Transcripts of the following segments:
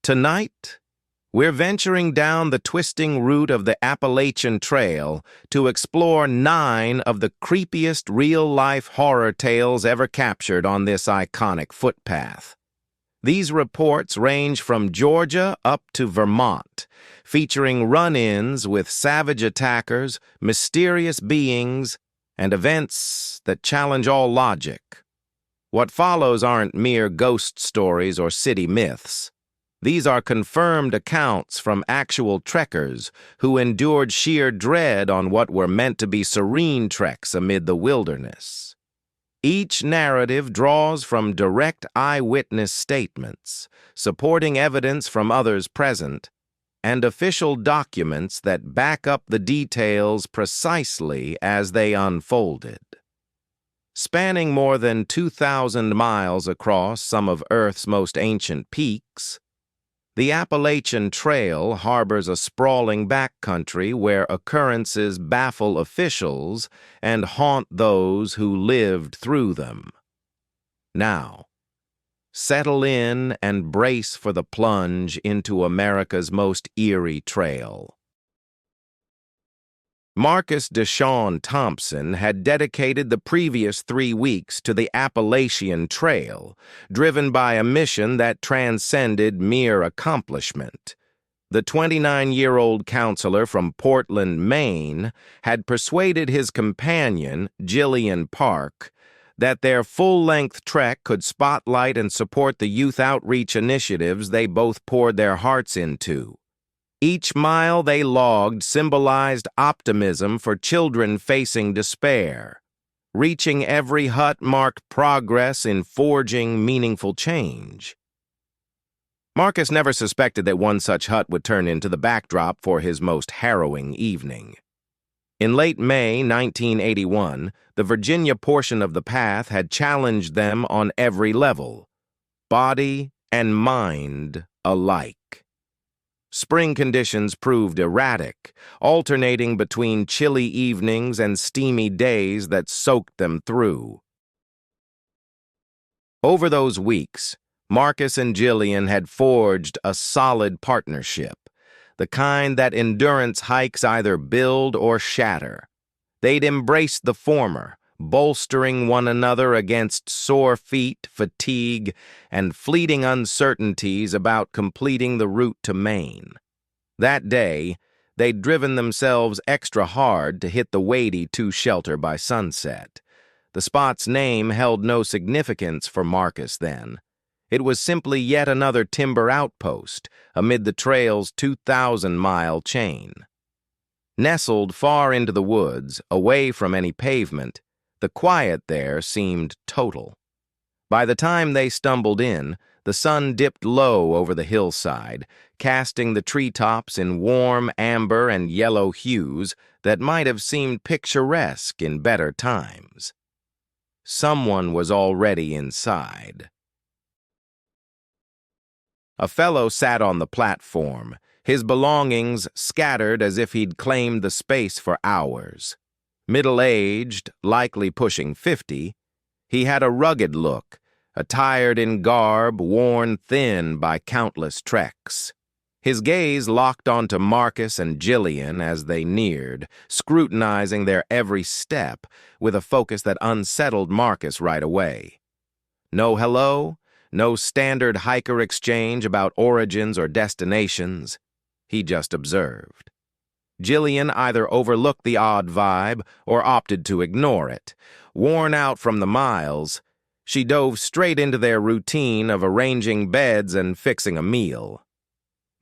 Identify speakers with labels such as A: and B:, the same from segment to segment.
A: Tonight, we're venturing down the twisting route of the Appalachian Trail to explore 9 of the creepiest real-life horror tales ever captured on this iconic footpath. These reports range from Georgia up to Vermont, featuring run-ins with savage attackers, mysterious beings, and events that challenge all logic. What follows aren't mere ghost stories or city myths. These are confirmed accounts from actual trekkers who endured sheer dread on what were meant to be serene treks amid the wilderness. Each narrative draws from direct eyewitness statements, supporting evidence from others present, and official documents that back up the details precisely as they unfolded. Spanning more than 2,000 miles across some of Earth's most ancient peaks, the Appalachian Trail harbors a sprawling backcountry where occurrences baffle officials and haunt those who lived through them. Now, settle in and brace for the plunge into America's most eerie trail. Marcus Deshawn Thompson had dedicated the previous 3 weeks to the Appalachian Trail, driven by a mission that transcended mere accomplishment. The 29-year-old counselor from Portland, Maine, had persuaded his companion, Jillian Park, that their full-length trek could spotlight and support the youth outreach initiatives they both poured their hearts into. Each mile they logged symbolized optimism for children facing despair. Reaching every hut marked progress in forging meaningful change. Marcus never suspected that one such hut would turn into the backdrop for his most harrowing evening. In late May 1981, the Virginia portion of the path had challenged them on every level, body and mind alike. Spring conditions proved erratic, alternating between chilly evenings and steamy days that soaked them through. Over those weeks, Marcus and Jillian had forged a solid partnership, the kind that endurance hikes either build or shatter. They'd embraced the former, bolstering one another against sore feet, fatigue, and fleeting uncertainties about completing the route to Maine. That day, they'd driven themselves extra hard to hit the Wadey II shelter by sunset. The spot's name held no significance for Marcus then. It was simply yet another timber outpost amid the trail's 2,000-mile chain. Nestled far into the woods, away from any pavement, the quiet there seemed total. By the time they stumbled in, the sun dipped low over the hillside, casting the treetops in warm amber and yellow hues that might have seemed picturesque in better times. Someone was already inside. A fellow sat on the platform, his belongings scattered as if he'd claimed the space for hours. Middle-aged, likely pushing 50, he had a rugged look, attired in garb worn thin by countless treks. His gaze locked onto Marcus and Jillian as they neared, scrutinizing their every step with a focus that unsettled Marcus right away. No hello, no standard hiker exchange about origins or destinations. He just observed. Jillian either overlooked the odd vibe or opted to ignore it. Worn out from the miles, she dove straight into their routine of arranging beds and fixing a meal.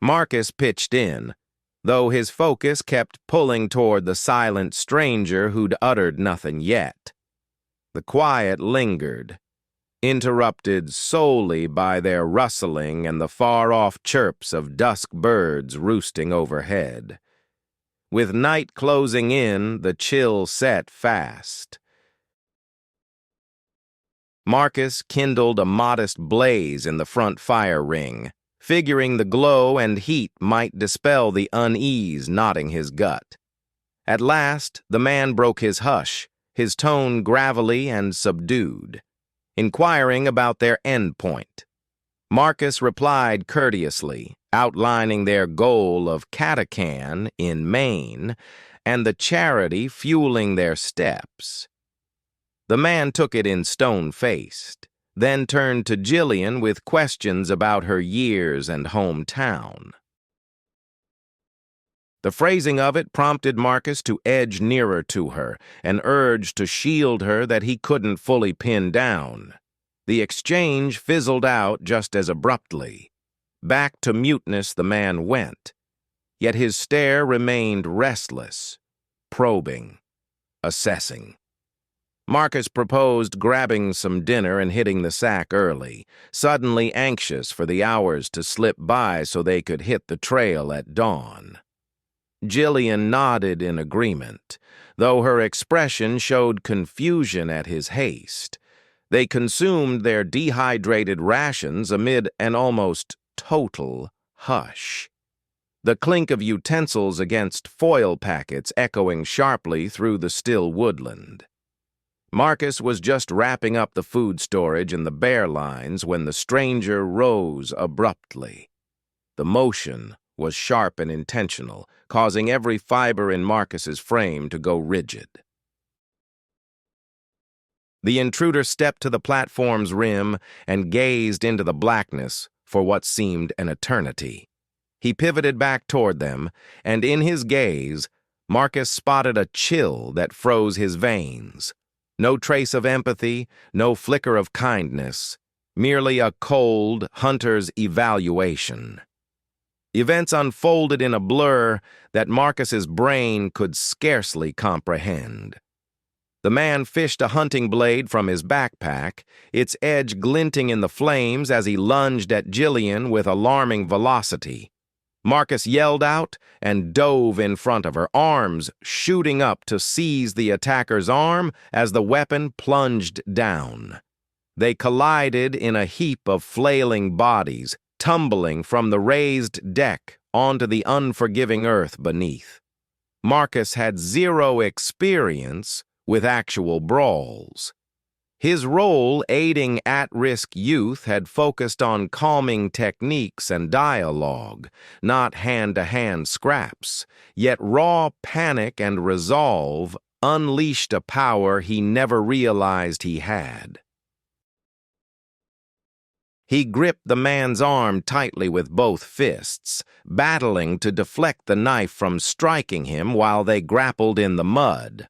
A: Marcus pitched in, though his focus kept pulling toward the silent stranger who'd uttered nothing yet. The quiet lingered, interrupted solely by their rustling and the far-off chirps of dusk birds roosting overhead. With night closing in, the chill set fast. Marcus kindled a modest blaze in the front fire ring, figuring the glow and heat might dispel the unease knotting his gut. At last, the man broke his hush, his tone gravelly and subdued, inquiring about their endpoint. Marcus replied courteously, outlining their goal of Catachan in Maine and the charity fueling their steps. The man took it in stone-faced, then turned to Jillian with questions about her years and hometown. The phrasing of it prompted Marcus to edge nearer to her, an urge to shield her that he couldn't fully pin down. The exchange fizzled out just as abruptly. Back to muteness the man went, yet his stare remained restless, probing, assessing. Marcus proposed grabbing some dinner and hitting the sack early, suddenly anxious for the hours to slip by so they could hit the trail at dawn. Jillian nodded in agreement, though her expression showed confusion at his haste. They consumed their dehydrated rations amid an almost total hush. The clink of utensils against foil packets echoing sharply through the still woodland. Marcus was just wrapping up the food storage and the bear lines when the stranger rose abruptly. The motion was sharp and intentional, causing every fiber in Marcus's frame to go rigid. The intruder stepped to the platform's rim and gazed into the blackness for what seemed an eternity. He pivoted back toward them, and in his gaze, Marcus spotted a chill that froze his veins. No trace of empathy, no flicker of kindness, merely a cold hunter's evaluation. Events unfolded in a blur that Marcus's brain could scarcely comprehend. The man fished a hunting blade from his backpack, its edge glinting in the flames as he lunged at Jillian with alarming velocity. Marcus yelled out and dove in front of her, arms shooting up to seize the attacker's arm as the weapon plunged down. They collided in a heap of flailing bodies, tumbling from the raised deck onto the unforgiving earth beneath. Marcus had zero experience with actual brawls. His role aiding at-risk youth had focused on calming techniques and dialogue, not hand-to-hand scraps, yet raw panic and resolve unleashed a power he never realized he had. He gripped the man's arm tightly with both fists, battling to deflect the knife from striking him while they grappled in the mud.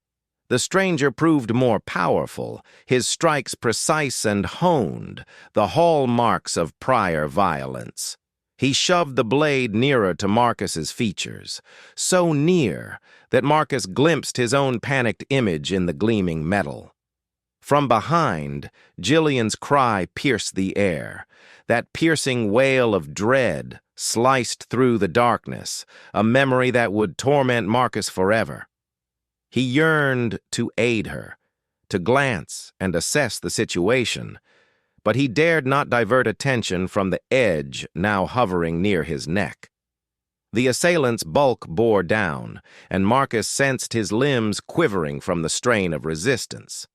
A: The stranger proved more powerful, his strikes precise and honed, the hallmarks of prior violence. He shoved the blade nearer to Marcus's features, so near that Marcus glimpsed his own panicked image in the gleaming metal. From behind, Jillian's cry pierced the air, that piercing wail of dread sliced through the darkness, a memory that would torment Marcus forever. He yearned to aid her, to glance and assess the situation, but he dared not divert attention from the edge now hovering near his neck. The assailant's bulk bore down, and Marcus sensed his limbs quivering from the strain of resistance.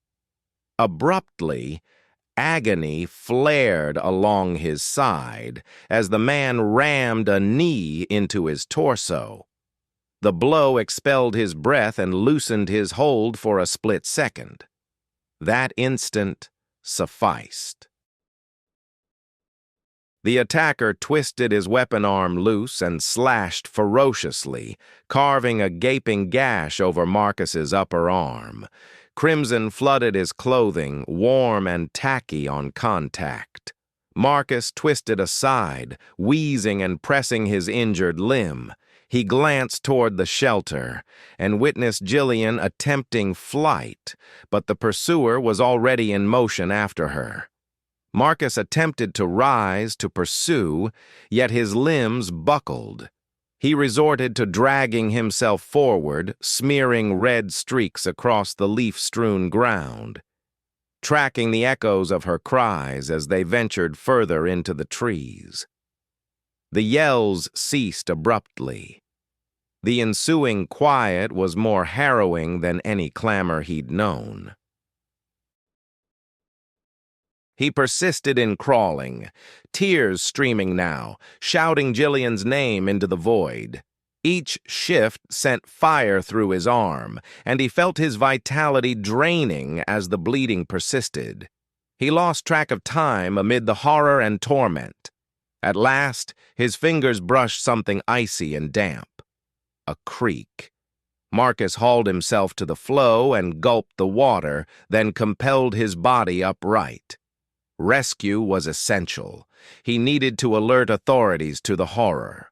A: Abruptly, agony flared along his side as the man rammed a knee into his torso. The blow expelled his breath and loosened his hold for a split second. That instant sufficed. The attacker twisted his weapon arm loose and slashed ferociously, carving a gaping gash over Marcus's upper arm. Crimson flooded his clothing, warm and tacky on contact. Marcus twisted aside, wheezing and pressing his injured limb. He glanced toward the shelter and witnessed Jillian attempting flight, but the pursuer was already in motion after her. Marcus attempted to rise to pursue, yet his limbs buckled. He resorted to dragging himself forward, smearing red streaks across the leaf-strewn ground, tracking the echoes of her cries as they ventured further into the trees. The yells ceased abruptly. The ensuing quiet was more harrowing than any clamor he'd known. He persisted in crawling, tears streaming now, shouting Jillian's name into the void. Each shift sent fire through his arm, and he felt his vitality draining as the bleeding persisted. He lost track of time amid the horror and torment. At last, his fingers brushed something icy and damp. A creek. Marcus hauled himself to the flow and gulped the water, then compelled his body upright. Rescue was essential. He needed to alert authorities to the horror.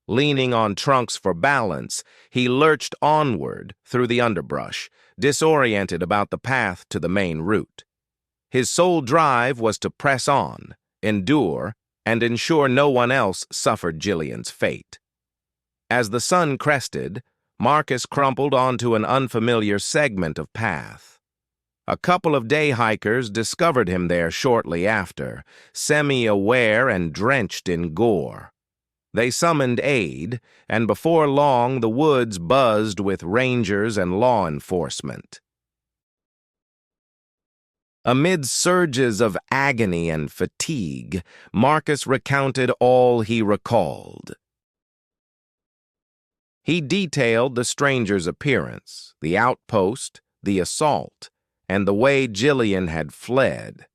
A: Leaning on trunks for balance, he lurched onward through the underbrush, disoriented about the path to the main route. His sole drive was to press on, endure, and ensure no one else suffered Jillian's fate. As the sun crested, Marcus crumpled onto an unfamiliar segment of path. A couple of day hikers discovered him there shortly after, semi-aware and drenched in gore. They summoned aid, and before long the woods buzzed with rangers and law enforcement. Amid surges of agony and fatigue, Marcus recounted all he recalled. He detailed the stranger's appearance, the outpost, the assault, and the way Jillian had fled.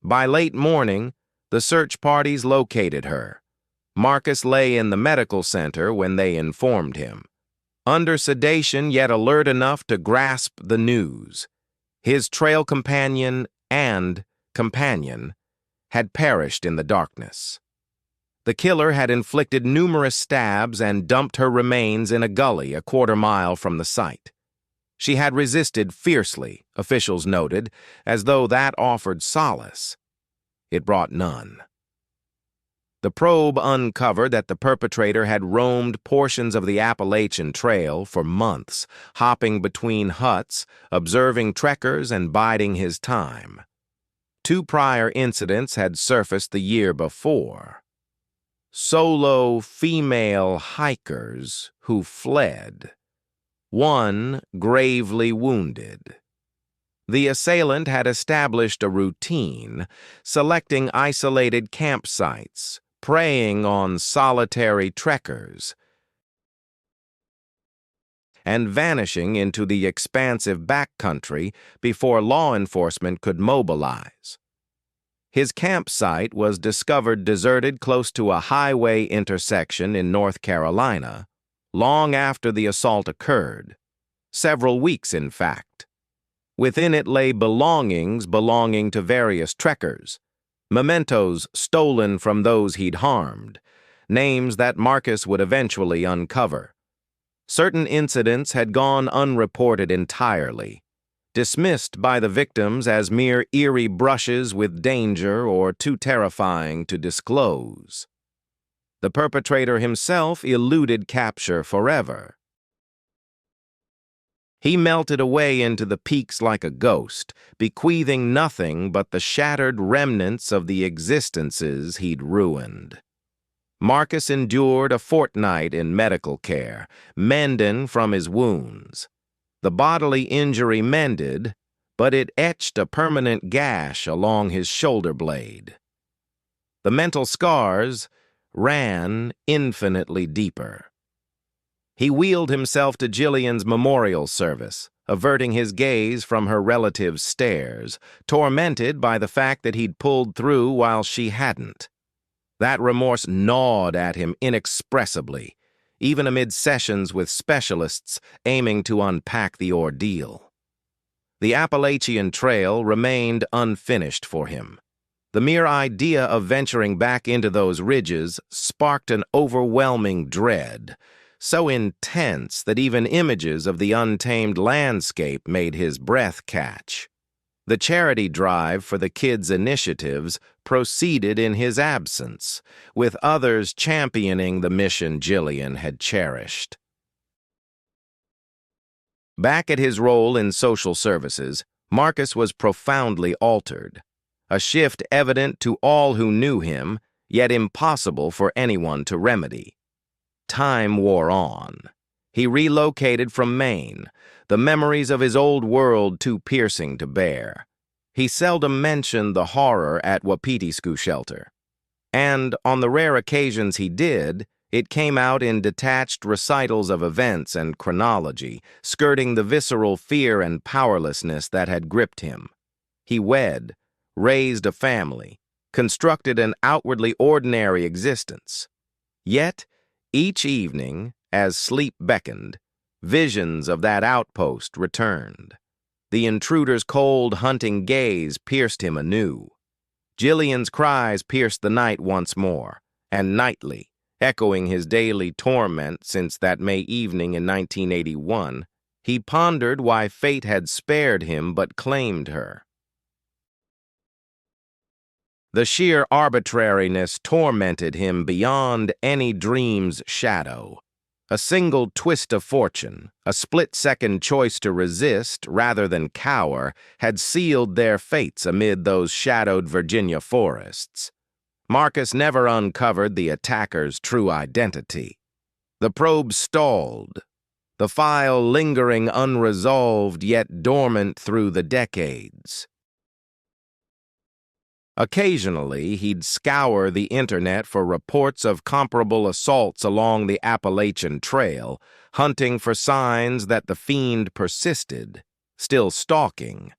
A: By late morning, the search parties located her. Marcus lay in the medical center when they informed him. Under sedation, yet alert enough to grasp the news. His trail companion and companion had perished in the darkness. The killer had inflicted numerous stabs and dumped her remains in a gully a quarter-mile from the site. She had resisted fiercely, officials noted, as though that offered solace. It brought none. The probe uncovered that the perpetrator had roamed portions of the Appalachian Trail for months, hopping between huts, observing trekkers, and biding his time. 2 prior incidents had surfaced the year before. Solo female hikers who fled. One gravely wounded. The assailant had established a routine, selecting isolated campsites, preying on solitary trekkers, and vanishing into the expansive backcountry before law enforcement could mobilize. His campsite was discovered deserted close to a highway intersection in North Carolina, long after the assault occurred, several weeks in fact. Within it lay belongings belonging to various trekkers, mementos stolen from those he'd harmed, names that Marcus would eventually uncover. Certain incidents had gone unreported entirely, dismissed by the victims as mere eerie brushes with danger or too terrifying to disclose. The perpetrator himself eluded capture forever. He melted away into the peaks like a ghost, bequeathing nothing but the shattered remnants of the existences he'd ruined. Marcus endured a fortnight in medical care, mending from his wounds. The bodily injury mended, but it etched a permanent gash along his shoulder blade. The mental scars ran infinitely deeper. He wheeled himself to Jillian's memorial service, averting his gaze from her relative's stares, tormented by the fact that he'd pulled through while she hadn't. That remorse gnawed at him inexpressibly, even amid sessions with specialists aiming to unpack the ordeal. The Appalachian Trail remained unfinished for him. The mere idea of venturing back into those ridges sparked an overwhelming dread, so intense that even images of the untamed landscape made his breath catch. The charity drive for the kids' initiatives proceeded in his absence, with others championing the mission Jillian had cherished. Back at his role in social services, Marcus was profoundly altered, a shift evident to all who knew him, yet impossible for anyone to remedy. Time wore on. He relocated from Maine, the memories of his old world too piercing to bear. He seldom mentioned the horror at Wapitisku shelter. And on the rare occasions he did, it came out in detached recitals of events and chronology, skirting the visceral fear and powerlessness that had gripped him. He wed, raised a family, constructed an outwardly ordinary existence. Yet, each evening, as sleep beckoned, visions of that outpost returned. The intruder's cold, hunting gaze pierced him anew. Jillian's cries pierced the night once more, and nightly, echoing his daily torment since that May evening in 1981, he pondered why fate had spared him but claimed her. The sheer arbitrariness tormented him beyond any dream's shadow. A single twist of fortune, a split-second choice to resist rather than cower, had sealed their fates amid those shadowed Virginia forests. Marcus never uncovered the attacker's true identity. The probe stalled, the file lingering unresolved yet dormant through the decades. Occasionally, he'd scour the internet for reports of comparable assaults along the Appalachian Trail, hunting for signs that the fiend persisted, still stalking.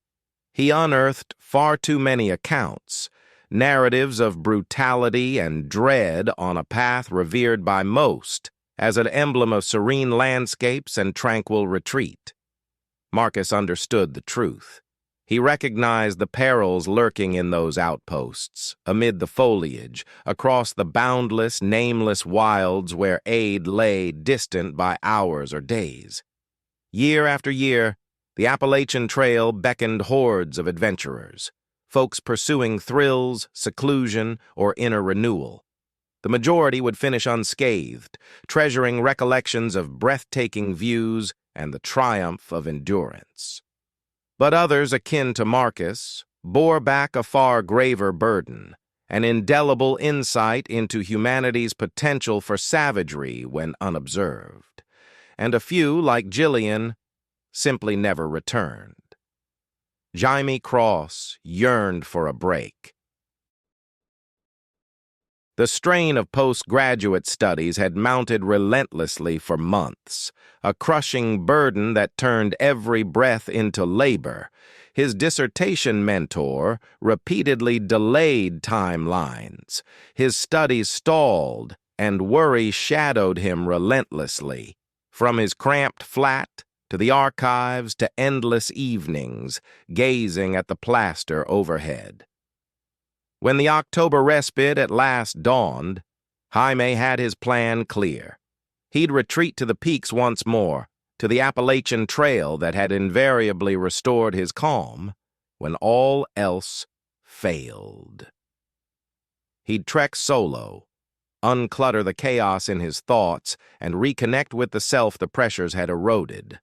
A: He unearthed far too many accounts, narratives of brutality and dread on a path revered by most as an emblem of serene landscapes and tranquil retreat. Marcus understood the truth. He recognized the perils lurking in those outposts, amid the foliage, across the boundless, nameless wilds where aid lay distant by hours or days. Year after year, the Appalachian Trail beckoned hordes of adventurers, folks pursuing thrills, seclusion, or inner renewal. The majority would finish unscathed, treasuring recollections of breathtaking views and the triumph of endurance. But others akin to Marcus bore back a far graver burden, an indelible insight into humanity's potential for savagery when unobserved. And a few, like Jillian, simply never returned. Jaime Cross yearned for a break. The strain of postgraduate studies had mounted relentlessly for months, a crushing burden that turned every breath into labor. His dissertation mentor repeatedly delayed timelines. His studies stalled, and worry shadowed him relentlessly. From his cramped flat to the archives to endless evenings, gazing at the plaster overhead. When the October respite at last dawned, Jaime had his plan clear. He'd retreat to the peaks once more, to the Appalachian Trail that had invariably restored his calm when all else failed. He'd trek solo, unclutter the chaos in his thoughts, and reconnect with the self the pressures had eroded.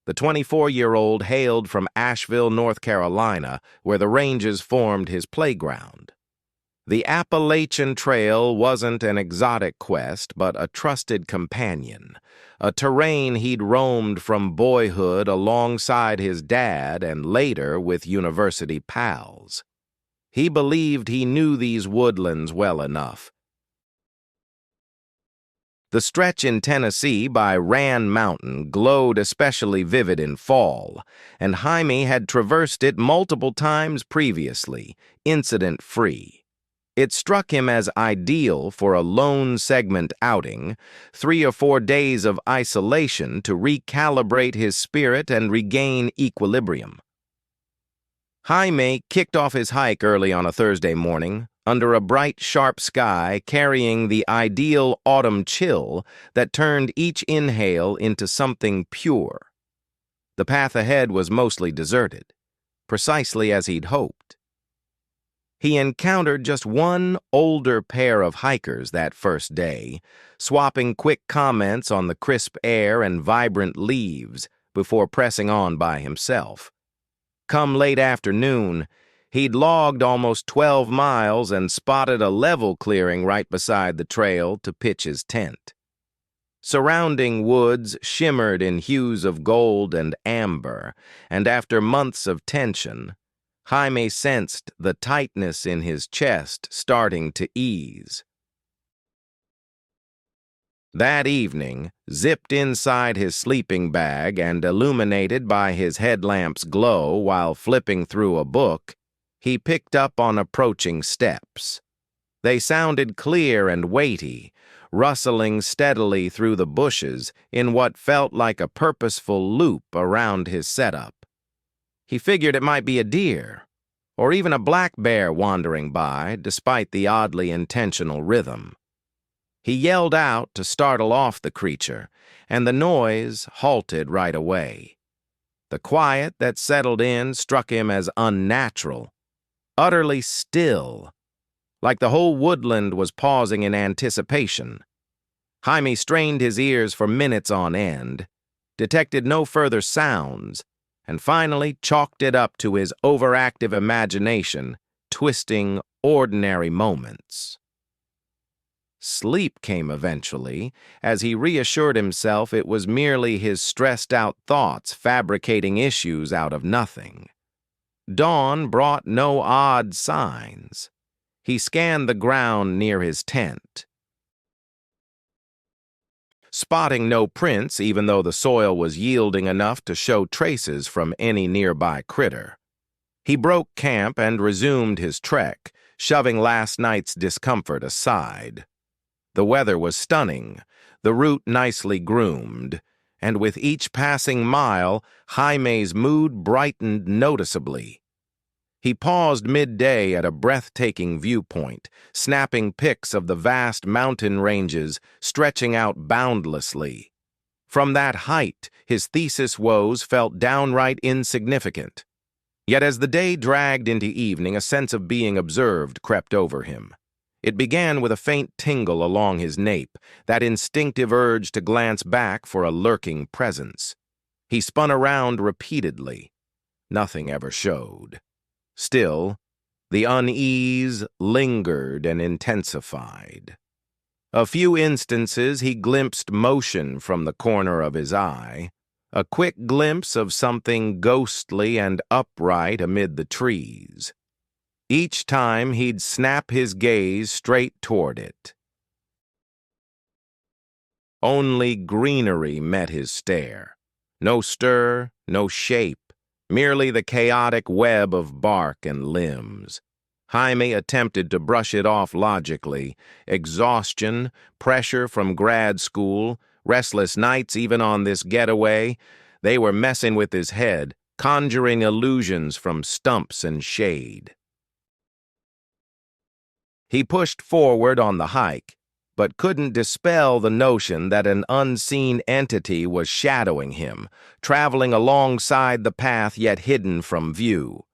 A: The 24-year-old hailed from Asheville, North Carolina, where the ranges formed his playground. The Appalachian Trail wasn't an exotic quest, but a trusted companion, a terrain he'd roamed from boyhood alongside his dad and later with university pals. He believed he knew these woodlands well enough. The stretch in Tennessee by Rand Mountain glowed especially vivid in fall, and Jaime had traversed it multiple times previously, incident-free. It struck him as ideal for a lone segment outing, 3 or 4 days of isolation to recalibrate his spirit and regain equilibrium. Jaime kicked off his hike early on a Thursday morning, under a bright, sharp sky carrying the ideal autumn chill that turned each inhale into something pure. The path ahead was mostly deserted, precisely as he'd hoped. He encountered just one older pair of hikers that first day, swapping quick comments on the crisp air and vibrant leaves before pressing on by himself. Come late afternoon, he'd logged almost 12 miles and spotted a level clearing right beside the trail to pitch his tent. Surrounding woods shimmered in hues of gold and amber, and after months of tension, Jaime sensed the tightness in his chest starting to ease. That evening, zipped inside his sleeping bag and illuminated by his headlamp's glow while flipping through a book, he picked up on approaching steps. They sounded clear and weighty, rustling steadily through the bushes in what felt like a purposeful loop around his setup. He figured it might be a deer, or even a black bear wandering by, despite the oddly intentional rhythm. He yelled out to startle off the creature, and the noise halted right away. The quiet that settled in struck him as unnatural, utterly still, like the whole woodland was pausing in anticipation. Jaime strained his ears for minutes on end, detected no further sounds, and finally chalked it up to his overactive imagination, twisting ordinary moments. Sleep came eventually, as he reassured himself it was merely his stressed-out thoughts fabricating issues out of nothing. Dawn brought no odd signs. He scanned the ground near his tent, spotting no prints even though the soil was yielding enough to show traces from any nearby critter. He broke camp and resumed his trek, shoving last night's discomfort aside. The weather was stunning, the route nicely groomed, and with each passing mile, Jaime's mood brightened noticeably. He paused midday at a breathtaking viewpoint, snapping pics of the vast mountain ranges stretching out boundlessly. From that height, his thesis woes felt downright insignificant. Yet as the day dragged into evening, a sense of being observed crept over him. It began with a faint tingle along his nape, that instinctive urge to glance back for a lurking presence. He spun around repeatedly. Nothing ever showed. Still, the unease lingered and intensified. A few instances he glimpsed motion from the corner of his eye, a quick glimpse of something ghostly and upright amid the trees. Each time he'd snap his gaze straight toward it. Only greenery met his stare. No stir, no shape, merely the chaotic web of bark and limbs. Jaime attempted to brush it off logically. Exhaustion, pressure from grad school, restless nights even on this getaway, they were messing with his head, conjuring illusions from stumps and shade. He pushed forward on the hike, but couldn't dispel the notion that an unseen entity was shadowing him, traveling alongside the path yet hidden from view.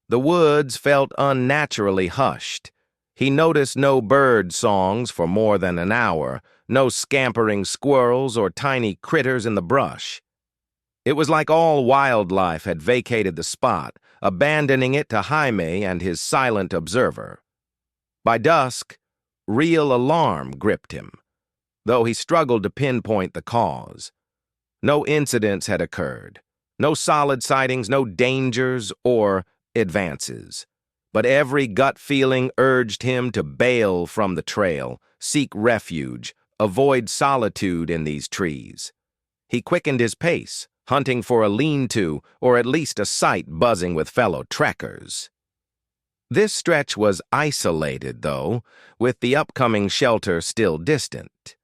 A: The woods felt unnaturally hushed. He noticed no bird songs for more than an hour, no scampering squirrels or tiny critters in the brush. It was like all wildlife had vacated the spot, abandoning it to Jaime and his silent observer. By dusk, real alarm gripped him, though he struggled to pinpoint the cause. No incidents had occurred, no solid sightings, no dangers or advances. But every gut feeling urged him to bail from the trail, seek refuge, avoid solitude in these trees. He quickened his pace, hunting for a lean-to or at least a site buzzing with fellow trekkers. This stretch was isolated, though, with the upcoming shelter still distant.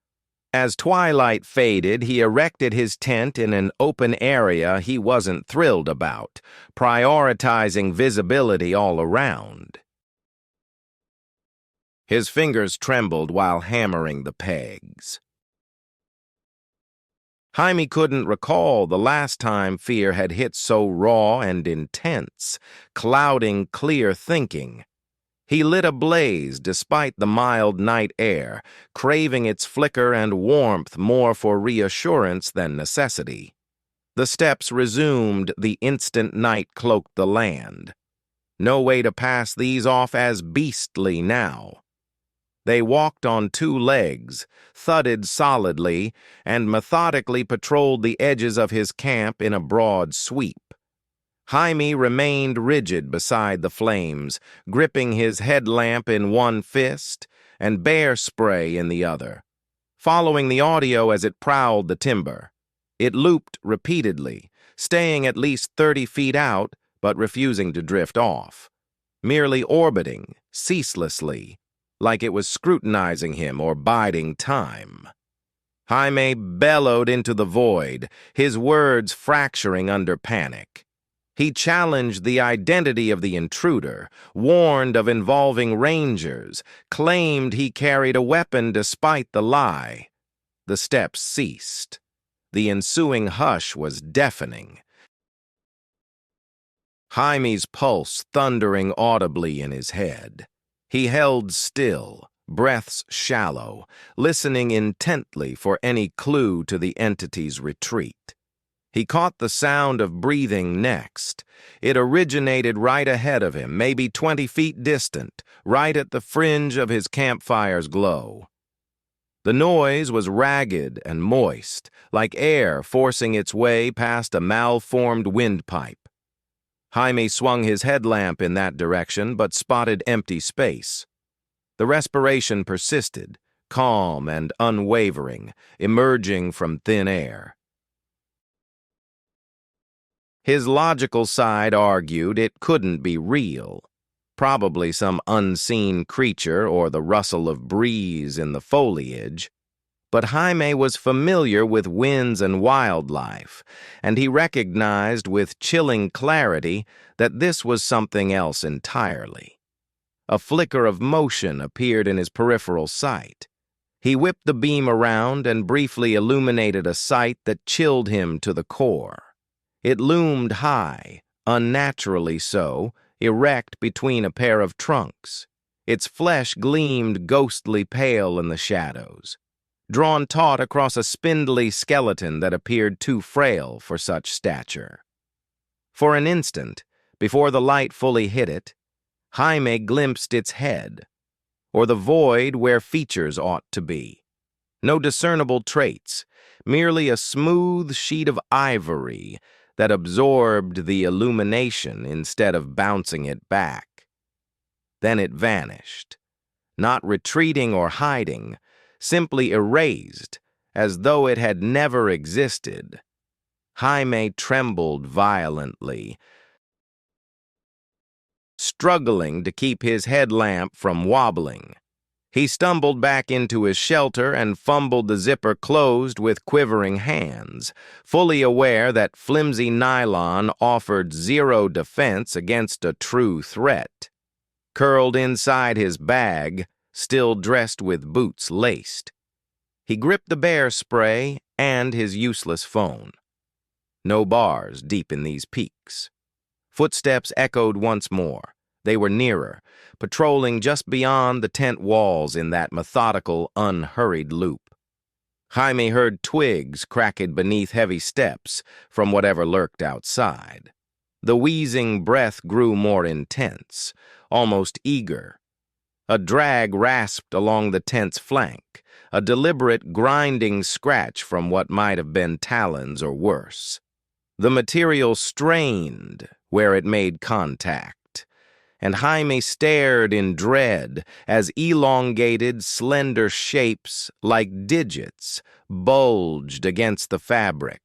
A: As twilight faded, he erected his tent in an open area he wasn't thrilled about, prioritizing visibility all around. His fingers trembled while hammering the pegs. Jaime couldn't recall the last time fear had hit so raw and intense, clouding clear thinking. He lit a blaze despite the mild night air, craving its flicker and warmth more for reassurance than necessity. The steps resumed the instant night cloaked the land. No way to pass these off as beastly now. They walked on two legs, thudded solidly, and methodically patrolled the edges of his camp in a broad sweep. Jaime remained rigid beside the flames, gripping his headlamp in one fist and bear spray in the other, following the audio as it prowled the timber. It looped repeatedly, staying at least 30 feet out but refusing to drift off, merely orbiting, ceaselessly, like it was scrutinizing him or biding time. Jaime bellowed into the void, his words fracturing under panic. He challenged the identity of the intruder, warned of involving rangers, claimed he carried a weapon despite the lie. The steps ceased. The ensuing hush was deafening. Jaime's pulse thundering audibly in his head. He held still, breaths shallow, listening intently for any clue to the entity's retreat. He caught the sound of breathing next. It originated right ahead of him, maybe 20 feet distant, right at the fringe of his campfire's glow. The noise was ragged and moist, like air forcing its way past a malformed windpipe. Jaime swung his headlamp in that direction, but spotted empty space. The respiration persisted, calm and unwavering, emerging from thin air. His logical side argued it couldn't be real. Probably some unseen creature or the rustle of breeze in the foliage. But Jaime was familiar with winds and wildlife, and he recognized with chilling clarity that this was something else entirely. A flicker of motion appeared in his peripheral sight. He whipped the beam around and briefly illuminated a sight that chilled him to the core. It loomed high, unnaturally so, erect between a pair of trunks. Its flesh gleamed ghostly pale in the shadows, drawn taut across a spindly skeleton that appeared too frail for such stature. For an instant, before the light fully hit it, Jaime glimpsed its head, or the void where features ought to be. No discernible traits, merely a smooth sheet of ivory that absorbed the illumination instead of bouncing it back. Then it vanished, not retreating or hiding, simply erased, as though it had never existed. Jaime trembled violently, struggling to keep his headlamp from wobbling. He stumbled back into his shelter and fumbled the zipper closed with quivering hands, fully aware that flimsy nylon offered zero defense against a true threat. Curled inside his bag, still dressed with boots laced, he gripped the bear spray and his useless phone. No bars deep in these peaks. Footsteps echoed once more. They were nearer, patrolling just beyond the tent walls in that methodical, unhurried loop. Jaime heard twigs cracking beneath heavy steps from whatever lurked outside. The wheezing breath grew more intense, almost eager. A drag rasped along the tent's flank, a deliberate grinding scratch from what might have been talons or worse. The material strained where it made contact, and Jaime stared in dread as elongated, slender shapes like digits bulged against the fabric.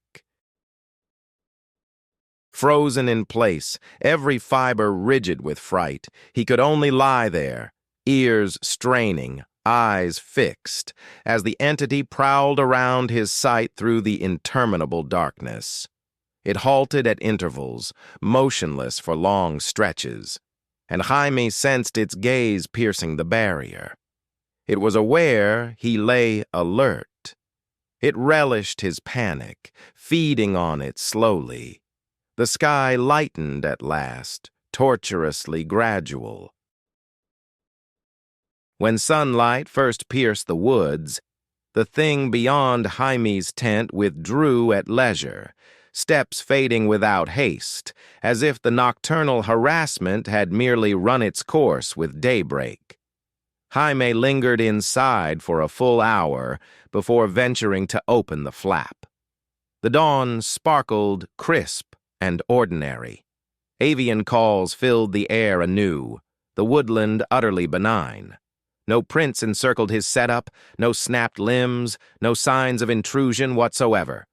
A: Frozen in place, every fiber rigid with fright, he could only lie there, ears straining, eyes fixed, as the entity prowled around his sight through the interminable darkness. It halted at intervals, motionless for long stretches, and Jaime sensed its gaze piercing the barrier. It was aware he lay alert. It relished his panic, feeding on it slowly. The sky lightened at last, tortuously gradual. When sunlight first pierced the woods, the thing beyond Jaime's tent withdrew at leisure, steps fading without haste, as if the nocturnal harassment had merely run its course with daybreak. Jaime lingered inside for a full hour before venturing to open the flap. The dawn sparkled crisp and ordinary. Avian calls filled the air anew, the woodland utterly benign. No prints encircled his setup, no snapped limbs, no signs of intrusion whatsoever.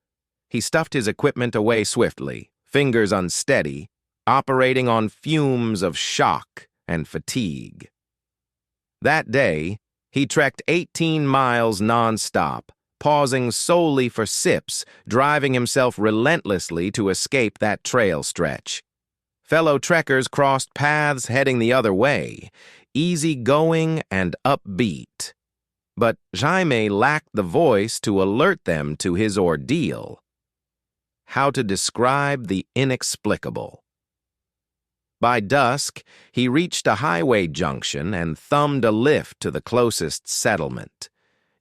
A: He stuffed his equipment away swiftly, fingers unsteady, operating on fumes of shock and fatigue. That day, he trekked 18 miles non-stop, pausing solely for sips, driving himself relentlessly to escape that trail stretch. Fellow trekkers crossed paths heading the other way, easy-going and upbeat. But Jaime lacked the voice to alert them to his ordeal. How to describe the inexplicable? By dusk, he reached a highway junction and thumbed a lift to the closest settlement.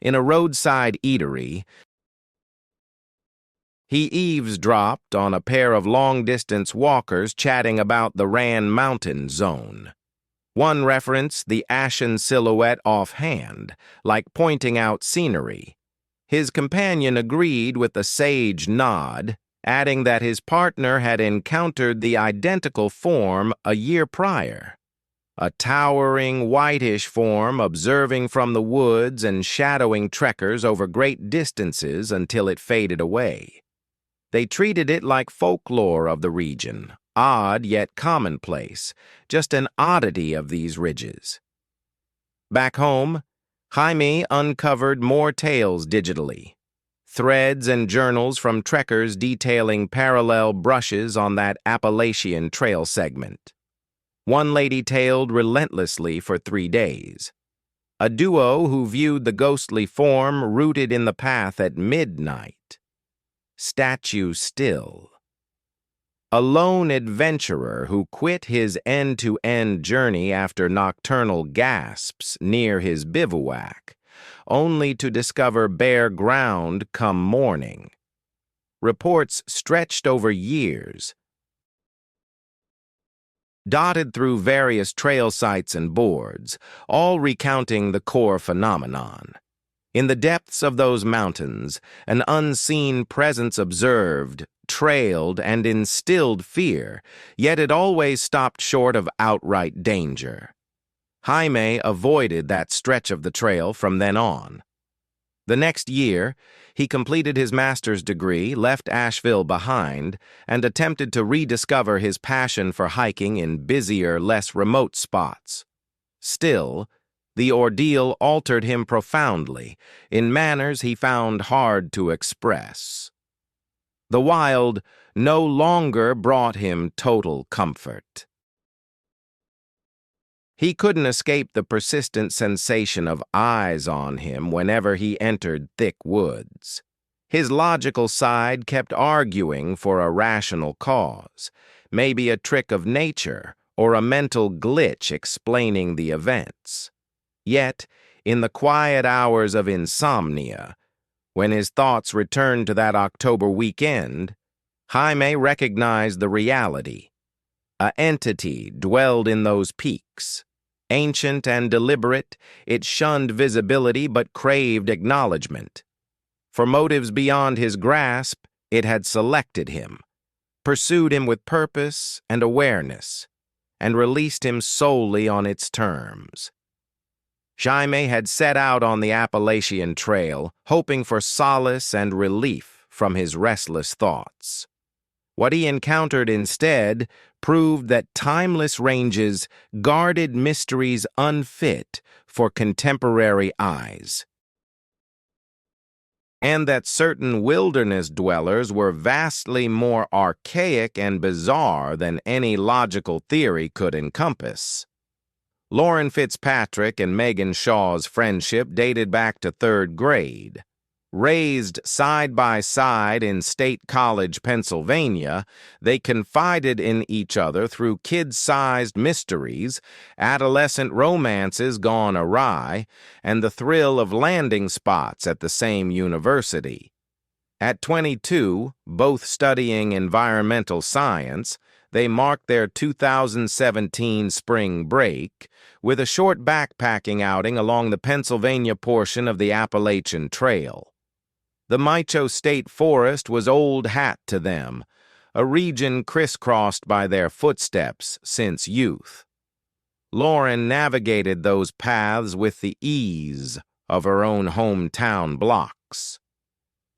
A: In a roadside eatery, he eavesdropped on a pair of long-distance walkers chatting about the Ran Mountain zone. One referenced the ashen silhouette offhand, like pointing out scenery. His companion agreed with a sage nod, adding that his partner had encountered the identical form a year prior. A towering, whitish form observing from the woods and shadowing trekkers over great distances until it faded away. They treated it like folklore of the region, odd yet commonplace, just an oddity of these ridges. Back home, Jaime uncovered more tales digitally. Threads and journals from trekkers detailing parallel brushes on that Appalachian trail segment. One lady tailed relentlessly for 3 days. A duo who viewed the ghostly form rooted in the path at midnight. Statue still. A lone adventurer who quit his end-to-end journey after nocturnal gasps near his bivouac, only to discover bare ground come morning. Reports stretched over years, dotted through various trail sites and boards, all recounting the core phenomenon. In the depths of those mountains, an unseen presence observed, trailed, and instilled fear, yet it always stopped short of outright danger. Jaime avoided that stretch of the trail from then on. The next year, he completed his master's degree, left Asheville behind, and attempted to rediscover his passion for hiking in busier, less remote spots. Still, the ordeal altered him profoundly, in manners he found hard to express. The wild no longer brought him total comfort. He couldn't escape the persistent sensation of eyes on him whenever he entered thick woods. His logical side kept arguing for a rational cause, maybe a trick of nature or a mental glitch explaining the events. Yet, in the quiet hours of insomnia, when his thoughts returned to that October weekend, Jaime recognized the reality. An entity dwelled in those peaks. Ancient and deliberate, it shunned visibility but craved acknowledgement. For motives beyond his grasp, it had selected him, pursued him with purpose and awareness, and released him solely on its terms. Jaime had set out on the Appalachian Trail, hoping for solace and relief from his restless thoughts. What he encountered instead proved that timeless ranges guarded mysteries unfit for contemporary eyes, and that certain wilderness dwellers were vastly more archaic and bizarre than any logical theory could encompass. Lauren Fitzpatrick and Megan Shaw's friendship dated back to 3rd grade. Raised side by side in State College, Pennsylvania, they confided in each other through kid-sized mysteries, adolescent romances gone awry, and the thrill of landing spots at the same university. At 22, both studying environmental science, they marked their 2017 spring break with a short backpacking outing along the Pennsylvania portion of the Appalachian Trail. The Micho State Forest was old hat to them, a region crisscrossed by their footsteps since youth. Lauren navigated those paths with the ease of her own hometown blocks.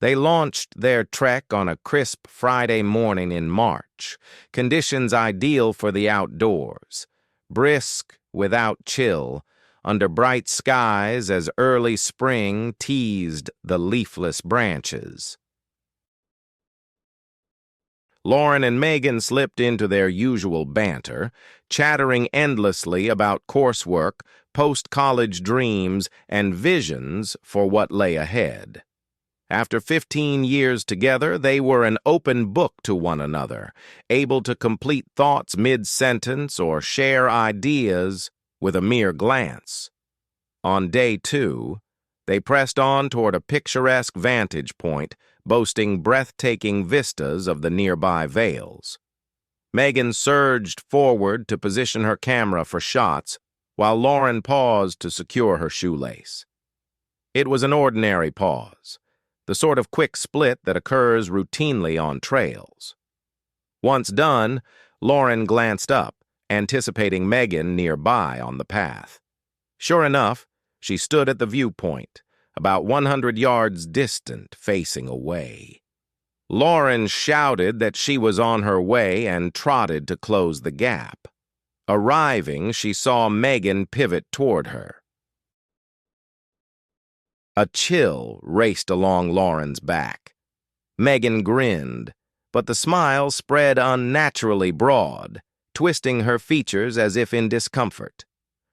A: They launched their trek on a crisp Friday morning in March, conditions ideal for the outdoors, brisk without chill, under bright skies as early spring teased the leafless branches. Lauren and Megan slipped into their usual banter, chattering endlessly about coursework, post-college dreams, and visions for what lay ahead. After 15 years together, they were an open book to one another, able to complete thoughts mid-sentence or share ideas with a mere glance. On day 2, they pressed on toward a picturesque vantage point, boasting breathtaking vistas of the nearby vales. Megan surged forward to position her camera for shots, while Lauren paused to secure her shoelace. It was an ordinary pause, the sort of quick split that occurs routinely on trails. Once done, Lauren glanced up, anticipating Megan nearby on the path. Sure enough, she stood at the viewpoint, about 100 yards distant, facing away. Lauren shouted that she was on her way and trotted to close the gap. Arriving, she saw Megan pivot toward her. A chill raced along Lauren's back. Megan grinned, but the smile spread unnaturally broad, twisting her features as if in discomfort.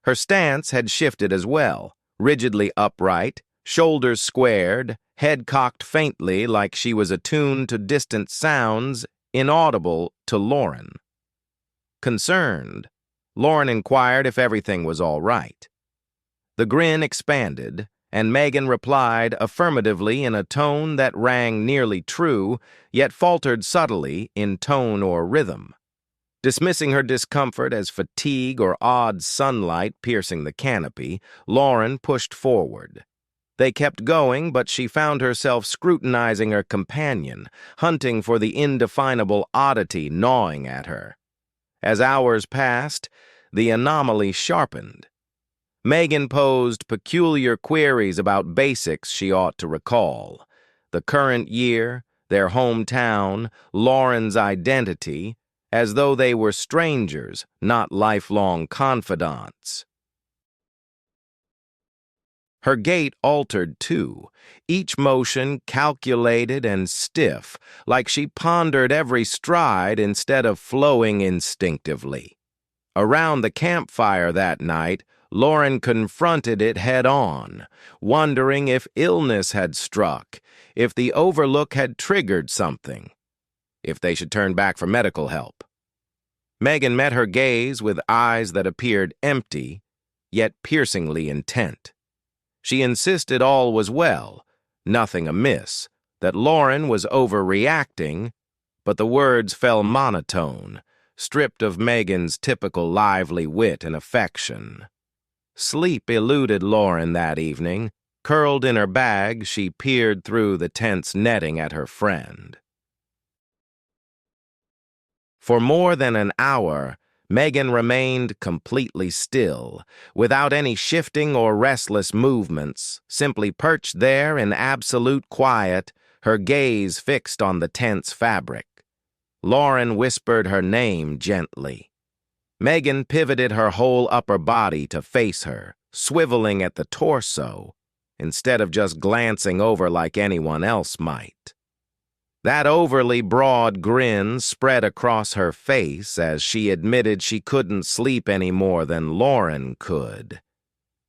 A: Her stance had shifted as well, rigidly upright, shoulders squared, head cocked faintly like she was attuned to distant sounds inaudible to Lauren. Concerned, Lauren inquired if everything was all right. The grin expanded, and Megan replied affirmatively in a tone that rang nearly true, yet faltered subtly in tone or rhythm. Dismissing her discomfort as fatigue or odd sunlight piercing the canopy, Lauren pushed forward. They kept going, but she found herself scrutinizing her companion, hunting for the indefinable oddity gnawing at her. As hours passed, the anomaly sharpened. Megan posed peculiar queries about basics she ought to recall: the current year, their hometown, Lauren's identity, as though they were strangers, not lifelong confidants. Her gait altered too, each motion calculated and stiff, like she pondered every stride instead of flowing instinctively. Around the campfire that night, Lauren confronted it head-on, wondering if illness had struck, if the overlook had triggered something, if they should turn back for medical help. Megan met her gaze with eyes that appeared empty, yet piercingly intent. She insisted all was well, nothing amiss, that Lauren was overreacting, but the words fell monotone, stripped of Megan's typical lively wit and affection. Sleep eluded Lauren that evening. Curled in her bag, she peered through the tense netting at her friend. For more than an hour, Megan remained completely still, without any shifting or restless movements, simply perched there in absolute quiet, her gaze fixed on the tense fabric. Lauren whispered her name gently. Megan pivoted her whole upper body to face her, swiveling at the torso, instead of just glancing over like anyone else might. That overly broad grin spread across her face as she admitted she couldn't sleep any more than Lauren could.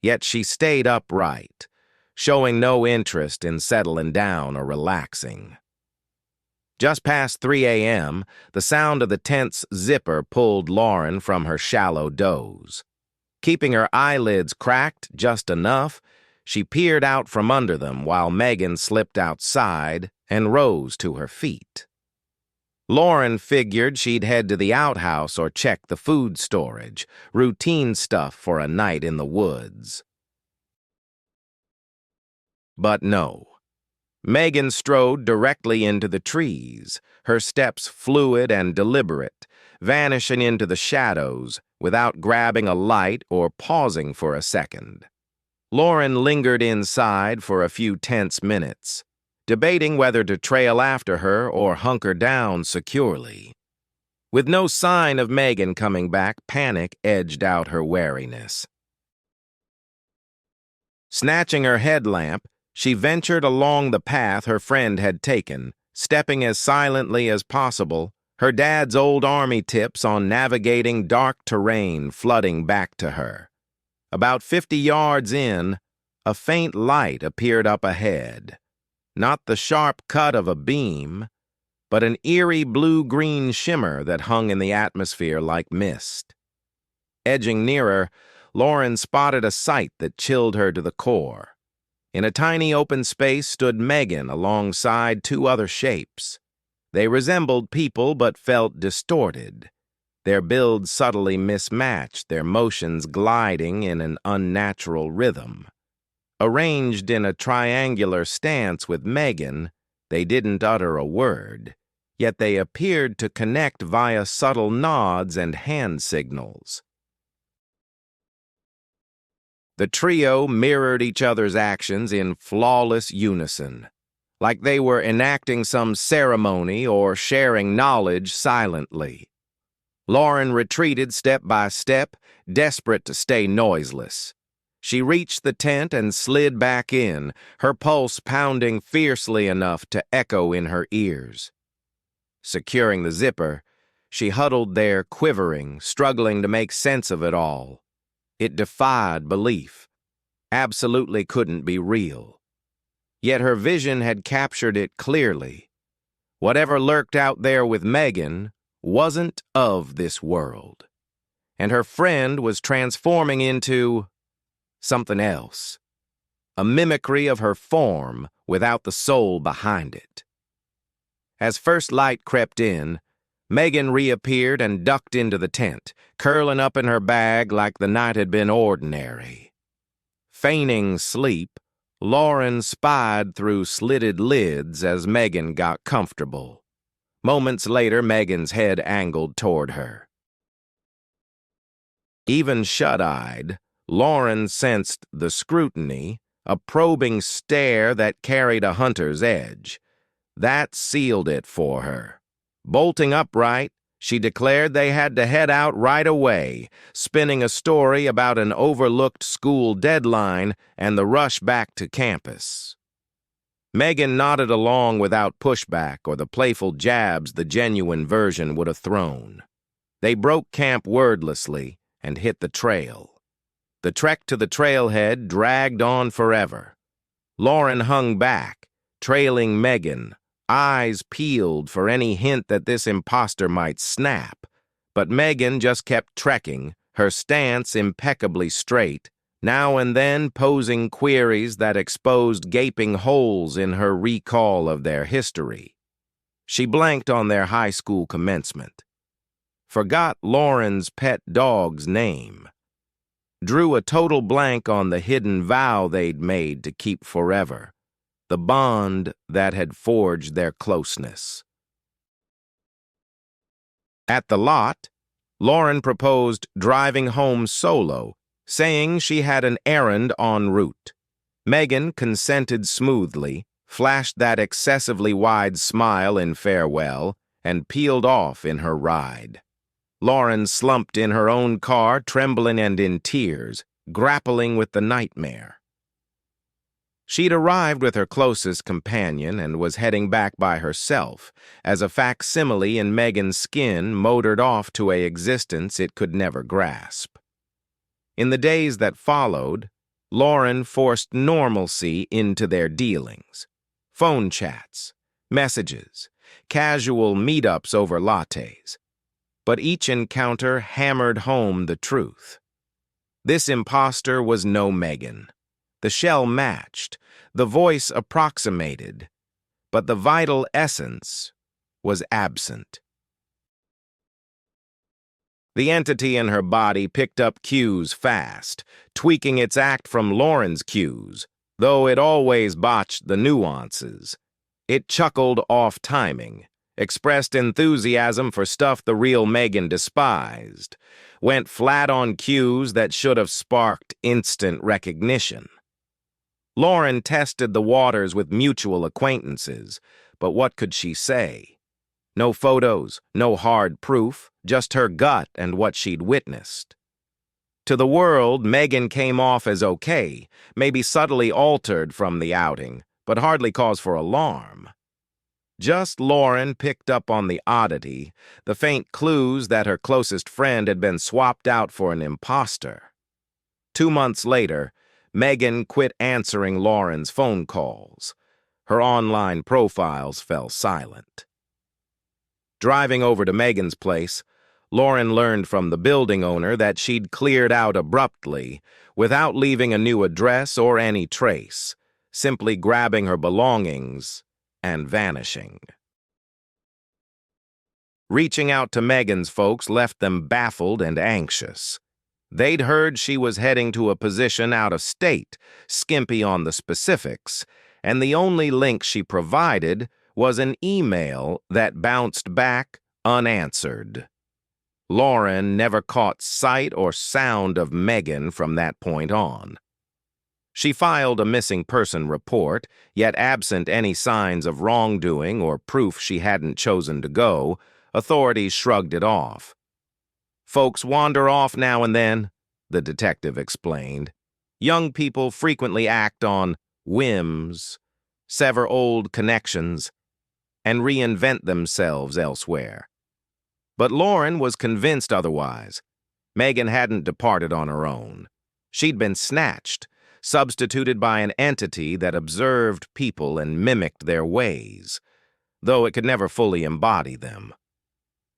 A: Yet she stayed upright, showing no interest in settling down or relaxing. Just past 3 a.m., the sound of the tent's zipper pulled Lauren from her shallow doze. Keeping her eyelids cracked just enough, she peered out from under them while Megan slipped outside and rose to her feet. Lauren figured she'd head to the outhouse or check the food storage, routine stuff for a night in the woods. But no. Megan strode directly into the trees, her steps fluid and deliberate, vanishing into the shadows without grabbing a light or pausing for a second. Lauren lingered inside for a few tense minutes, debating whether to trail after her or hunker down securely. With no sign of Megan coming back, panic edged out her wariness. Snatching her headlamp, she ventured along the path her friend had taken, stepping as silently as possible, her dad's old army tips on navigating dark terrain flooding back to her. About 50 yards in, a faint light appeared up ahead. Not the sharp cut of a beam, but an eerie blue-green shimmer that hung in the atmosphere like mist. Edging nearer, Lauren spotted a sight that chilled her to the core. In a tiny open space stood Megan alongside two other shapes. They resembled people but felt distorted, their builds subtly mismatched, their motions gliding in an unnatural rhythm. Arranged in a triangular stance with Megan, they didn't utter a word, yet they appeared to connect via subtle nods and hand signals. The trio mirrored each other's actions in flawless unison, like they were enacting some ceremony or sharing knowledge silently. Lauren retreated step by step, desperate to stay noiseless. She reached the tent and slid back in, her pulse pounding fiercely enough to echo in her ears. Securing the zipper, she huddled there quivering, struggling to make sense of it all. It defied belief. Absolutely couldn't be real. Yet her vision had captured it clearly. Whatever lurked out there with Megan wasn't of this world. And her friend was transforming into something else. A mimicry of her form without the soul behind it. As first light crept in, Megan reappeared and ducked into the tent, curling up in her bag like the night had been ordinary. Feigning sleep, Lauren spied through slitted lids as Megan got comfortable. Moments later, Megan's head angled toward her. Even shut-eyed, Lauren sensed the scrutiny, a probing stare that carried a hunter's edge. That sealed it for her. Bolting upright, she declared they had to head out right away, spinning a story about an overlooked school deadline and the rush back to campus. Megan nodded along without pushback or the playful jabs the genuine version would have thrown. They broke camp wordlessly and hit the trail. The trek to the trailhead dragged on forever. Lauren hung back, trailing Megan, eyes peeled for any hint that this imposter might snap, but Megan just kept trekking, her stance impeccably straight, now and then posing queries that exposed gaping holes in her recall of their history. She blanked on their high school commencement, forgot Lauren's pet dog's name, drew a total blank on the hidden vow they'd made to keep forever, the bond that had forged their closeness. At the lot, Lauren proposed driving home solo, saying she had an errand en route. Megan consented smoothly, flashed that excessively wide smile in farewell, and peeled off in her ride. Lauren slumped in her own car, trembling and in tears, grappling with the nightmare. She'd arrived with her closest companion and was heading back by herself, as a facsimile in Megan's skin motored off to a existence it could never grasp. In the days that followed, Lauren forced normalcy into their dealings. Phone chats, messages, casual meetups over lattes. But each encounter hammered home the truth. This imposter was no Megan. The shell matched, the voice approximated, but the vital essence was absent. The entity in her body picked up cues fast, tweaking its act from Lauren's cues, though it always botched the nuances. It chuckled off timing, expressed enthusiasm for stuff the real Megan despised, went flat on cues that should have sparked instant recognition. Lauren tested the waters with mutual acquaintances, but what could she say? No photos, no hard proof, just her gut and what she'd witnessed. To the world, Megan came off as okay, maybe subtly altered from the outing, but hardly cause for alarm. Just Lauren picked up on the oddity, the faint clues that her closest friend had been swapped out for an imposter. 2 months later, Megan quit answering Lauren's phone calls. Her online profiles fell silent. Driving over to Megan's place, Lauren learned from the building owner that she'd cleared out abruptly, without leaving a new address or any trace, simply grabbing her belongings and vanishing. Reaching out to Megan's folks left them baffled and anxious. They'd heard she was heading to a position out of state, skimpy on the specifics, and the only link she provided was an email that bounced back unanswered. Lauren never caught sight or sound of Megan from that point on. She filed a missing person report, yet absent any signs of wrongdoing or proof she hadn't chosen to go, authorities shrugged it off. "Folks wander off now and then," the detective explained. "Young people frequently act on whims, sever old connections, and reinvent themselves elsewhere." But Lauren was convinced otherwise. Megan hadn't departed on her own. She'd been snatched, substituted by an entity that observed people and mimicked their ways, though it could never fully embody them.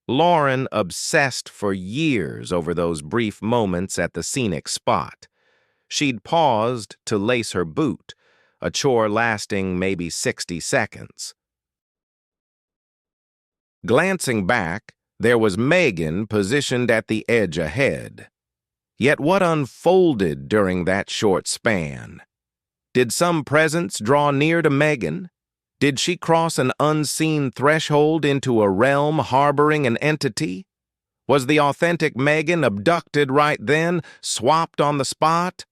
A: Lauren obsessed for years over those brief moments at the scenic spot. She'd paused to lace her boot, a chore lasting maybe 60 seconds. Glancing back, there was Megan positioned at the edge ahead. Yet what unfolded during that short span? Did some presence draw near to Megan? Did she cross an unseen threshold into a realm harboring an entity? Was the authentic Megan abducted right then, swapped on the spot?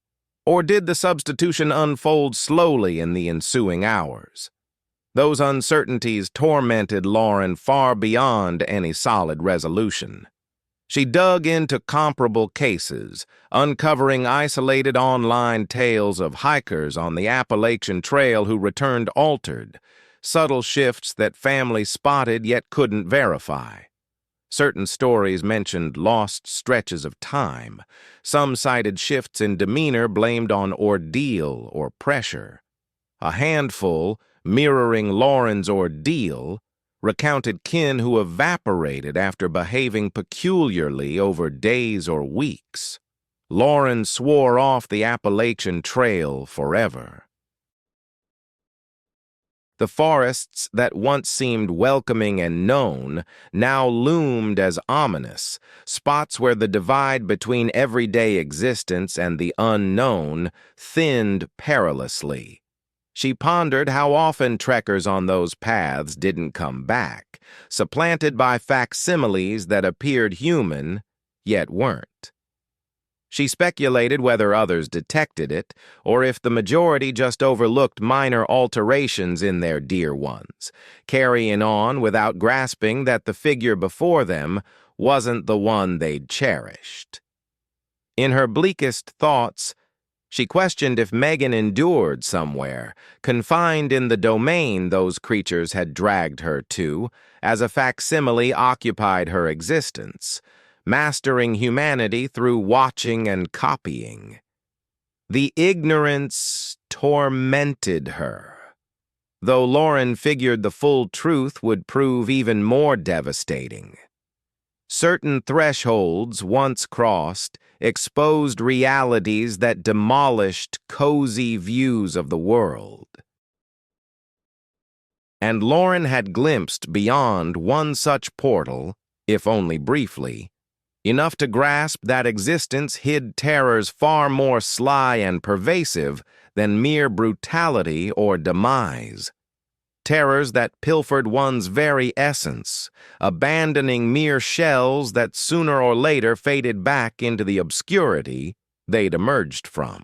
A: Or did the substitution unfold slowly in the ensuing hours? Those uncertainties tormented Lauren far beyond any solid resolution. She dug into comparable cases, uncovering isolated online tales of hikers on the Appalachian Trail who returned altered, subtle shifts that families spotted yet couldn't verify. Certain stories mentioned lost stretches of time. Some cited shifts in demeanor blamed on ordeal or pressure. A handful, mirroring Lauren's ordeal, recounted kin who evaporated after behaving peculiarly over days or weeks. Lauren swore off the Appalachian Trail forever. The forests that once seemed welcoming and known now loomed as ominous, spots where the divide between everyday existence and the unknown thinned perilously. She pondered how often trekkers on those paths didn't come back, supplanted by facsimiles that appeared human, yet weren't. She speculated whether others detected it, or if the majority just overlooked minor alterations in their dear ones, carrying on without grasping that the figure before them wasn't the one they'd cherished. In her bleakest thoughts, she questioned if Megan endured somewhere, confined in the domain those creatures had dragged her to, as a facsimile occupied her existence, mastering humanity through watching and copying. The ignorance tormented her, though Lauren figured the full truth would prove even more devastating. Certain thresholds, once crossed, exposed realities that demolished cozy views of the world. And Lauren had glimpsed beyond one such portal, if only briefly, enough to grasp that existence hid terrors far more sly and pervasive than mere brutality or demise. Terrors that pilfered one's very essence, abandoning mere shells that sooner or later faded back into the obscurity they'd emerged from.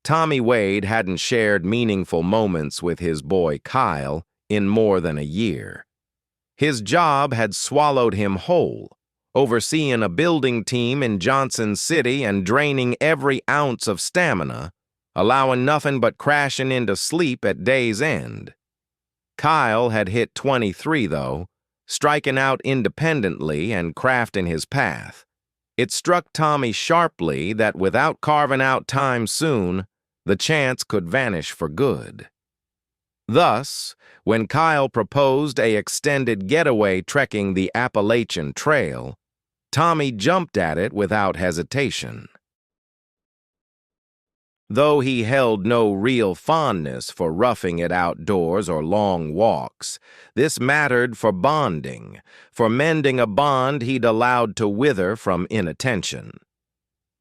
A: Tommy Wade hadn't shared meaningful moments with his boy Kyle in more than a year. His job had swallowed him whole, overseeing a building team in Johnson City and draining every ounce of stamina, allowing nothing but crashing into sleep at day's end. Kyle had hit 23, though, striking out independently and crafting his path. It struck Tommy sharply that without carving out time soon, the chance could vanish for good. Thus, when Kyle proposed an extended getaway trekking the Appalachian Trail, Tommy jumped at it without hesitation. Though he held no real fondness for roughing it outdoors or long walks, this mattered for bonding, for mending a bond he'd allowed to wither from inattention.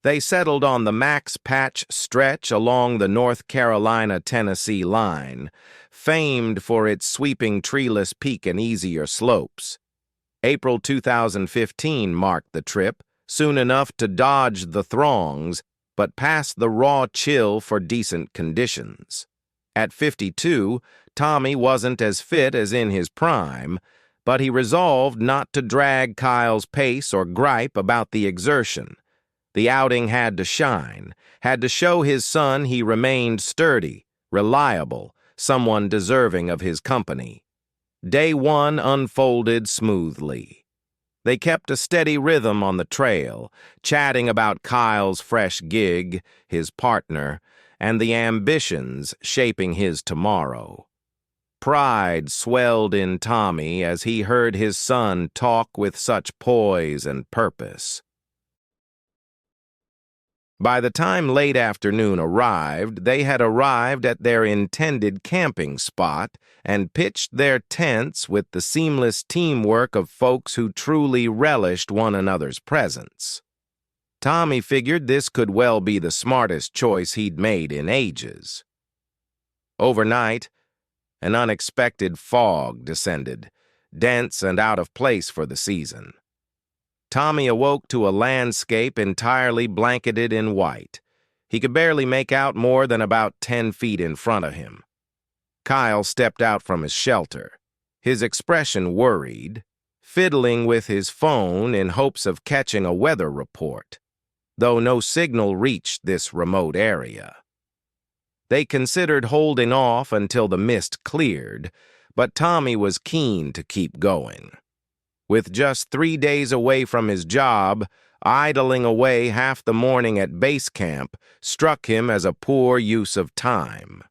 A: They settled on the Max Patch stretch along the North Carolina-Tennessee line, famed for its sweeping treeless peak and easier slopes. April 2015 marked the trip, soon enough to dodge the throngs, but past the raw chill for decent conditions. At 52, Tommy wasn't as fit as in his prime, but he resolved not to drag Kyle's pace or gripe about the exertion. The outing had to shine, had to show his son he remained sturdy, reliable, someone deserving of his company. Day one unfolded smoothly. They kept a steady rhythm on the trail, chatting about Kyle's fresh gig, his partner, and the ambitions shaping his tomorrow. Pride swelled in Tommy as he heard his son talk with such poise and purpose. By the time late afternoon arrived, they had arrived at their intended camping spot and pitched their tents with the seamless teamwork of folks who truly relished one another's presence. Tommy figured this could well be the smartest choice he'd made in ages. Overnight, an unexpected fog descended, dense and out of place for the season. Tommy awoke to a landscape entirely blanketed in white. He could barely make out more than about 10 feet in front of him. Kyle stepped out from his shelter, his expression worried, fiddling with his phone in hopes of catching a weather report, though no signal reached this remote area. They considered holding off until the mist cleared, but Tommy was keen to keep going. With just 3 days away from his job, idling away half the morning at base camp struck him as a poor use of time.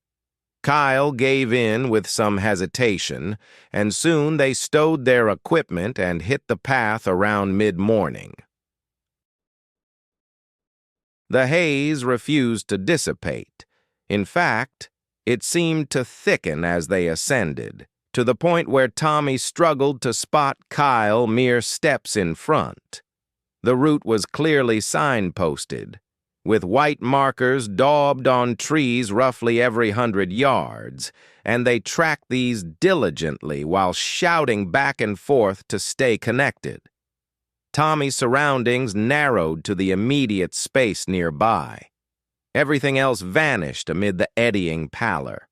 A: Kyle gave in with some hesitation, and soon they stowed their equipment and hit the path around mid-morning. The haze refused to dissipate. In fact, it seemed to thicken as they ascended, to the point where Tommy struggled to spot Kyle mere steps in front. The route was clearly signposted, with white markers daubed on trees roughly every 100 yards, and they tracked these diligently while shouting back and forth to stay connected. Tommy's surroundings narrowed to the immediate space nearby. Everything else vanished amid the eddying pallor.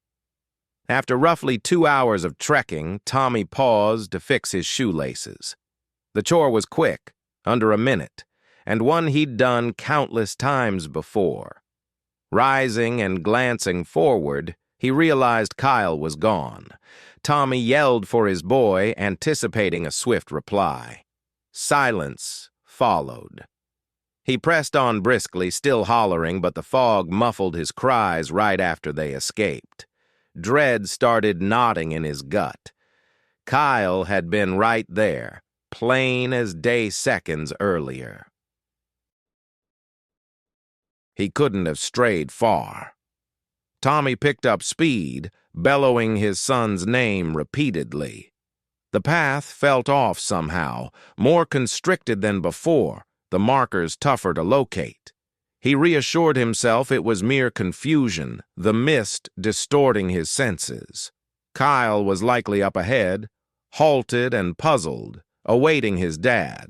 A: After roughly 2 hours of trekking, Tommy paused to fix his shoelaces. The chore was quick, under a minute, and one he'd done countless times before. Rising and glancing forward, he realized Kyle was gone. Tommy yelled for his boy, anticipating a swift reply. Silence followed. He pressed on briskly, still hollering, but the fog muffled his cries right after they escaped. Dread started knotting in his gut. Kyle had been right there, plain as day seconds earlier. He couldn't have strayed far. Tommy picked up speed, bellowing his son's name repeatedly. The path felt off somehow, more constricted than before, the markers tougher to locate. He reassured himself it was mere confusion, the mist distorting his senses. Kyle was likely up ahead, halted and puzzled, awaiting his dad.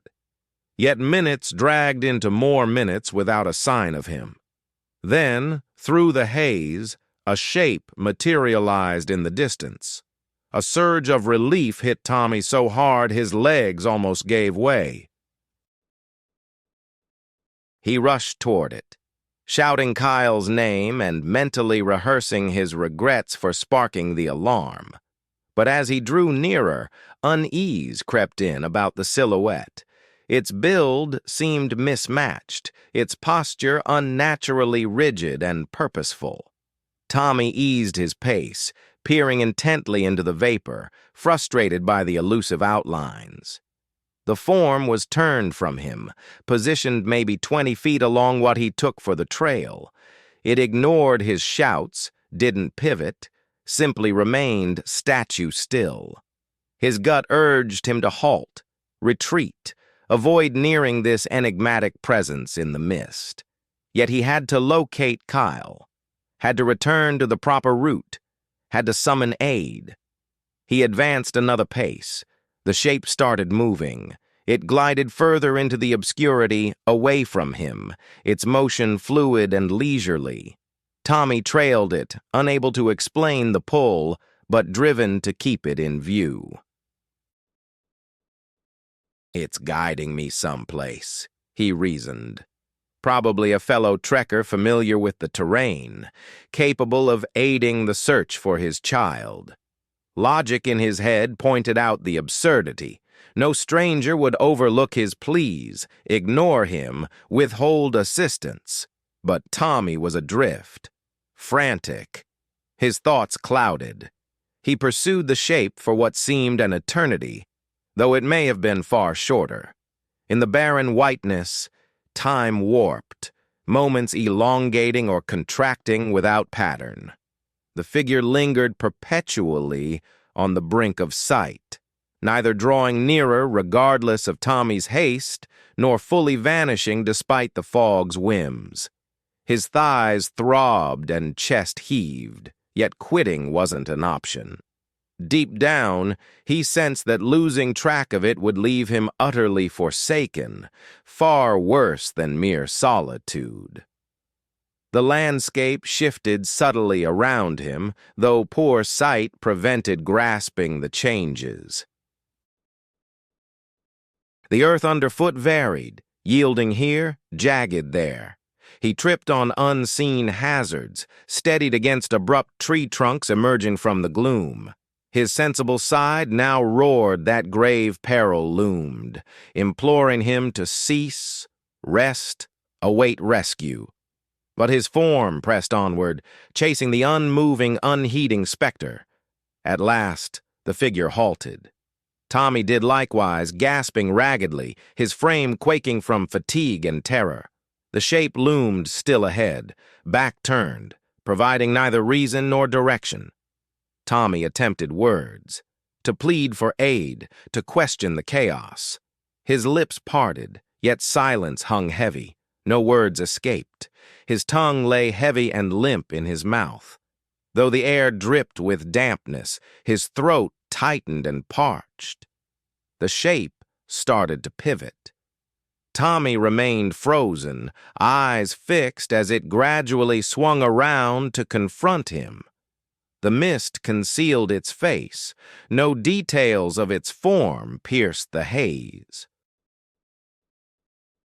A: Yet minutes dragged into more minutes without a sign of him. Then, through the haze, a shape materialized in the distance. A surge of relief hit Tommy so hard his legs almost gave way. He rushed toward it, shouting Kyle's name and mentally rehearsing his regrets for sparking the alarm. But as he drew nearer, unease crept in about the silhouette. Its build seemed mismatched, its posture unnaturally rigid and purposeful. Tommy eased his pace, peering intently into the vapor, frustrated by the elusive outlines. The form was turned from him, positioned maybe 20 feet along what he took for the trail. It ignored his shouts, didn't pivot, simply remained statue still. His gut urged him to halt, retreat, avoid nearing this enigmatic presence in the mist. Yet he had to locate Kyle, had to return to the proper route, had to summon aid. He advanced another pace. The shape started moving. It glided further into the obscurity, away from him, its motion fluid and leisurely. Tommy trailed it, unable to explain the pull, but driven to keep it in view. "It's guiding me someplace," he reasoned. Probably a fellow trekker familiar with the terrain, capable of aiding the search for his child. Logic in his head pointed out the absurdity. No stranger would overlook his pleas, ignore him, withhold assistance. But Tommy was adrift, frantic. His thoughts clouded. He pursued the shape for what seemed an eternity, though it may have been far shorter. In the barren whiteness, time warped, moments elongating or contracting without pattern. The figure lingered perpetually on the brink of sight, neither drawing nearer regardless of Tommy's haste, nor fully vanishing despite the fog's whims. His thighs throbbed and chest heaved, yet quitting wasn't an option. Deep down, he sensed that losing track of it would leave him utterly forsaken, far worse than mere solitude. The landscape shifted subtly around him, though poor sight prevented grasping the changes. The earth underfoot varied, yielding here, jagged there. He tripped on unseen hazards, steadied against abrupt tree trunks emerging from the gloom. His sensible side now roared that grave peril loomed, imploring him to cease, rest, await rescue. But his form pressed onward, chasing the unmoving, unheeding specter. At last, the figure halted. Tommy did likewise, gasping raggedly, his frame quaking from fatigue and terror. The shape loomed still ahead, back turned, providing neither reason nor direction. Tommy attempted words, to plead for aid, to question the chaos. His lips parted, yet silence hung heavy. No words escaped. His tongue lay heavy and limp in his mouth. Though the air dripped with dampness, his throat tightened and parched. The shape started to pivot. Tommy remained frozen, eyes fixed as it gradually swung around to confront him. The mist concealed its face. No details of its form pierced the haze.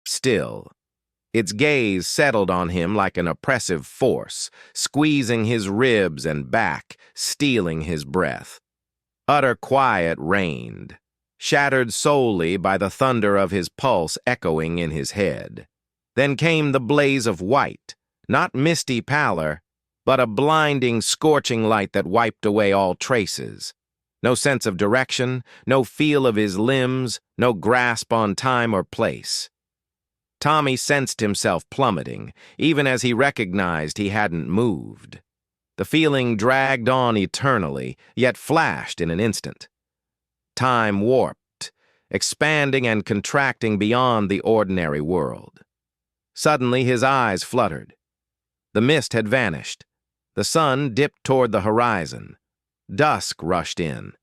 A: Still, its gaze settled on him like an oppressive force, squeezing his ribs and back, stealing his breath. Utter quiet reigned, shattered solely by the thunder of his pulse echoing in his head. Then came the blaze of white, not misty pallor, but a blinding, scorching light that wiped away all traces. No sense of direction, no feel of his limbs, no grasp on time or place. Tommy sensed himself plummeting, even as he recognized he hadn't moved. The feeling dragged on eternally, yet flashed in an instant. Time warped, expanding and contracting beyond the ordinary world. Suddenly his eyes fluttered. The mist had vanished. The sun dipped toward the horizon. Dusk rushed in.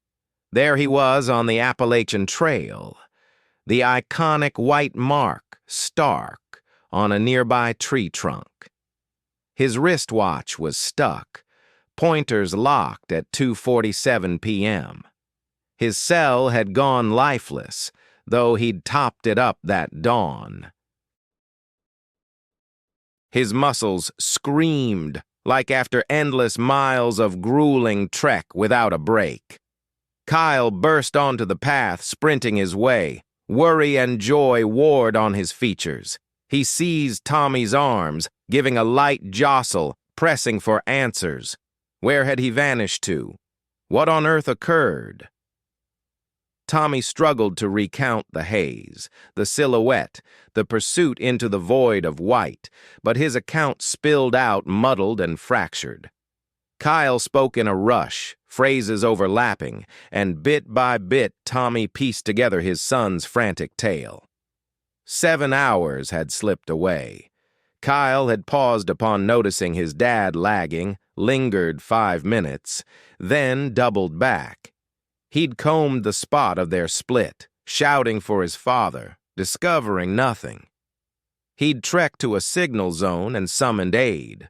A: There he was on the Appalachian Trail, the iconic white mark stark on a nearby tree trunk. His wristwatch was stuck, pointers locked at 2:47 p.m. His cell had gone lifeless, though he'd topped it up that dawn. His muscles screamed like after endless miles of grueling trek without a break. Kyle burst onto the path, sprinting his way. Worry and joy warred on his features. He seized Tommy's arms, giving a light jostle, pressing for answers. Where had he vanished to? What on earth occurred? Tommy struggled to recount the haze, the silhouette, the pursuit into the void of white, but his account spilled out muddled and fractured. Kyle spoke in a rush, phrases overlapping, and bit by bit Tommy pieced together his son's frantic tale. 7 hours had slipped away. Kyle had paused upon noticing his dad lagging, lingered 5 minutes, then doubled back. He'd combed the spot of their split, shouting for his father, discovering nothing. He'd trekked to a signal zone and summoned aid.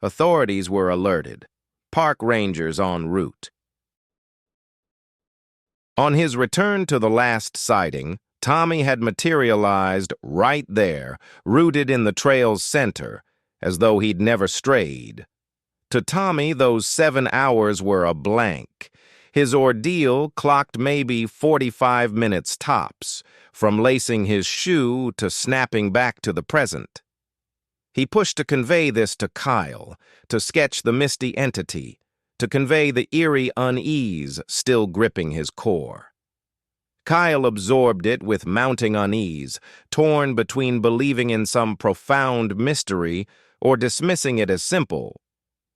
A: Authorities were alerted. Park rangers en route. On his return to the last sighting, Tommy had materialized right there, rooted in the trail's center, as though he'd never strayed. To Tommy, those 7 hours were a blank. His ordeal clocked maybe 45 minutes tops, from lacing his shoe to snapping back to the present. He pushed to convey this to Kyle, to sketch the misty entity, to convey the eerie unease still gripping his core. Kyle absorbed it with mounting unease, torn between believing in some profound mystery or dismissing it as simple.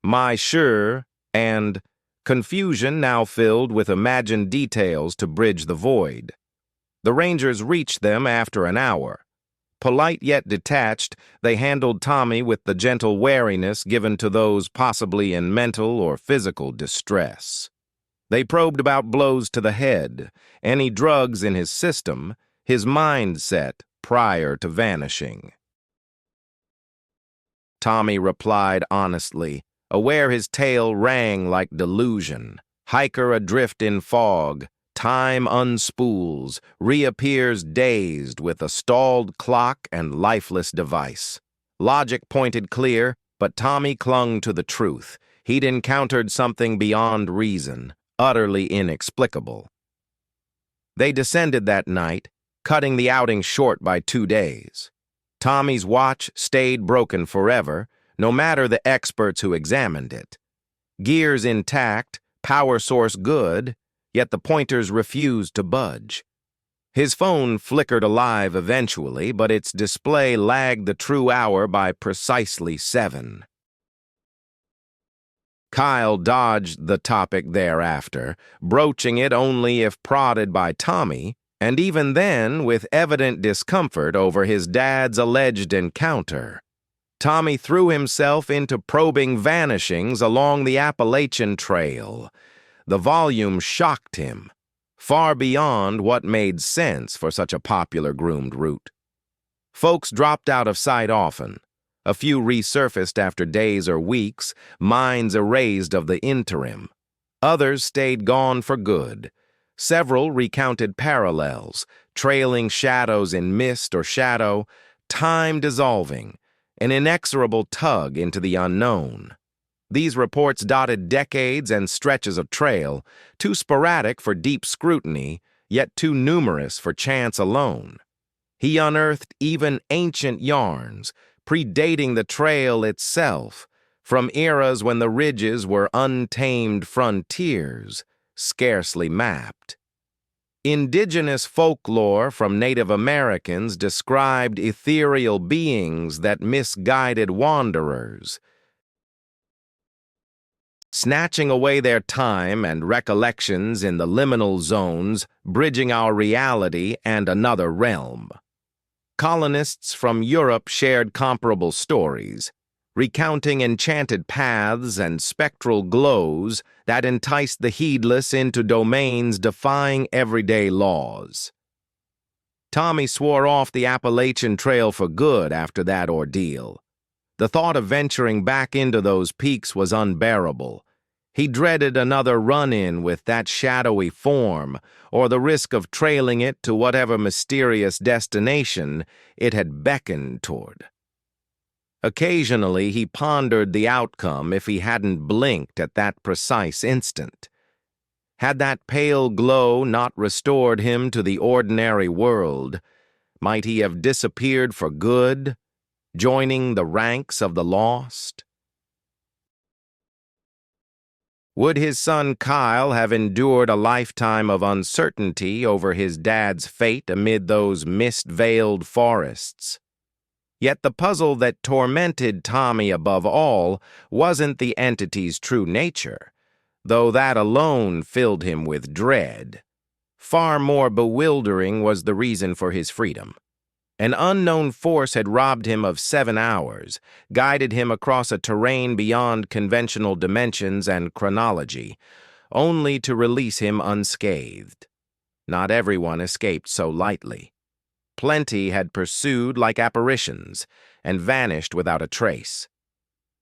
A: My sure and confusion now filled with imagined details to bridge the void. The Rangers reached them after an hour. Polite yet detached, they handled Tommy with the gentle wariness given to those possibly in mental or physical distress. They probed about blows to the head, any drugs in his system, his mindset prior to vanishing. Tommy replied honestly, aware his tale rang like delusion. Hiker adrift in fog, time unspools, reappears dazed with a stalled clock and lifeless device. Logic pointed clear, but Tommy clung to the truth. He'd encountered something beyond reason, utterly inexplicable. They descended that night, cutting the outing short by 2 days. Tommy's watch stayed broken forever, no matter the experts who examined it. Gears intact, power source good, yet the pointers refused to budge. His phone flickered alive eventually, but its display lagged the true hour by precisely 7. Kyle dodged the topic thereafter, broaching it only if prodded by Tommy, and even then with evident discomfort over his dad's alleged encounter. Tommy threw himself into probing vanishings along the Appalachian Trail. The volume shocked him, far beyond what made sense for such a popular groomed route. Folks dropped out of sight often. A few resurfaced after days or weeks, minds erased of the interim. Others stayed gone for good. Several recounted parallels, trailing shadows in mist or shadow, time dissolving, an inexorable tug into the unknown. These reports dotted decades and stretches of trail, too sporadic for deep scrutiny, yet too numerous for chance alone. He unearthed even ancient yarns, predating the trail itself, from eras when the ridges were untamed frontiers, scarcely mapped. Indigenous folklore from Native Americans described ethereal beings that misguided wanderers, snatching away their time and recollections in the liminal zones, bridging our reality and another realm. Colonists from Europe shared comparable stories, recounting enchanted paths and spectral glows that enticed the heedless into domains defying everyday laws. Tommy swore off the Appalachian Trail for good after that ordeal. The thought of venturing back into those peaks was unbearable. He dreaded another run-in with that shadowy form, or the risk of trailing it to whatever mysterious destination it had beckoned toward. Occasionally, he pondered the outcome if he hadn't blinked at that precise instant. Had that pale glow not restored him to the ordinary world, might he have disappeared for good, joining the ranks of the lost? Would his son Kyle have endured a lifetime of uncertainty over his dad's fate amid those mist-veiled forests? Yet the puzzle that tormented Tommy above all wasn't the entity's true nature, though that alone filled him with dread. Far more bewildering was the reason for his freedom. An unknown force had robbed him of 7 hours, guided him across a terrain beyond conventional dimensions and chronology, only to release him unscathed. Not everyone escaped so lightly. Plenty had pursued like apparitions and vanished without a trace.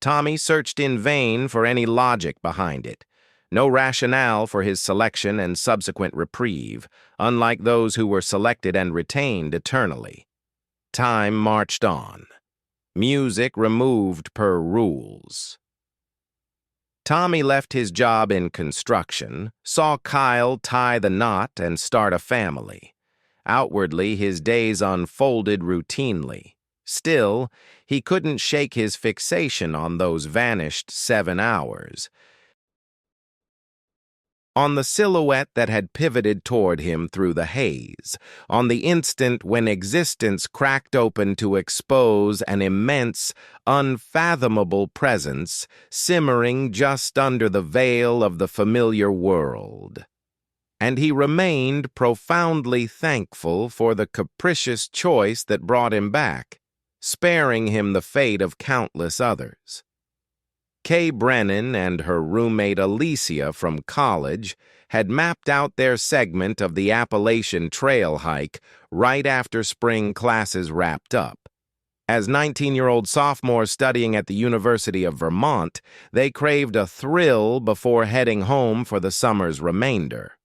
A: Tommy searched in vain for any logic behind it. No rationale for his selection and subsequent reprieve, unlike those who were selected and retained eternally. Time marched on. Music removed per rules. Tommy left his job in construction, saw Kyle tie the knot and start a family. Outwardly, his days unfolded routinely. Still, he couldn't shake his fixation on those vanished 7 hours. On the silhouette that had pivoted toward him through the haze, on the instant when existence cracked open to expose an immense, unfathomable presence simmering just under the veil of the familiar world. And he remained profoundly thankful for the capricious choice that brought him back, sparing him the fate of countless others. Kay Brennan and her roommate Alicia from college had mapped out their segment of the Appalachian Trail hike right after spring classes wrapped up. As 19-year-old sophomores studying at the University of Vermont, they craved a thrill before heading home for the summer's remainder.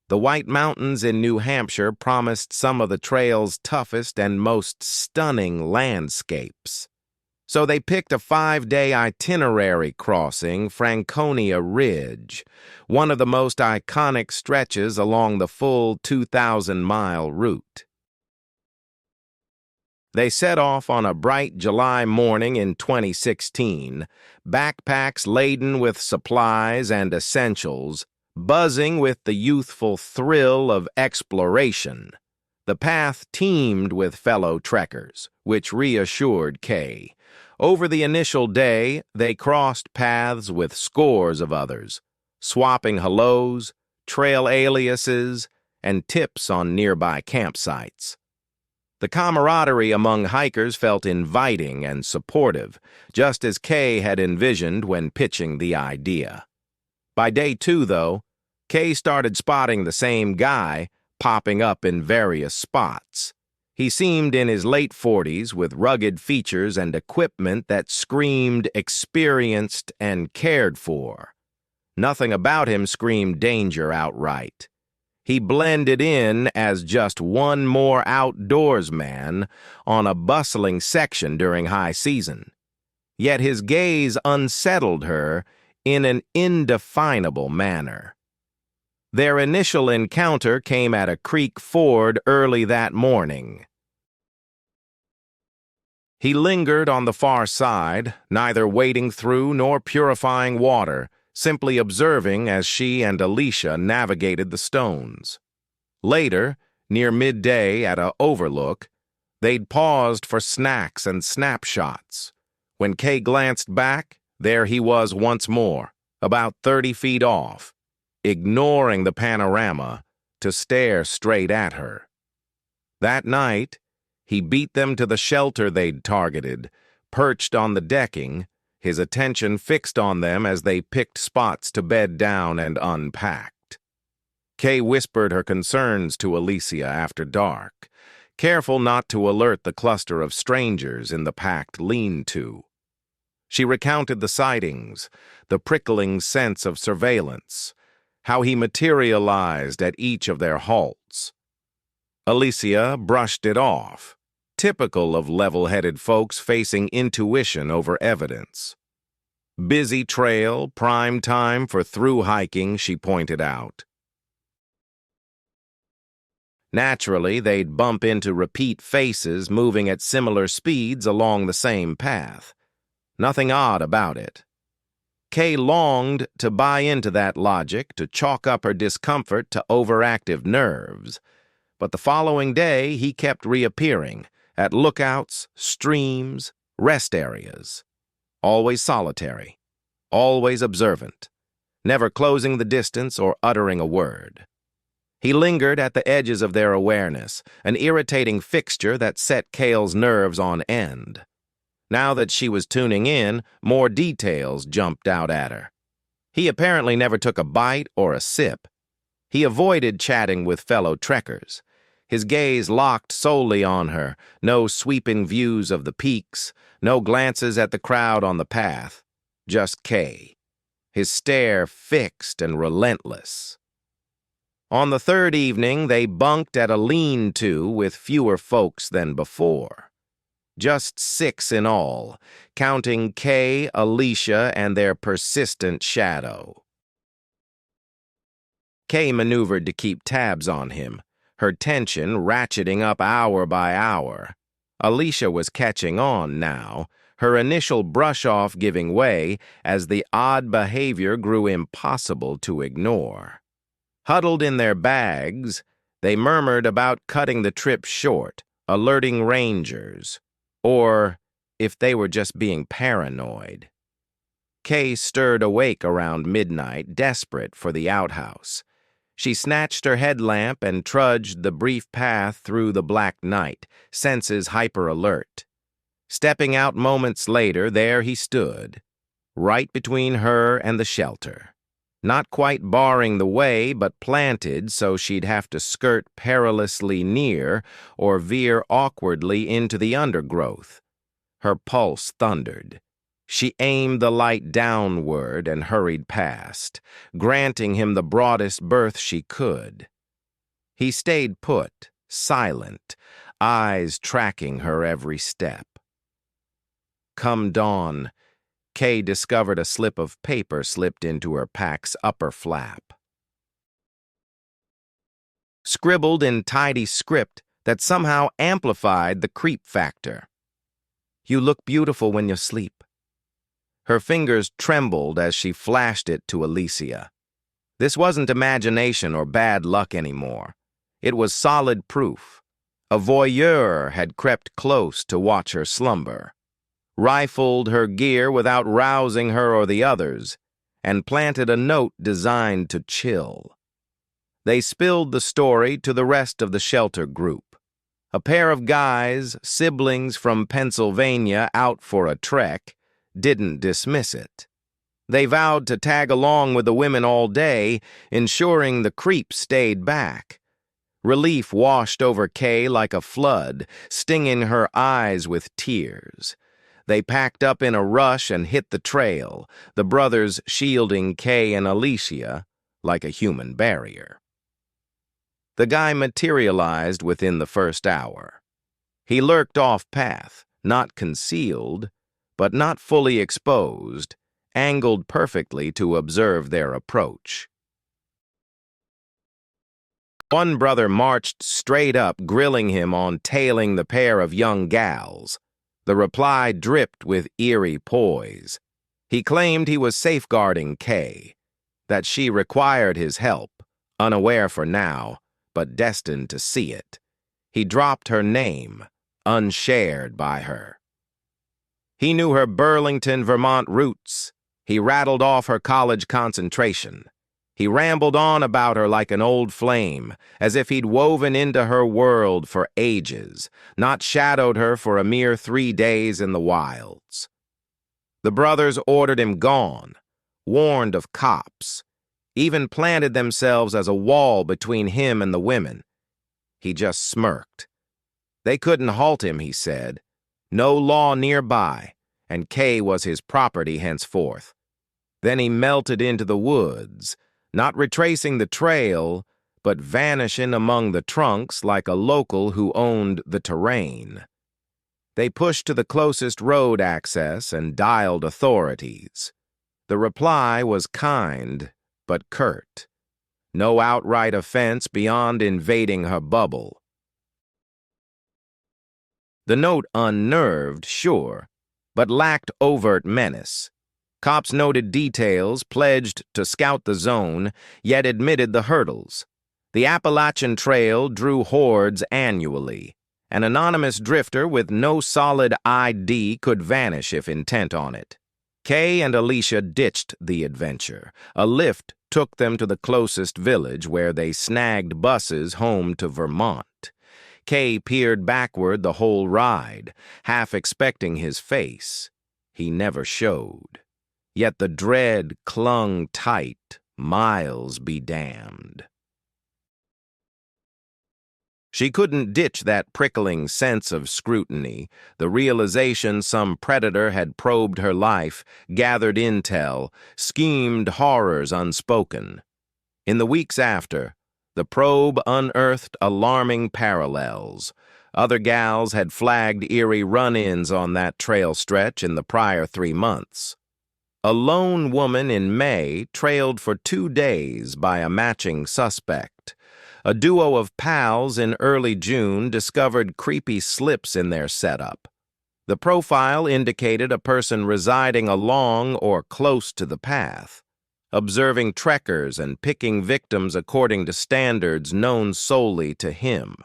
A: The White Mountains in New Hampshire promised some of the trail's toughest and most stunning landscapes. So they picked a 5-day itinerary crossing Franconia Ridge, one of the most iconic stretches along the full 2,000-mile route. They set off on a bright July morning in 2016, backpacks laden with supplies and essentials, buzzing with the youthful thrill of exploration. The path teemed with fellow trekkers, which reassured Kay. Over the initial day, they crossed paths with scores of others, swapping hellos, trail aliases, and tips on nearby campsites. The camaraderie among hikers felt inviting and supportive, just as Kay had envisioned when pitching the idea. By day 2, though, Kay started spotting the same guy popping up in various spots. He seemed in his late 40s with rugged features and equipment that screamed experienced and cared for. Nothing about him screamed danger outright. He blended in as just one more outdoors man on a bustling section during high season. Yet his gaze unsettled her in an indefinable manner. Their initial encounter came at a creek ford early that morning. He lingered on the far side, neither wading through nor purifying water, simply observing as she and Alicia navigated the stones. Later, near midday at a overlook, they'd paused for snacks and snapshots. When Kay glanced back, there he was once more, about 30 feet off, ignoring the panorama to stare straight at her. That night, He beat them to the shelter they'd targeted, perched on the decking, his attention fixed on them as they picked spots to bed down and unpacked. Kay whispered her concerns to Alicia after dark, careful not to alert the cluster of strangers in the packed lean-to. She recounted the sightings, the prickling sense of surveillance, how he materialized at each of their halts. Alicia brushed it off, typical of level-headed folks facing intuition over evidence. Busy trail, prime time for through-hiking, she pointed out. Naturally, they'd bump into repeat faces moving at similar speeds along the same path. Nothing odd about it. Kay longed to buy into that logic, to chalk up her discomfort to overactive nerves. But the following day, he kept reappearing at lookouts, streams, rest areas. Always solitary, always observant, never closing the distance or uttering a word. He lingered at the edges of their awareness, an irritating fixture that set Kayle's nerves on end. Now that she was tuning in, more details jumped out at her. He apparently never took a bite or a sip. He avoided chatting with fellow trekkers. His gaze locked solely on her, no sweeping views of the peaks, no glances at the crowd on the path. Just Kay, his stare fixed and relentless. On the third evening, they bunked at a lean-to with fewer folks than before. Just 6 in all, counting Kay, Alicia, and their persistent shadow. Kay maneuvered to keep tabs on him, her tension ratcheting up hour by hour. Alicia was catching on now, her initial brush-off giving way as the odd behavior grew impossible to ignore. Huddled in their bags, they murmured about cutting the trip short, alerting rangers, or if they were just being paranoid. Kay stirred awake around midnight, desperate for the outhouse. She snatched her headlamp and trudged the brief path through the black night, senses hyper-alert. Stepping out moments later, there he stood, right between her and the shelter. Not quite barring the way, but planted so she'd have to skirt perilously near or veer awkwardly into the undergrowth. Her pulse thundered. She aimed the light downward and hurried past, granting him the broadest berth she could. He stayed put, silent, eyes tracking her every step. Come dawn, Kay discovered a slip of paper slipped into her pack's upper flap. Scribbled in tidy script that somehow amplified the creep factor. You look beautiful when you sleep. Her fingers trembled as she flashed it to Alicia. This wasn't imagination or bad luck anymore. It was solid proof. A voyeur had crept close to watch her slumber, rifled her gear without rousing her or the others, and planted a note designed to chill. They spilled the story to the rest of the shelter group. A pair of guys, siblings from Pennsylvania out for a trek, didn't dismiss it. They vowed to tag along with the women all day, ensuring the creep stayed back. Relief washed over Kay like a flood, stinging her eyes with tears. They packed up in a rush and hit the trail, the brothers shielding Kay and Alicia like a human barrier. The guy materialized within the first hour. He lurked off-path, not concealed, but not fully exposed, angled perfectly to observe their approach. One brother marched straight up, grilling him on tailing the pair of young gals. The reply dripped with eerie poise. He claimed he was safeguarding Kay, that she required his help, unaware for now, but destined to see it. He dropped her name, unshared by her. He knew her Burlington, Vermont roots. He rattled off her college concentration. He rambled on about her like an old flame, as if he'd woven into her world for ages, not shadowed her for a mere 3 days in the wilds. The brothers ordered him gone, warned of cops, even planted themselves as a wall between him and the women. He just smirked. They couldn't halt him, he said. No law nearby, and Kay was his property henceforth. Then he melted into the woods, not retracing the trail, but vanishing among the trunks like a local who owned the terrain. They pushed to the closest road access and dialed authorities. The reply was kind, but curt. No outright offense beyond invading her bubble. The note unnerved, sure, but lacked overt menace. Cops noted details, pledged to scout the zone, yet admitted the hurdles. The Appalachian Trail drew hordes annually. An anonymous drifter with no solid ID could vanish if intent on it. Kay and Alicia ditched the adventure. A lift took them to the closest village where they snagged buses home to Vermont. Kay peered backward the whole ride, half expecting his face. He never showed. Yet the dread clung tight, miles be damned. She couldn't ditch that prickling sense of scrutiny, the realization some predator had probed her life, gathered intel, schemed horrors unspoken. In the weeks after, the probe unearthed alarming parallels. Other gals had flagged eerie run-ins on that trail stretch in the prior 3 months. A lone woman in May trailed for 2 days by a matching suspect. A duo of pals in early June discovered creepy slips in their setup. The profile indicated a person residing along or close to the path, observing trekkers and picking victims according to standards known solely to him.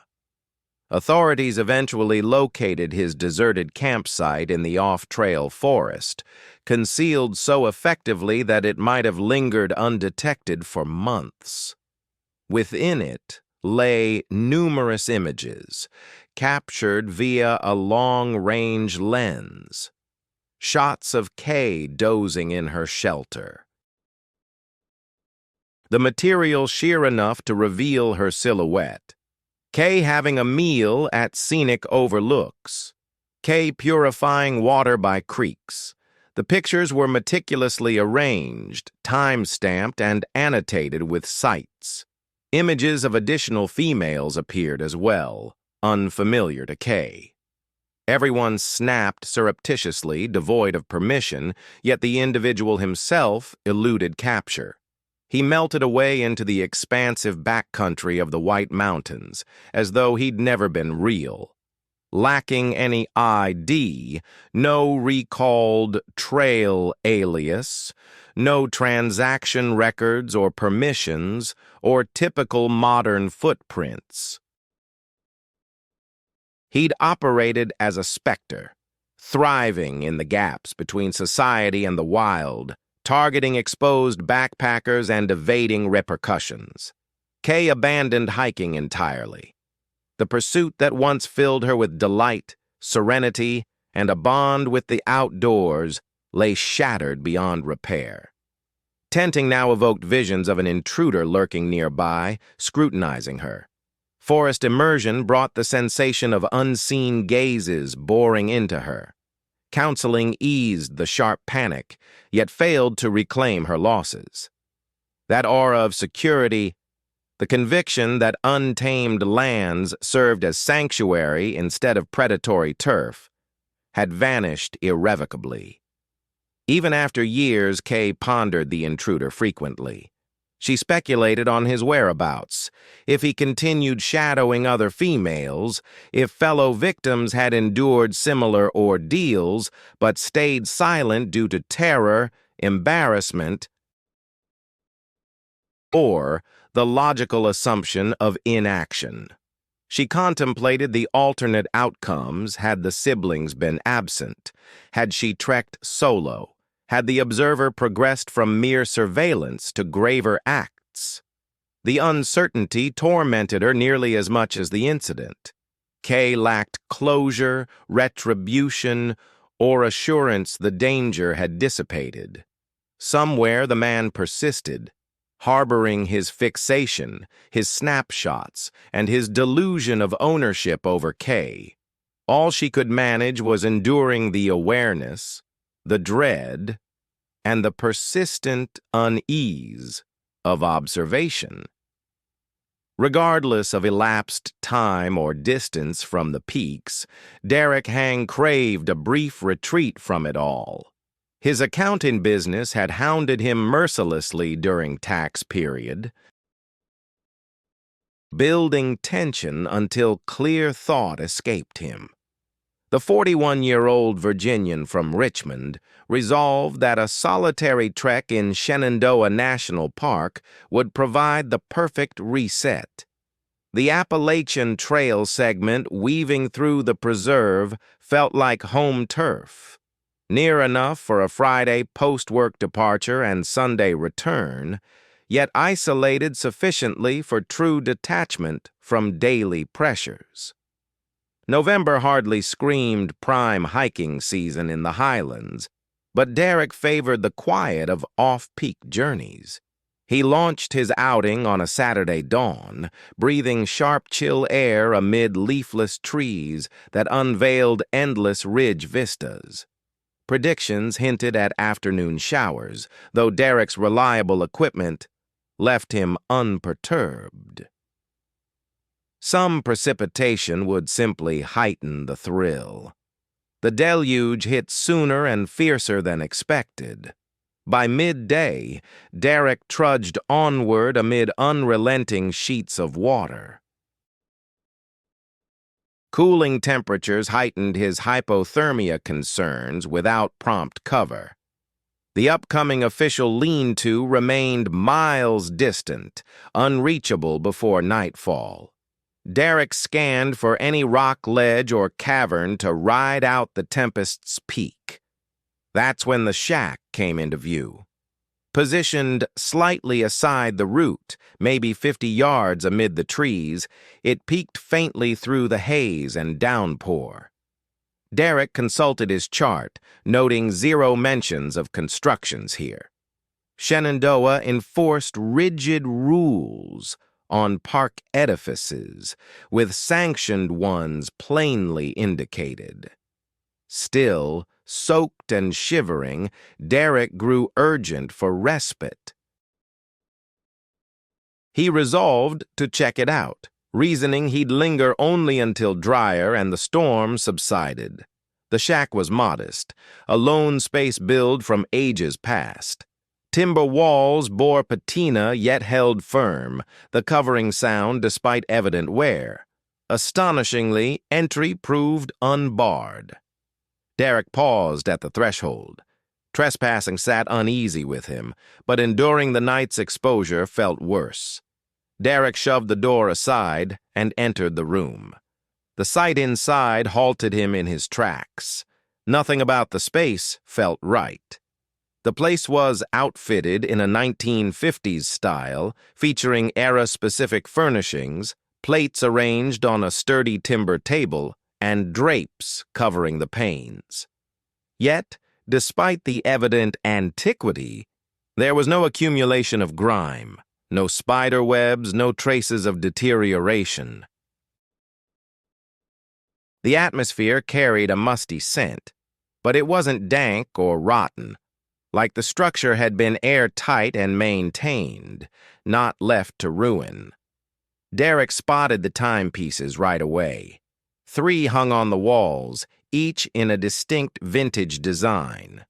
A: Authorities eventually located his deserted campsite in the off-trail forest, concealed so effectively that it might have lingered undetected for months. Within it lay numerous images, captured via a long-range lens. Shots of Kay dozing in her shelter. The material sheer enough to reveal her silhouette. Kay having a meal at scenic overlooks. Kay purifying water by creeks. The pictures were meticulously arranged, time-stamped, and annotated with sites. Images of additional females appeared as well, unfamiliar to Kay. Everyone snapped surreptitiously, devoid of permission, yet the individual himself eluded capture. He melted away into the expansive backcountry of the White Mountains, as though he'd never been real. Lacking any ID, no recalled trail alias, no transaction records or permissions, or typical modern footprints. He'd operated as a specter, thriving in the gaps between society and the wild, targeting exposed backpackers and evading repercussions. Kay abandoned hiking entirely. The pursuit that once filled her with delight, serenity, and a bond with the outdoors lay shattered beyond repair. Tenting now evoked visions of an intruder lurking nearby, scrutinizing her. Forest immersion brought the sensation of unseen gazes boring into her. Counseling eased the sharp panic, yet failed to reclaim her losses. That aura of security, the conviction that untamed lands served as sanctuary instead of predatory turf, had vanished irrevocably. Even after years, Kay pondered the intruder frequently. She speculated on his whereabouts, if he continued shadowing other females, if fellow victims had endured similar ordeals but stayed silent due to terror, embarrassment, or the logical assumption of inaction. She contemplated the alternate outcomes had the siblings been absent, had she trekked solo, had the observer progressed from mere surveillance to graver acts. nights. The uncertainty tormented her nearly as much as the incident. Kay lacked closure, retribution, or assurance the danger had dissipated. Somewhere the man persisted, harboring his fixation, his snapshots, and his delusion of ownership over Kay. All she could manage was enduring the awareness, the dread, and the persistent unease of observation. Regardless of elapsed time or distance from the peaks, Derek Hang craved a brief retreat from it all. His accounting business had hounded him mercilessly during tax period, building tension until clear thought escaped him. The 41-year-old Virginian from Richmond resolved that a solitary trek in Shenandoah National Park would provide the perfect reset. The Appalachian Trail segment weaving through the preserve felt like home turf, near enough for a Friday post-work departure and Sunday return, yet isolated sufficiently for true detachment from daily pressures. November hardly screamed prime hiking season in the Highlands, but Derek favored the quiet of off-peak journeys. He launched his outing on a Saturday dawn, breathing sharp chill air amid leafless trees that unveiled endless ridge vistas. Predictions hinted at afternoon showers, though Derek's reliable equipment left him unperturbed. Some precipitation would simply heighten the thrill. The deluge hit sooner and fiercer than expected. By midday, Derek trudged onward amid unrelenting sheets of water. Cooling temperatures heightened his hypothermia concerns without prompt cover. The upcoming official lean-to remained miles distant, unreachable before nightfall. Derek scanned for any rock ledge or cavern to ride out the tempest's peak. That's when the shack came into view. Positioned slightly aside the route, maybe 50 yards amid the trees, it peeked faintly through the haze and downpour. Derek consulted his chart, noting 0 mentions of constructions here. Shenandoah enforced rigid rules on park edifices, with sanctioned ones plainly indicated. Still, soaked and shivering, Derek grew urgent for respite. He resolved to check it out, reasoning he'd linger only until drier and the storm subsided. The shack was modest, a lone space build from ages past. Timber walls bore patina yet held firm, the covering sound despite evident wear. Astonishingly, entry proved unbarred. Derek paused at the threshold. Trespassing sat uneasy with him, but enduring the night's exposure felt worse. Derek shoved the door aside and entered the room. The sight inside halted him in his tracks. Nothing about the space felt right. The place was outfitted in a 1950s style, featuring era-specific furnishings, plates arranged on a sturdy timber table, and drapes covering the panes. Yet, despite the evident antiquity, there was no accumulation of grime, no spider webs, no traces of deterioration. The atmosphere carried a musty scent, but it wasn't dank or rotten, like the structure had been airtight and maintained, not left to ruin. Derek spotted the timepieces right away. 3 hung on the walls, each in a distinct vintage design.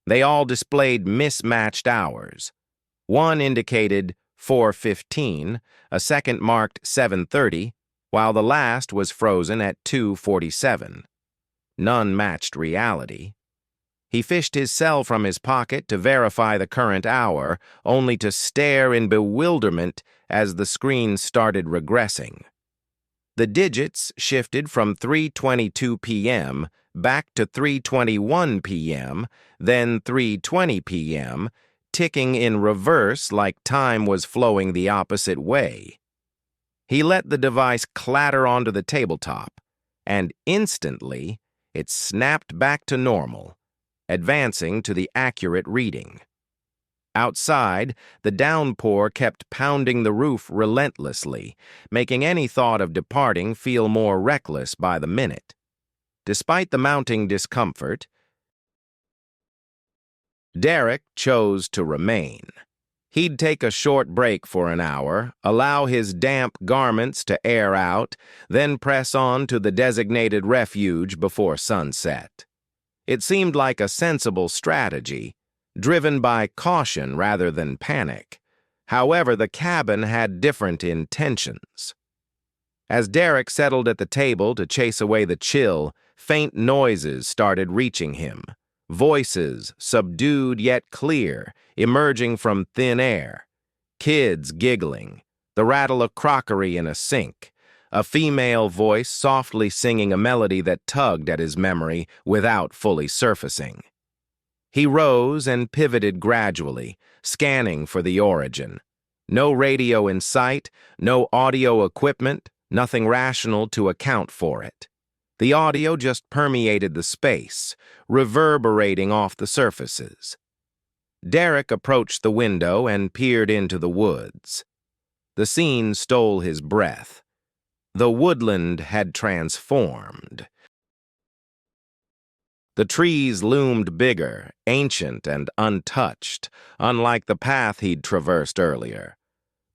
A: They all displayed mismatched hours. One indicated 4:15, a second marked 7:30, while the last was frozen at 2:47. None matched reality. He fished his cell from his pocket to verify the current hour, only to stare in bewilderment as the screen started regressing. The digits shifted from 3:22 p.m. back to 3:21 p.m., then 3:20 p.m., ticking in reverse like time was flowing the opposite way. He let the device clatter onto the tabletop, and instantly it snapped back to normal, advancing to the accurate reading. Outside, the downpour kept pounding the roof relentlessly, making any thought of departing feel more reckless by the minute. Despite the mounting discomfort, Derek chose to remain. He'd take a short break for an hour, allow his damp garments to air out, then press on to the designated refuge before sunset. It seemed like a sensible strategy, driven by caution rather than panic. However, the cabin had different intentions. As Derek settled at the table to chase away the chill, faint noises started reaching him. Voices, subdued yet clear, emerging from thin air. Kids giggling, the rattle of crockery in a sink, a female voice softly singing a melody that tugged at his memory without fully surfacing. He rose and pivoted gradually, scanning for the origin. No radio in sight, no audio equipment, nothing rational to account for it. The audio just permeated the space, reverberating off the surfaces. Derek approached the window and peered into the woods. The scene stole his breath. The woodland had transformed. The trees loomed bigger, ancient and untouched, unlike the path he'd traversed earlier.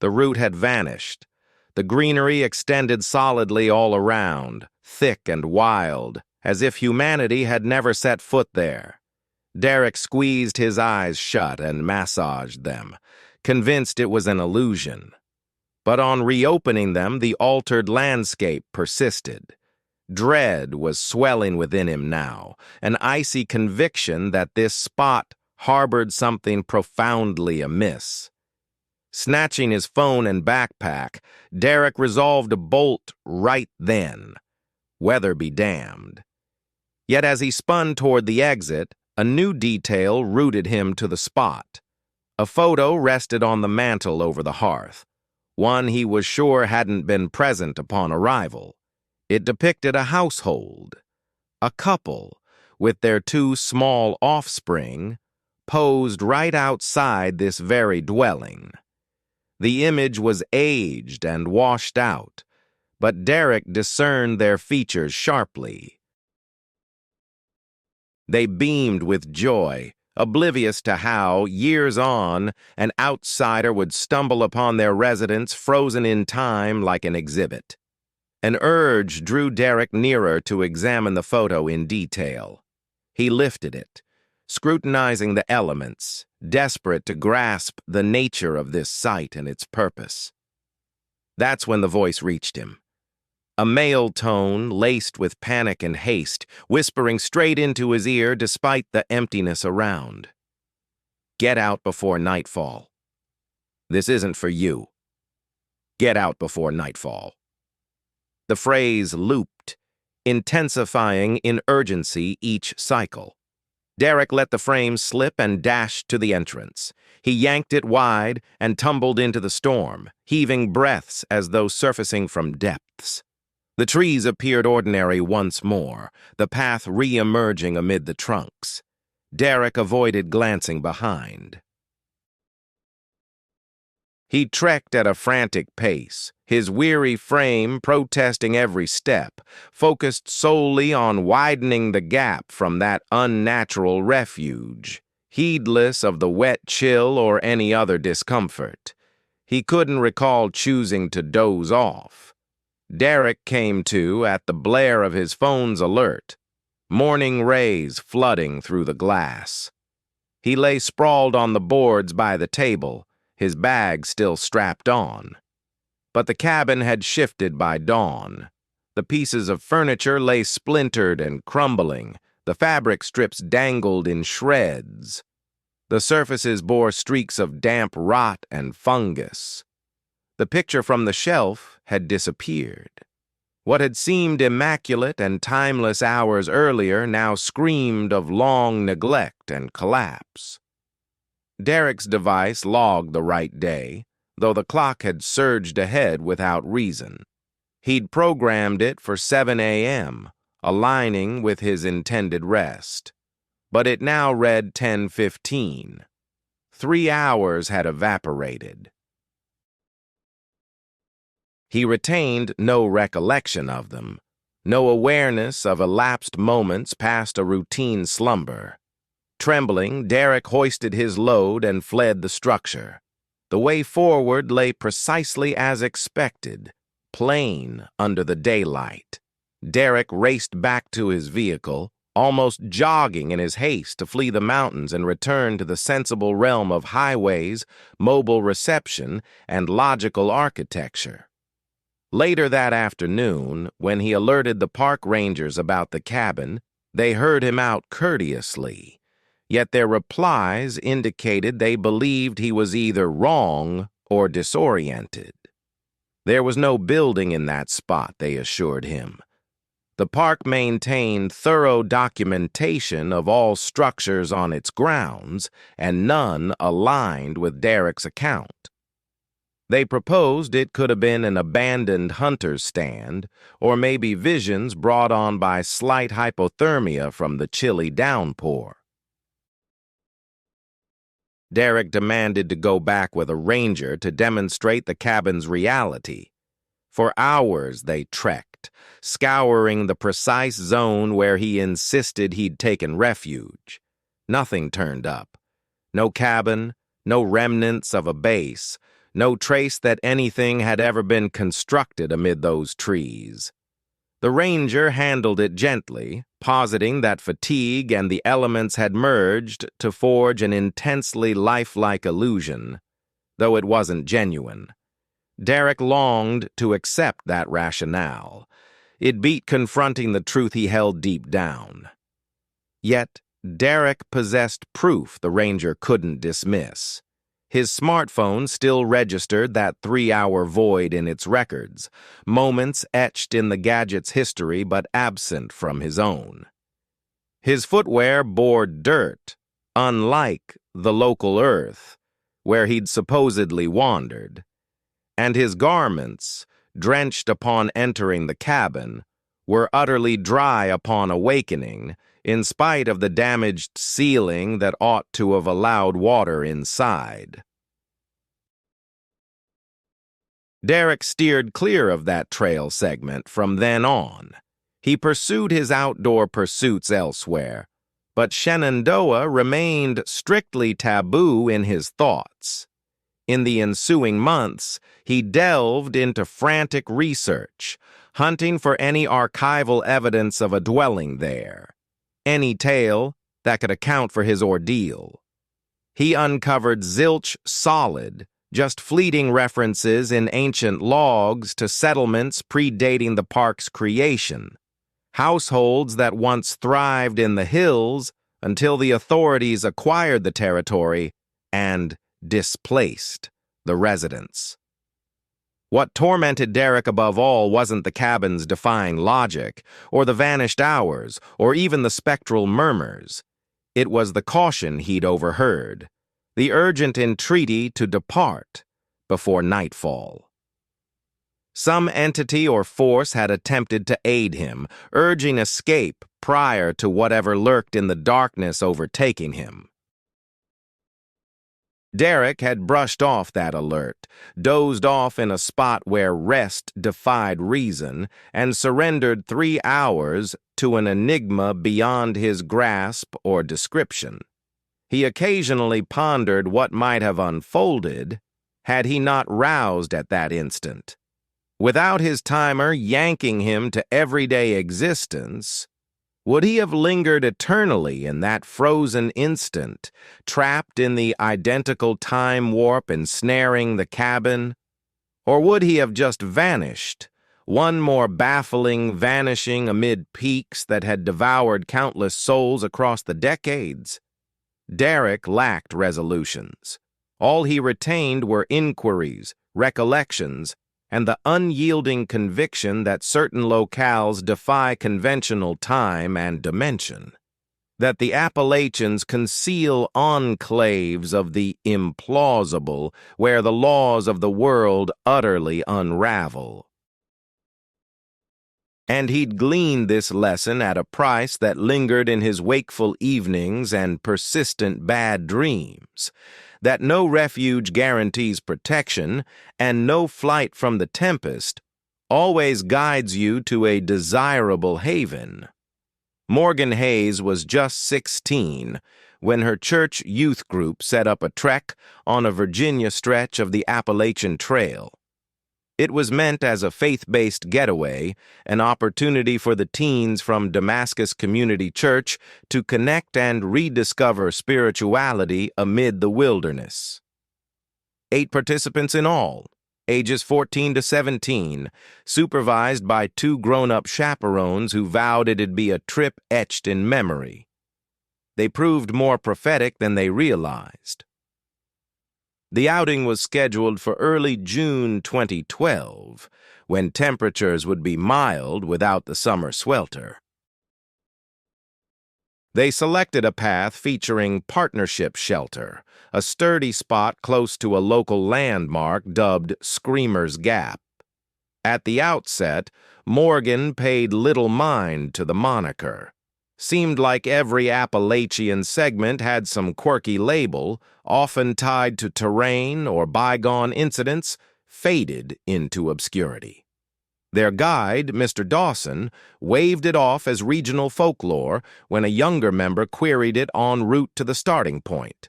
A: The route had vanished. The greenery extended solidly all around, thick and wild, as if humanity had never set foot there. Derek squeezed his eyes shut and massaged them, convinced it was an illusion. But on reopening them, the altered landscape persisted. Dread was swelling within him now, an icy conviction that this spot harbored something profoundly amiss. Snatching his phone and backpack, Derek resolved to bolt right then. Weather be damned. Yet as he spun toward the exit, a new detail rooted him to the spot. A photo rested on the mantel over the hearth, one he was sure hadn't been present upon arrival. It depicted a household, a couple, with their two small offspring, posed right outside this very dwelling. The image was aged and washed out, but Derek discerned their features sharply. They beamed with joy, oblivious to how, years on, an outsider would stumble upon their residence frozen in time like an exhibit. An urge drew Derek nearer to examine the photo in detail. He lifted it, scrutinizing the elements, desperate to grasp the nature of this sight and its purpose. That's when the voice reached him. A male tone laced with panic and haste, whispering straight into his ear despite the emptiness around. Get out before nightfall. This isn't for you. Get out before nightfall. The phrase looped, intensifying in urgency each cycle. Derek let the frame slip and dashed to the entrance. He yanked it wide and tumbled into the storm, heaving breaths as though surfacing from depths. The trees appeared ordinary once more, the path re-emerging amid the trunks. Derek avoided glancing behind. He trekked at a frantic pace, his weary frame protesting every step, focused solely on widening the gap from that unnatural refuge, heedless of the wet chill or any other discomfort. He couldn't recall choosing to doze off. Derek came to at the blare of his phone's alert, morning rays flooding through the glass. He lay sprawled on the boards by the table, his bag still strapped on. But the cabin had shifted by dawn. The pieces of furniture lay splintered and crumbling, the fabric strips dangled in shreds. The surfaces bore streaks of damp rot and fungus. The picture from the shelf had disappeared. What had seemed immaculate and timeless hours earlier now screamed of long neglect and collapse. Derek's device logged the right day, though the clock had surged ahead without reason. He'd programmed it for 7 a.m., aligning with his intended rest. But it now read 10:15. 3 hours had evaporated. He retained no recollection of them, no awareness of elapsed moments past a routine slumber. Trembling, Derek hoisted his load and fled the structure. The way forward lay precisely as expected, plain under the daylight. Derek raced back to his vehicle, almost jogging in his haste to flee the mountains and return to the sensible realm of highways, mobile reception, and logical architecture. Later that afternoon, when he alerted the park rangers about the cabin, they heard him out courteously, yet their replies indicated they believed he was either wrong or disoriented. There was no building in that spot, they assured him. The park maintained thorough documentation of all structures on its grounds, and none aligned with Derek's account. They proposed it could have been an abandoned hunter's stand, or maybe visions brought on by slight hypothermia from the chilly downpour. Derek demanded to go back with a ranger to demonstrate the cabin's reality. For hours they trekked, scouring the precise zone where he insisted he'd taken refuge. Nothing turned up. No cabin, no remnants of a base, no trace that anything had ever been constructed amid those trees. The ranger handled it gently, positing that fatigue and the elements had merged to forge an intensely lifelike illusion, though it wasn't genuine. Derek longed to accept that rationale. It beat confronting the truth he held deep down. Yet, Derek possessed proof the ranger couldn't dismiss. His smartphone still registered that 3-hour void in its records, moments etched in the gadget's history but absent from his own. His footwear bore dirt, unlike the local earth, where he'd supposedly wandered, and his garments, drenched upon entering the cabin, were utterly dry upon awakening, in spite of the damaged ceiling that ought to have allowed water inside. Derek steered clear of that trail segment from then on. He pursued his outdoor pursuits elsewhere, but Shenandoah remained strictly taboo in his thoughts. In the ensuing months, he delved into frantic research, hunting for any archival evidence of a dwelling there, any tale that could account for his ordeal. He uncovered zilch solid, just fleeting references in ancient logs to settlements predating the park's creation, households that once thrived in the hills until the authorities acquired the territory and displaced the residents. What tormented Derek above all wasn't the cabin's defying logic, or the vanished hours, or even the spectral murmurs. It was the caution he'd overheard, the urgent entreaty to depart before nightfall. Some entity or force had attempted to aid him, urging escape prior to whatever lurked in the darkness overtaking him. Derek had brushed off that alert, dozed off in a spot where rest defied reason, and surrendered 3 hours to an enigma beyond his grasp or description. He occasionally pondered what might have unfolded had he not roused at that instant. Without his timer yanking him to everyday existence, would he have lingered eternally in that frozen instant, trapped in the identical time warp ensnaring the cabin? Or would he have just vanished, one more baffling vanishing amid peaks that had devoured countless souls across the decades? Derek lacked resolutions. All he retained were inquiries, recollections, and the unyielding conviction that certain locales defy conventional time and dimension. that the Appalachians conceal enclaves of the implausible where the laws of the world utterly unravel. And he'd gleaned this lesson at a price that lingered in his wakeful evenings and persistent bad dreams, that no refuge guarantees protection, and no flight from the tempest always guides you to a desirable haven. Morgan Hayes was just 16 when her church youth group set up a trek on a Virginia stretch of the Appalachian Trail. It was meant as a faith-based getaway, an opportunity for the teens from Damascus Community Church to connect and rediscover spirituality amid the wilderness. 8 participants in all, ages 14 to 17, supervised by 2 grown-up chaperones who vowed it'd be a trip etched in memory. They proved more prophetic than they realized. The outing was scheduled for early June 2012, when temperatures would be mild without the summer swelter. They selected a path featuring Partnership Shelter, a sturdy spot close to a local landmark dubbed Screamer's Gap. At the outset, Morgan paid little mind to the moniker. Seemed like every Appalachian segment had some quirky label, often tied to terrain or bygone incidents, faded into obscurity. Their guide, Mr. Dawson, waved it off as regional folklore when a younger member queried it en route to the starting point.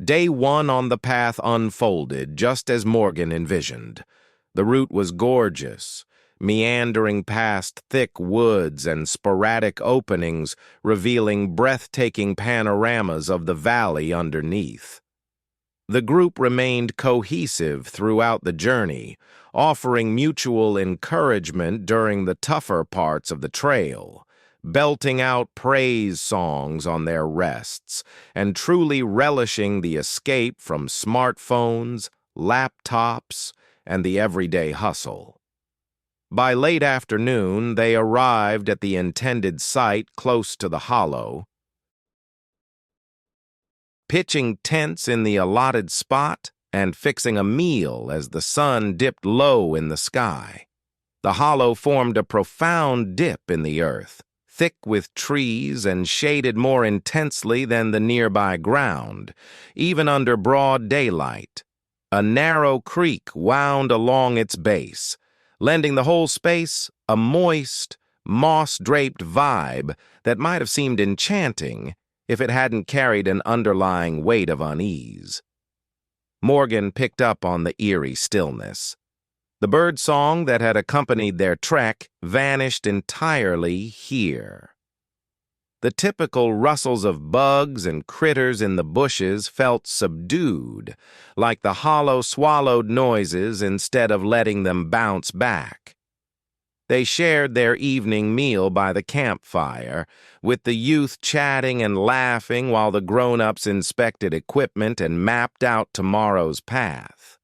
A: Day 1 on the path unfolded just as Morgan envisioned. The route was gorgeous, meandering past thick woods and sporadic openings revealing breathtaking panoramas of the valley underneath. The group remained cohesive throughout the journey, offering mutual encouragement during the tougher parts of the trail, belting out praise songs on their rests, and truly relishing the escape from smartphones, laptops, and the everyday hustle. By late afternoon, they arrived at the intended site close to the hollow, pitching tents in the allotted spot and fixing a meal as the sun dipped low in the sky. The hollow formed a profound dip in the earth, thick with trees and shaded more intensely than the nearby ground, even under broad daylight. A narrow creek wound along its base, lending the whole space a moist, moss-draped vibe that might have seemed enchanting if it hadn't carried an underlying weight of unease. Morgan picked up on the eerie stillness. The bird song that had accompanied their trek vanished entirely here. The typical rustles of bugs and critters in the bushes felt subdued, like the hollow swallowed noises instead of letting them bounce back. They shared their evening meal by the campfire, with the youth chatting and laughing while the grown-ups inspected equipment and mapped out tomorrow's path.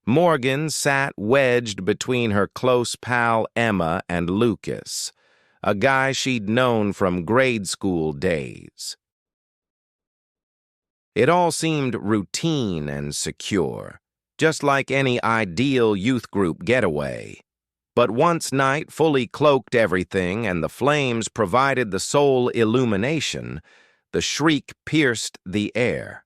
A: Morgan sat wedged between her close pal Emma and Lucas, a guy she'd known from grade school days. It all seemed routine and secure, just like any ideal youth group getaway. But once night fully cloaked everything and the flames provided the sole illumination, the shriek pierced the air.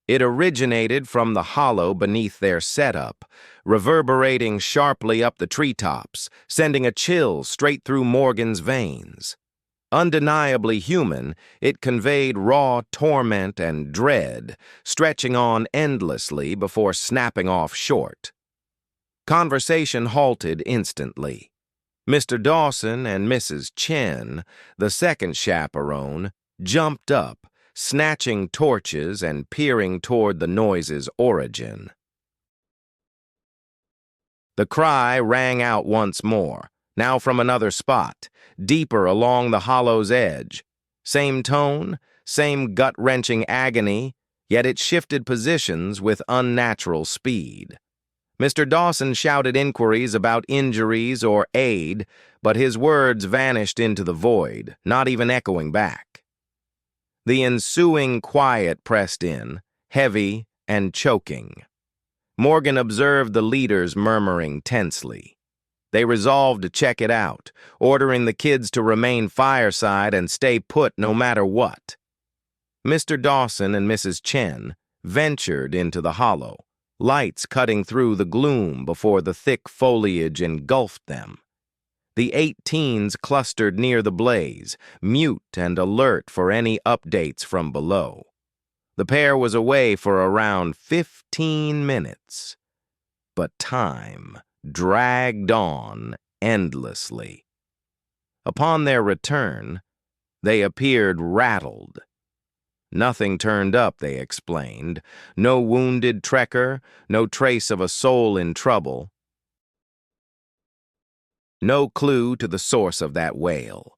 A: It originated from the hollow beneath their setup, reverberating sharply up the treetops, sending a chill straight through Morgan's veins. Undeniably human, it conveyed raw torment and dread, stretching on endlessly before snapping off short. Conversation halted instantly. Mr. Dawson and Mrs. Chen, the second chaperone, jumped up, snatching torches and peering toward the noise's origin. The cry rang out once more, now from another spot, deeper along the hollow's edge. Same tone, same gut-wrenching agony, yet it shifted positions with unnatural speed. Mr. Dawson shouted inquiries about injuries or aid, but his words vanished into the void, not even echoing back. The ensuing quiet pressed in, heavy and choking. Morgan observed the leaders murmuring tensely. They resolved to check it out, ordering the kids to remain fireside and stay put no matter what. Mr. Dawson and Mrs. Chen ventured into the hollow, lights cutting through the gloom before the thick foliage engulfed them. The 8 teens clustered near the blaze, mute and alert for any updates from below. The pair was away for around 15 minutes, but time dragged on endlessly. Upon their return, they appeared rattled. Nothing turned up, they explained. No wounded trekker, no trace of a soul in trouble. No clue to the source of that wail.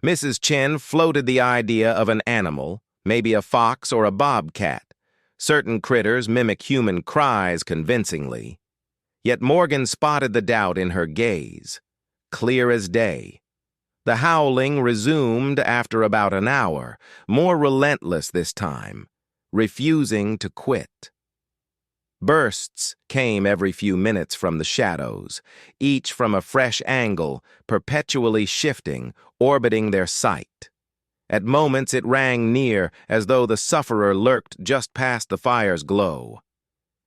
A: Mrs. Chen floated the idea of an animal, maybe a fox or a bobcat. Certain critters mimic human cries convincingly. Yet Morgan spotted the doubt in her gaze, clear as day. The howling resumed after about an hour, more relentless this time, refusing to quit. Bursts came every few minutes from the shadows, each from a fresh angle, perpetually shifting, orbiting their sight. At moments it rang near, as though the sufferer lurked just past the fire's glow.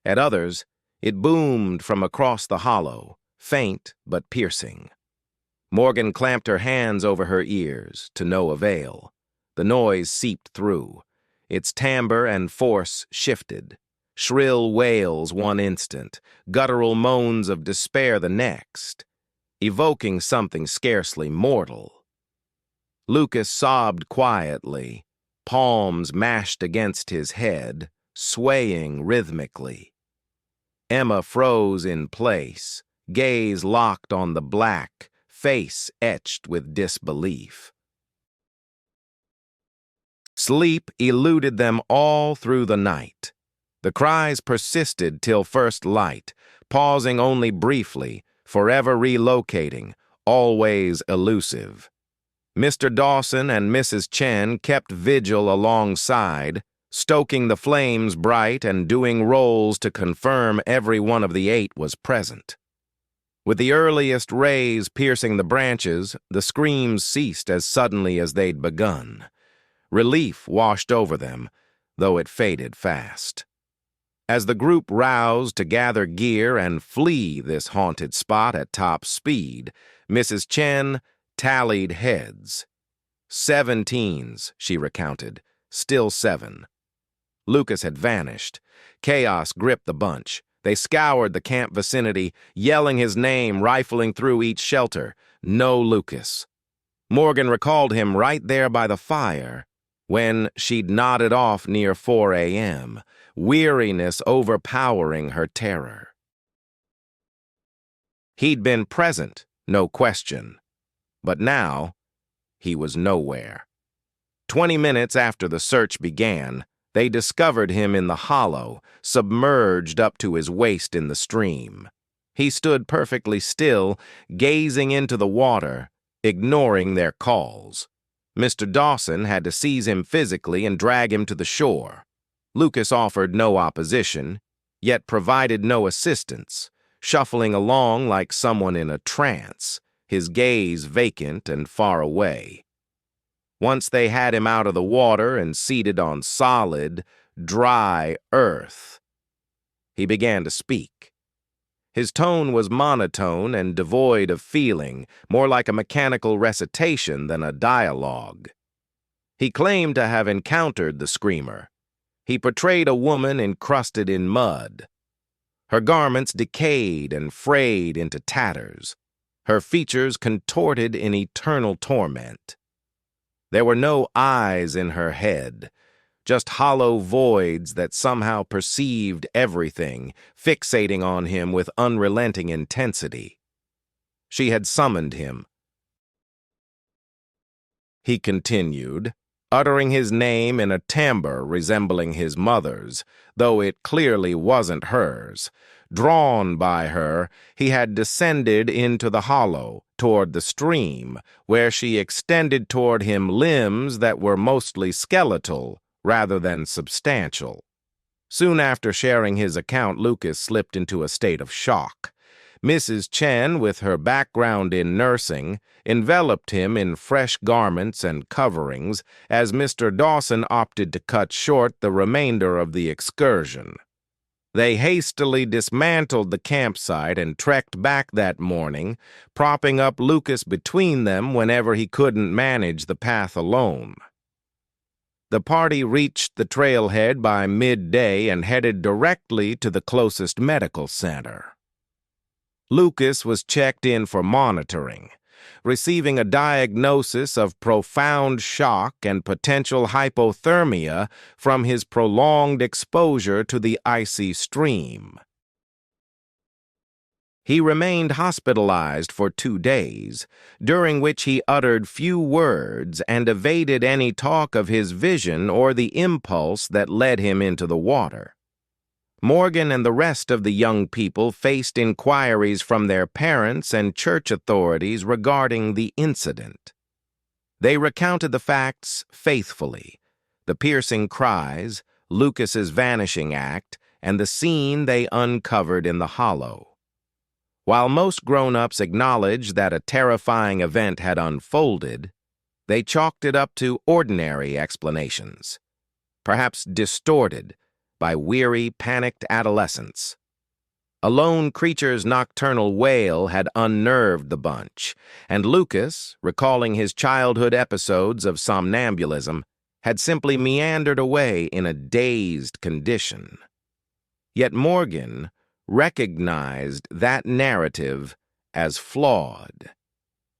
A: At others, it boomed from across the hollow, faint but piercing. Morgan clamped her hands over her ears, to no avail. The noise seeped through. Its timbre and force shifted. Shrill wails one instant, guttural moans of despair the next, evoking something scarcely mortal. Lucas sobbed quietly, palms mashed against his head, swaying rhythmically. Emma froze in place, gaze locked on the black, face etched with disbelief. Sleep eluded them all through the night. The cries persisted till first light, pausing only briefly, forever relocating, always elusive. Mr. Dawson and Mrs. Chen kept vigil alongside, stoking the flames bright and doing rolls to confirm every one of the 8 was present. With the earliest rays piercing the branches, the screams ceased as suddenly as they'd begun. Relief washed over them, though it faded fast. As the group roused to gather gear and flee this haunted spot at top speed, Mrs. Chen tallied heads. 7 teens, she recounted, still 7. Lucas had vanished. Chaos gripped the bunch. They scoured the camp vicinity, yelling his name, rifling through each shelter. No Lucas. Morgan recalled him right there by the fire, when she'd nodded off near 4 a.m., weariness overpowering her terror. He'd been present, no question. But now, he was nowhere. 20 minutes after the search began, they discovered him in the hollow, submerged up to his waist in the stream. He stood perfectly still, gazing into the water, ignoring their calls. Mr. Dawson had to seize him physically and drag him to the shore. Lucas offered no opposition, yet provided no assistance, shuffling along like someone in a trance, his gaze vacant and far away. Once they had him out of the water and seated on solid, dry earth, he began to speak. His tone was monotone and devoid of feeling, more like a mechanical recitation than a dialogue. He claimed to have encountered the screamer. He portrayed a woman encrusted in mud. Her garments decayed and frayed into tatters, her features contorted in eternal torment. There were no eyes in her head, just hollow voids that somehow perceived everything, fixating on him with unrelenting intensity. She had summoned him. He continued, uttering his name in a timbre resembling his mother's, though it clearly wasn't hers. Drawn by her, he had descended into the hollow, toward the stream, where she extended toward him limbs that were mostly skeletal rather than substantial. Soon after sharing his account, Lucas slipped into a state of shock. Mrs. Chen, with her background in nursing, enveloped him in fresh garments and coverings as Mr. Dawson opted to cut short the remainder of the excursion. They hastily dismantled the campsite and trekked back that morning, propping up Lucas between them whenever he couldn't manage the path alone. The party reached the trailhead by midday and headed directly to the closest medical center. Lucas was checked in for monitoring, receiving a diagnosis of profound shock and potential hypothermia from his prolonged exposure to the icy stream. He remained hospitalized for 2 days, during which he uttered few words and evaded any talk of his vision or the impulse that led him into the water. Morgan and the rest of the young people faced inquiries from their parents and church authorities regarding the incident. They recounted the facts faithfully: the piercing cries, Lucas's vanishing act, and the scene they uncovered in the hollow. While most grown-ups acknowledged that a terrifying event had unfolded, they chalked it up to ordinary explanations, perhaps distorted by weary, panicked adolescents. A lone creature's nocturnal wail had unnerved the bunch, and Lucas, recalling his childhood episodes of somnambulism, had simply meandered away in a dazed condition. Yet Morgan recognized that narrative as flawed.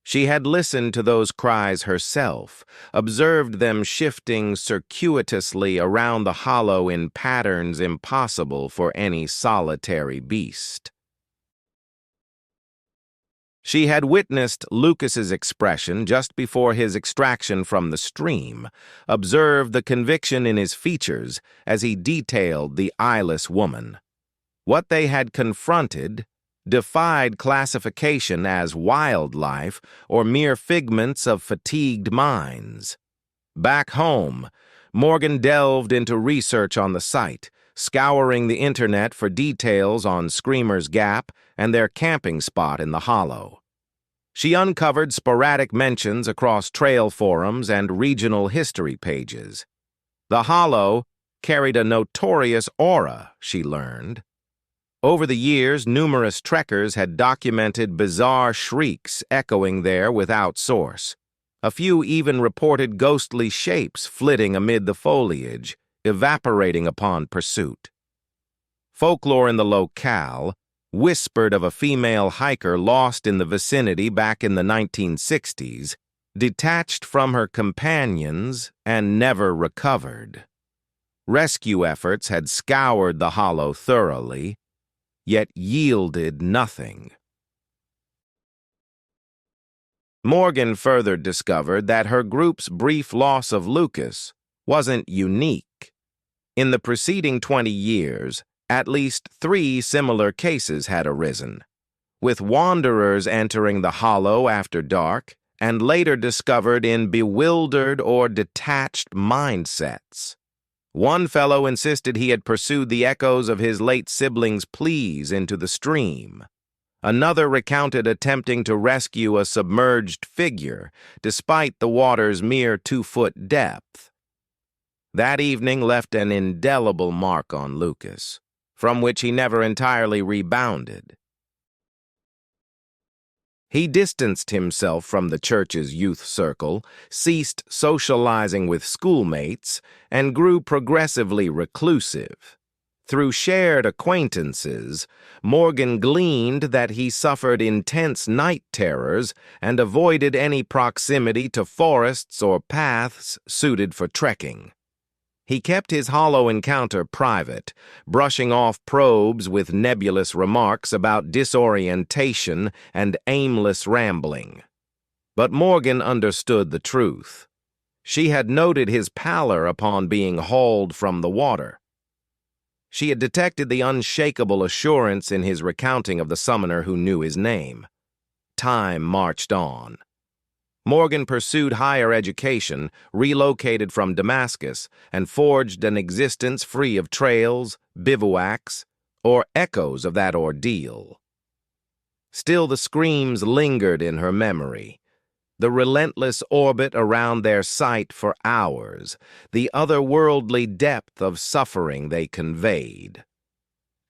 A: She had listened to those cries herself, observed them shifting circuitously around the hollow in patterns impossible for any solitary beast. She had witnessed Lucas's expression just before his extraction from the stream, observed the conviction in his features as he detailed the eyeless woman. What they had confronted defied classification as wildlife or mere figments of fatigued minds. Back home, Morgan delved into research on the site, scouring the internet for details on Screamer's Gap and their camping spot in the hollow. She uncovered sporadic mentions across trail forums and regional history pages. The hollow carried a notorious aura, she learned. Over the years, numerous trekkers had documented bizarre shrieks echoing there without source. A few even reported ghostly shapes flitting amid the foliage, evaporating upon pursuit. Folklore in the locale whispered of a female hiker lost in the vicinity back in the 1960s, detached from her companions and never recovered. Rescue efforts had scoured the hollow thoroughly, yet yielded nothing. Morgan further discovered that her group's brief loss of Lucas wasn't unique. In the preceding 20 years, at least 3 similar cases had arisen, with wanderers entering the hollow after dark and later discovered in bewildered or detached mindsets. One fellow insisted he had pursued the echoes of his late sibling's pleas into the stream. Another recounted attempting to rescue a submerged figure, despite the water's mere 2-foot depth. That evening left an indelible mark on Lucas, from which he never entirely rebounded. He distanced himself from the church's youth circle, ceased socializing with schoolmates, and grew progressively reclusive. Through shared acquaintances, Morgan gleaned that he suffered intense night terrors and avoided any proximity to forests or paths suited for trekking. He kept his hollow encounter private, brushing off probes with nebulous remarks about disorientation and aimless rambling. But Morgan understood the truth. She had noted his pallor upon being hauled from the water. She had detected the unshakable assurance in his recounting of the summoner who knew his name. Time marched on. Morgan pursued higher education, relocated from Damascus, and forged an existence free of trails, bivouacs, or echoes of that ordeal. Still, the screams lingered in her memory. The relentless orbit around their site for hours, the otherworldly depth of suffering they conveyed.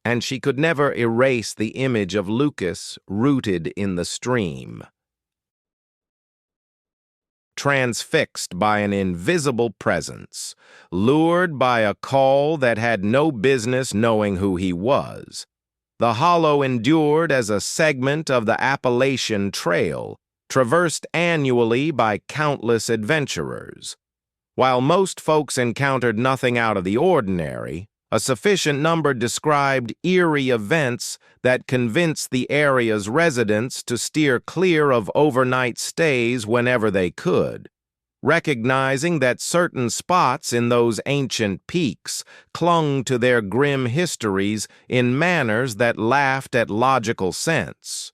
A: And she could never erase the image of Lucas rooted in the stream, transfixed by an invisible presence, lured by a call that had no business knowing who he was. The hollow endured as a segment of the Appalachian Trail, traversed annually by countless adventurers. While most folks encountered nothing out of the ordinary, a sufficient number described eerie events that convinced the area's residents to steer clear of overnight stays whenever they could, recognizing that certain spots in those ancient peaks clung to their grim histories in manners that laughed at logical sense.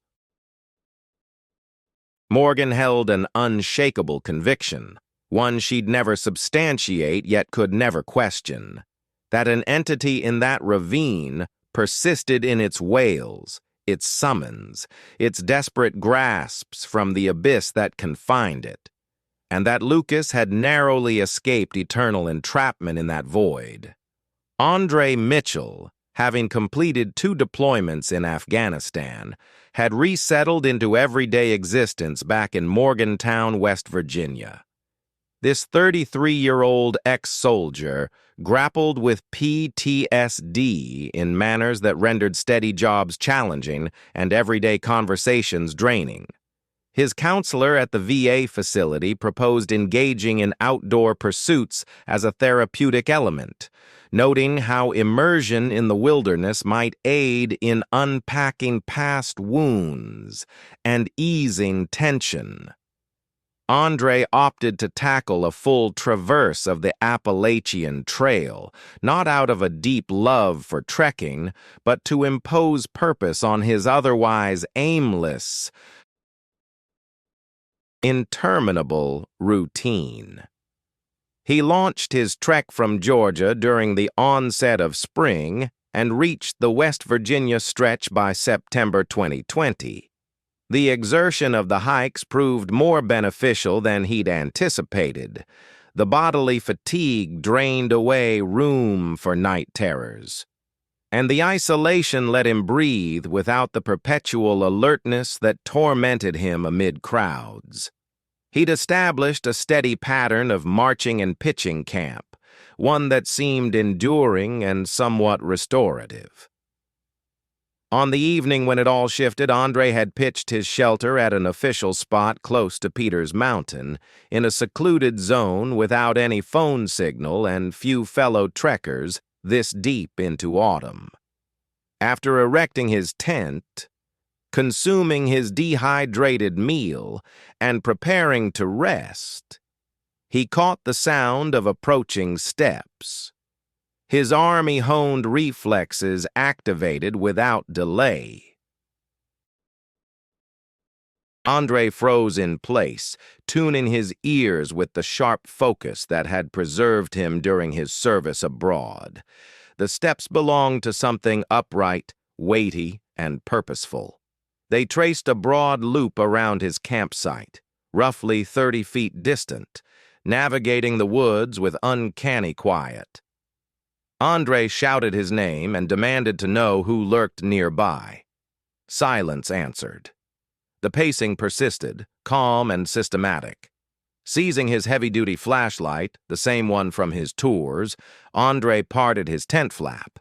A: Morgan held an unshakable conviction, one she'd never substantiate yet could never question, that an entity in that ravine persisted in its wails, its summons, its desperate grasps from the abyss that confined it, and that Lucas had narrowly escaped eternal entrapment in that void. Andre Mitchell, having completed 2 deployments in Afghanistan, had resettled into everyday existence back in Morgantown, West Virginia. This 33-year-old ex-soldier grappled with PTSD in manners that rendered steady jobs challenging and everyday conversations draining. His counselor at the VA facility proposed engaging in outdoor pursuits as a therapeutic element, noting how immersion in the wilderness might aid in unpacking past wounds and easing tension. Andre opted to tackle a full traverse of the Appalachian Trail, not out of a deep love for trekking, but to impose purpose on his otherwise aimless, interminable routine. He launched his trek from Georgia during the onset of spring and reached the West Virginia stretch by September 2020. The exertion of the hikes proved more beneficial than he'd anticipated. The bodily fatigue drained away room for night terrors, and the isolation let him breathe without the perpetual alertness that tormented him amid crowds. He'd established a steady pattern of marching and pitching camp, one that seemed enduring and somewhat restorative. On the evening when it all shifted, Andre had pitched his shelter at an official spot close to Peters Mountain, in a secluded zone without any phone signal and few fellow trekkers this deep into autumn. After erecting his tent, consuming his dehydrated meal, and preparing to rest, he caught the sound of approaching steps. His army-honed reflexes activated without delay. Andre froze in place, tuning his ears with the sharp focus that had preserved him during his service abroad. The steps belonged to something upright, weighty, and purposeful. They traced a broad loop around his campsite, roughly 30 feet distant, navigating the woods with uncanny quiet. Andre shouted his name and demanded to know who lurked nearby. Silence answered. The pacing persisted, calm and systematic. Seizing his heavy-duty flashlight, the same one from his tours, Andre parted his tent flap.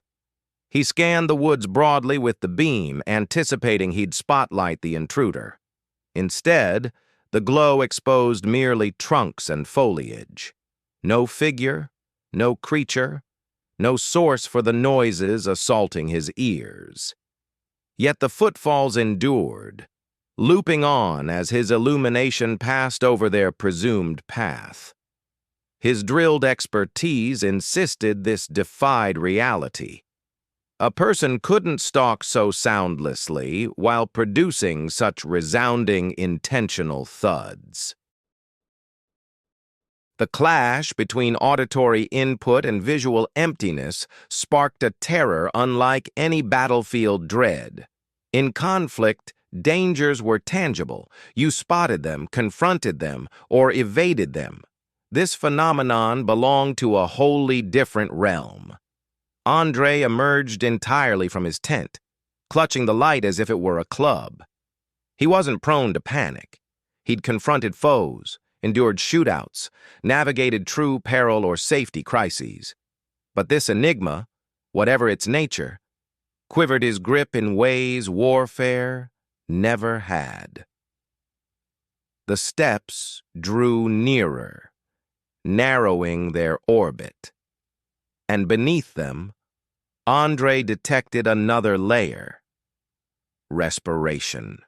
A: He scanned the woods broadly with the beam, anticipating he'd spotlight the intruder. Instead, the glow exposed merely trunks and foliage. No figure, no creature, no source for the noises assaulting his ears. Yet the footfalls endured, looping on as his illumination passed over their presumed path. His drilled expertise insisted this defied reality. A person couldn't stalk so soundlessly while producing such resounding intentional thuds. The clash between auditory input and visual emptiness sparked a terror unlike any battlefield dread. In conflict, dangers were tangible. You spotted them, confronted them, or evaded them. This phenomenon belonged to a wholly different realm. Andre emerged entirely from his tent, clutching the light as if it were a club. He wasn't prone to panic. He'd confronted foes, endured shootouts, navigated true peril or safety crises. But this enigma, whatever its nature, quivered his grip in ways warfare never had. The steps drew nearer, narrowing their orbit. And beneath them, Andre detected another layer: respiration.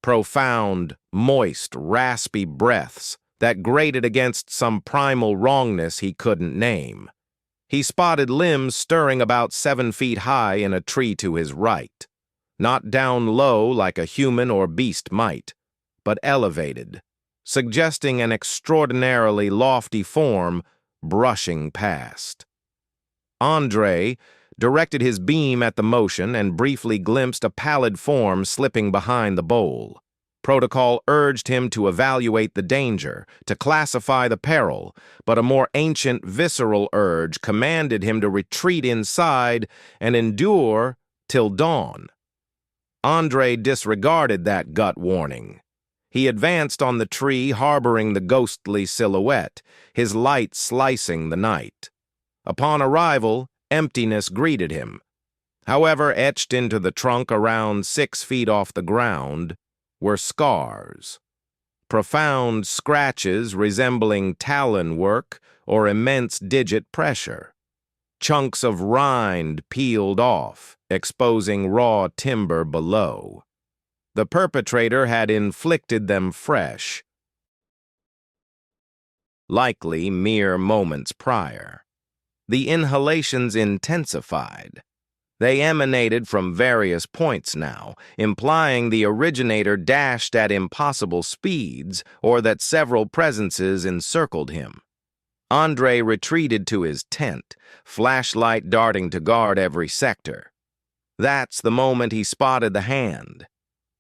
A: Profound, moist, raspy breaths that grated against some primal wrongness he couldn't name. He spotted limbs stirring about 7 feet high in a tree to his right, not down low like a human or beast might, but elevated, suggesting an extraordinarily lofty form brushing past. Andre directed his beam at the motion and briefly glimpsed a pallid form slipping behind the bole. Protocol urged him to evaluate the danger, to classify the peril, but a more ancient, visceral urge commanded him to retreat inside and endure till dawn. Andre disregarded that gut warning. He advanced on the tree, harboring the ghostly silhouette, his light slicing the night. Upon arrival, emptiness greeted him. However, etched into the trunk around 6 feet off the ground were scars. Profound scratches resembling talon work or immense digit pressure. Chunks of rind peeled off, exposing raw timber below. The perpetrator had inflicted them fresh, likely mere moments prior. The inhalations intensified. They emanated from various points now, implying the originator dashed at impossible speeds or that several presences encircled him. Andre retreated to his tent, flashlight darting to guard every sector. That's the moment he spotted the hand.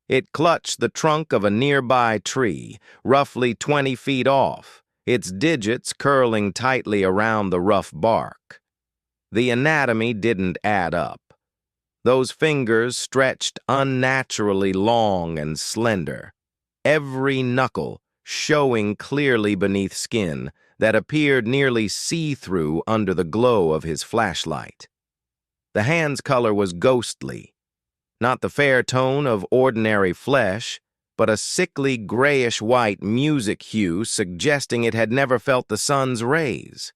A: It clutched the trunk of a nearby tree, roughly 20 feet off, its digits curling tightly around the rough bark. The anatomy didn't add up. Those fingers stretched unnaturally long and slender, every knuckle showing clearly beneath skin that appeared nearly see-through under the glow of his flashlight. The hand's color was ghostly, not the fair tone of ordinary flesh, but a sickly grayish-white music hue suggesting it had never felt the sun's rays.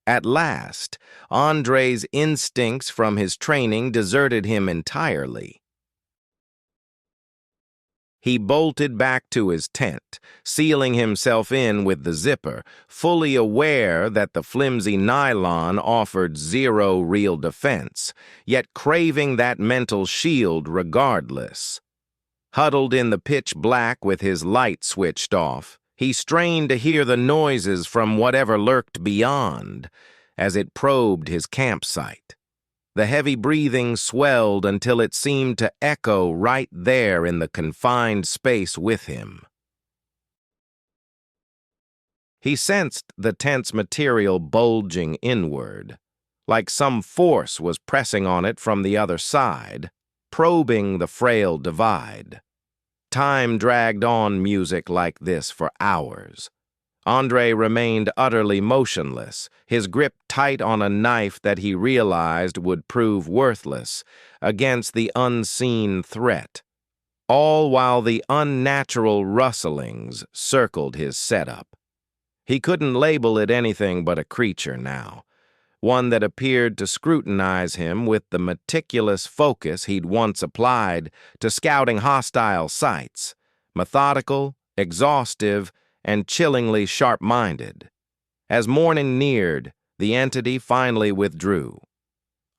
A: At last, Andre's instincts from his training deserted him entirely. He bolted back to his tent, sealing himself in with the zipper, fully aware that the flimsy nylon offered zero real defense, yet craving that mental shield regardless. Huddled in the pitch black with his light switched off, he strained to hear the noises from whatever lurked beyond as it probed his campsite. The heavy breathing swelled until it seemed to echo right there in the confined space with him. He sensed the tense material bulging inward, like some force was pressing on it from the other side, probing the frail divide. Time dragged on music like this for hours. Andre remained utterly motionless, his grip tight on a knife that he realized would prove worthless against the unseen threat, all while the unnatural rustlings circled his setup. He couldn't label it anything but a creature now, one that appeared to scrutinize him with the meticulous focus he'd once applied to scouting hostile sites, methodical, exhaustive, and chillingly sharp-minded. As morning neared, the entity finally withdrew.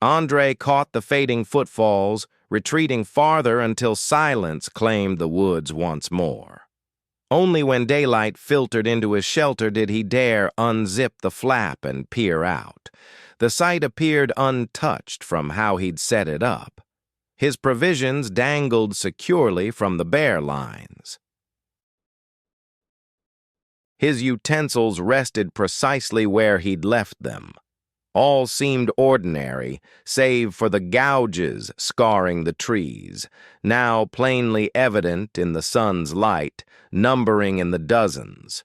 A: Andre caught the fading footfalls, retreating farther until silence claimed the woods once more. Only when daylight filtered into his shelter did he dare unzip the flap and peer out. The site appeared untouched from how he'd set it up. His provisions dangled securely from the bear lines. His utensils rested precisely where he'd left them. All seemed ordinary, save for the gouges scarring the trees, now plainly evident in the sun's light, numbering in the dozens.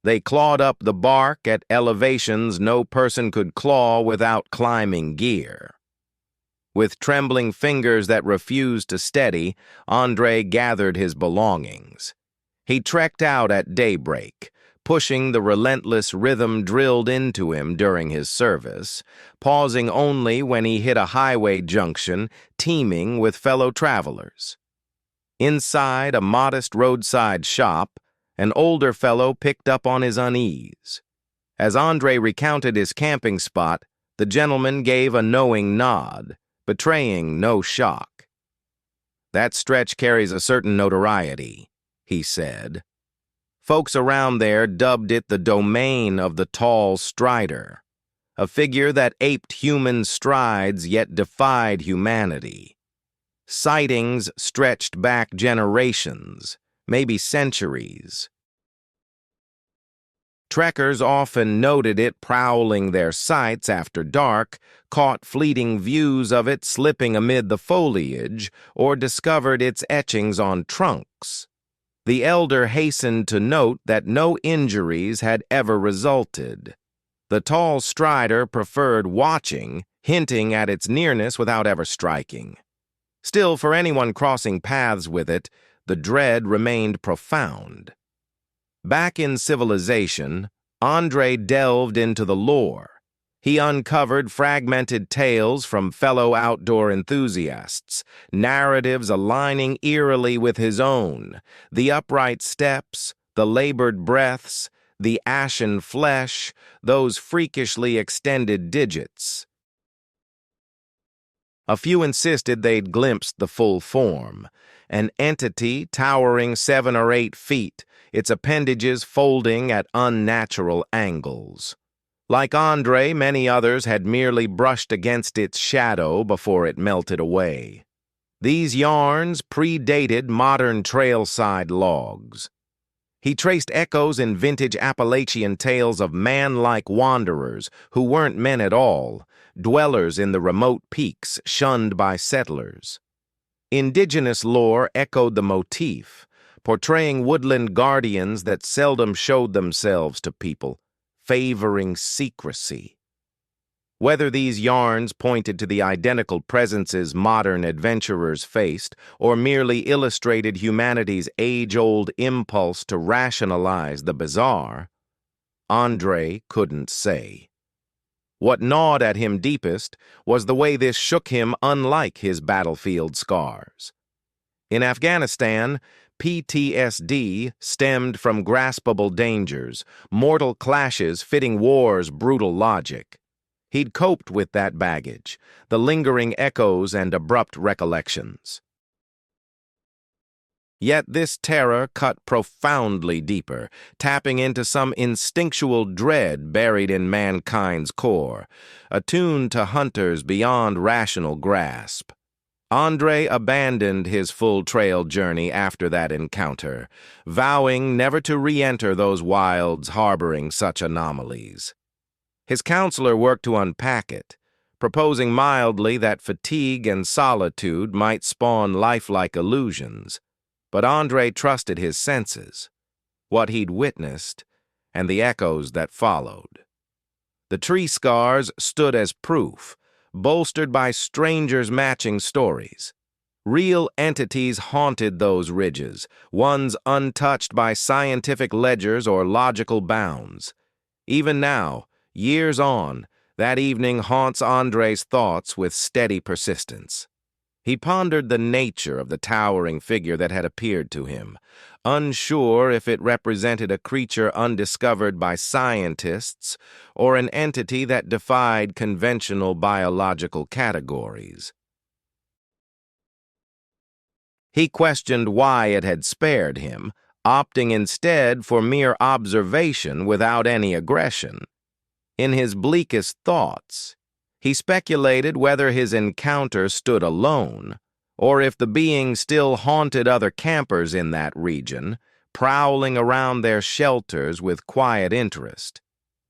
A: They clawed up the bark at elevations no person could claw without climbing gear. With trembling fingers that refused to steady, Andre gathered his belongings. He trekked out at daybreak, pushing the relentless rhythm drilled into him during his service, pausing only when he hit a highway junction teeming with fellow travelers. Inside a modest roadside shop, an older fellow picked up on his unease. As Andre recounted his camping spot, the gentleman gave a knowing nod, betraying no shock. "That stretch carries a certain notoriety," he said. Folks around there dubbed it the domain of the tall strider, a figure that aped human strides yet defied humanity. Sightings stretched back generations, maybe centuries. Trekkers often noted it prowling their sites after dark, caught fleeting views of it slipping amid the foliage, or discovered its etchings on trunks. The elder hastened to note that no injuries had ever resulted. The tall strider preferred watching, hinting at its nearness without ever striking. Still, for anyone crossing paths with it, the dread remained profound. Back in civilization, Andre delved into the lore. He uncovered fragmented tales from fellow outdoor enthusiasts, narratives aligning eerily with his own, the upright steps, the labored breaths, the ashen flesh, those freakishly extended digits. A few insisted they'd glimpsed the full form, an entity towering 7 or 8 feet, its appendages folding at unnatural angles. Like Andre, many others had merely brushed against its shadow before it melted away. These yarns predated modern trailside logs. He traced echoes in vintage Appalachian tales of man-like wanderers who weren't men at all, dwellers in the remote peaks shunned by settlers. Indigenous lore echoed the motif, portraying woodland guardians that seldom showed themselves to people, favoring secrecy. Whether these yarns pointed to the identical presences modern adventurers faced, or merely illustrated humanity's age-old impulse to rationalize the bizarre, Andre couldn't say. What gnawed at him deepest was the way this shook him unlike his battlefield scars. In Afghanistan, PTSD stemmed from graspable dangers, mortal clashes fitting war's brutal logic. He'd coped with that baggage, the lingering echoes and abrupt recollections. Yet this terror cut profoundly deeper, tapping into some instinctual dread buried in mankind's core, attuned to hunters beyond rational grasp. Andre abandoned his full trail journey after that encounter, vowing never to re-enter those wilds harboring such anomalies. His counselor worked to unpack it, proposing mildly that fatigue and solitude might spawn lifelike illusions, but Andre trusted his senses, what he'd witnessed, and the echoes that followed. The tree scars stood as proof, bolstered by strangers' matching stories. Real entities haunted those ridges, ones untouched by scientific ledgers or logical bounds. Even now, years on, that evening haunts Andre's thoughts with steady persistence. He pondered the nature of the towering figure that had appeared to him, unsure if it represented a creature undiscovered by scientists or an entity that defied conventional biological categories. He questioned why it had spared him, opting instead for mere observation without any aggression. In his bleakest thoughts, he speculated whether his encounter stood alone, or if the being still haunted other campers in that region, prowling around their shelters with quiet interest,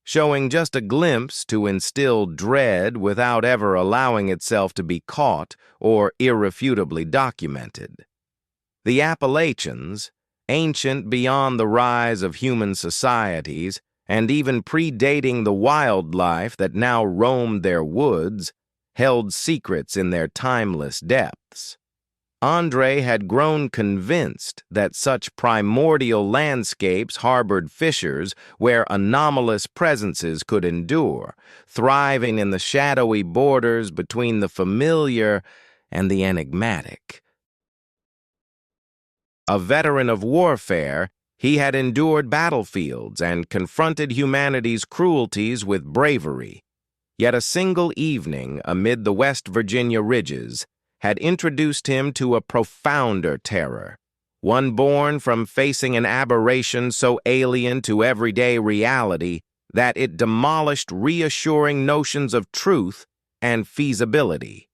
A: showing just a glimpse to instill dread without ever allowing itself to be caught or irrefutably documented. The Appalachians, ancient beyond the rise of human societies, and even predating the wildlife that now roamed their woods, held secrets in their timeless depths. Andre had grown convinced that such primordial landscapes harbored fissures where anomalous presences could endure, thriving in the shadowy borders between the familiar and the enigmatic. A veteran of warfare, he had endured battlefields and confronted humanity's cruelties with bravery. Yet a single evening amid the West Virginia ridges had introduced him to a profounder terror, one born from facing an aberration so alien to everyday reality that it demolished reassuring notions of truth and feasibility.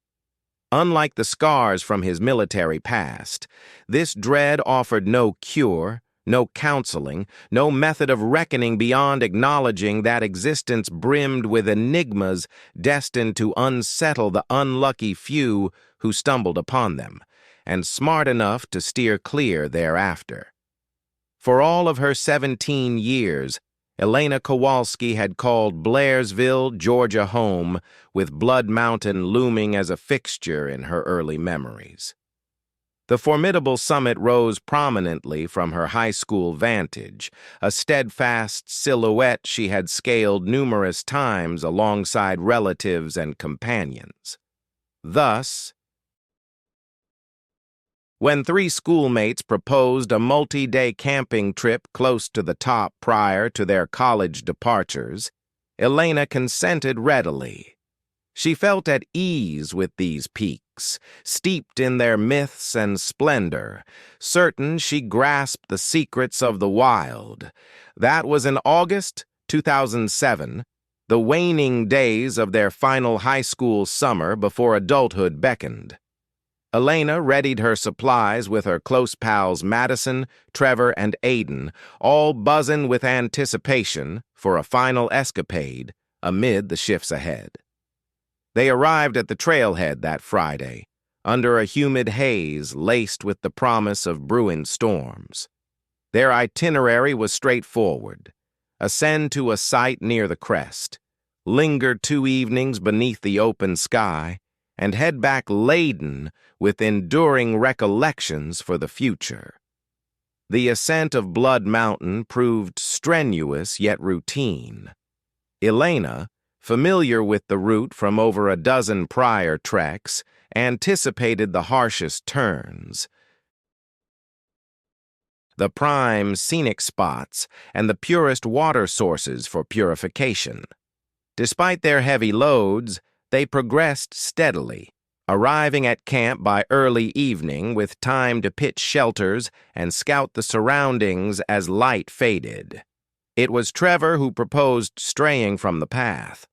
A: Unlike the scars from his military past, this dread offered no cure, no counseling, no method of reckoning beyond acknowledging that existence brimmed with enigmas destined to unsettle the unlucky few who stumbled upon them, and smart enough to steer clear thereafter. For all of her 17 years, Elena Kowalski had called Blairsville, Georgia home, with Blood Mountain looming as a fixture in her early memories. The formidable summit rose prominently from her high school vantage, a steadfast silhouette she had scaled numerous times alongside relatives and companions. Thus, when 3 schoolmates proposed a multi-day camping trip close to the top prior to their college departures, Elena consented readily. She felt at ease with these peaks, steeped in their myths and splendor, certain she grasped the secrets of the wild. That was in August 2007, the waning days of their final high school summer before adulthood beckoned. Elena readied her supplies with her close pals Madison, Trevor, and Aiden, all buzzing with anticipation for a final escapade amid the shifts ahead. They arrived at the trailhead that Friday, under a humid haze laced with the promise of brewing storms. Their itinerary was straightforward: ascend to a site near the crest, linger 2 evenings beneath the open sky, and head back laden with enduring recollections for the future. The ascent of Blood Mountain proved strenuous yet routine. Elena, familiar with the route from over a dozen prior treks, anticipated the harshest turns. The prime scenic spots and the purest water sources for purification. Despite their heavy loads, they progressed steadily, arriving at camp by early evening with time to pitch shelters and scout the surroundings as light faded. It was Trevor who proposed straying from the path.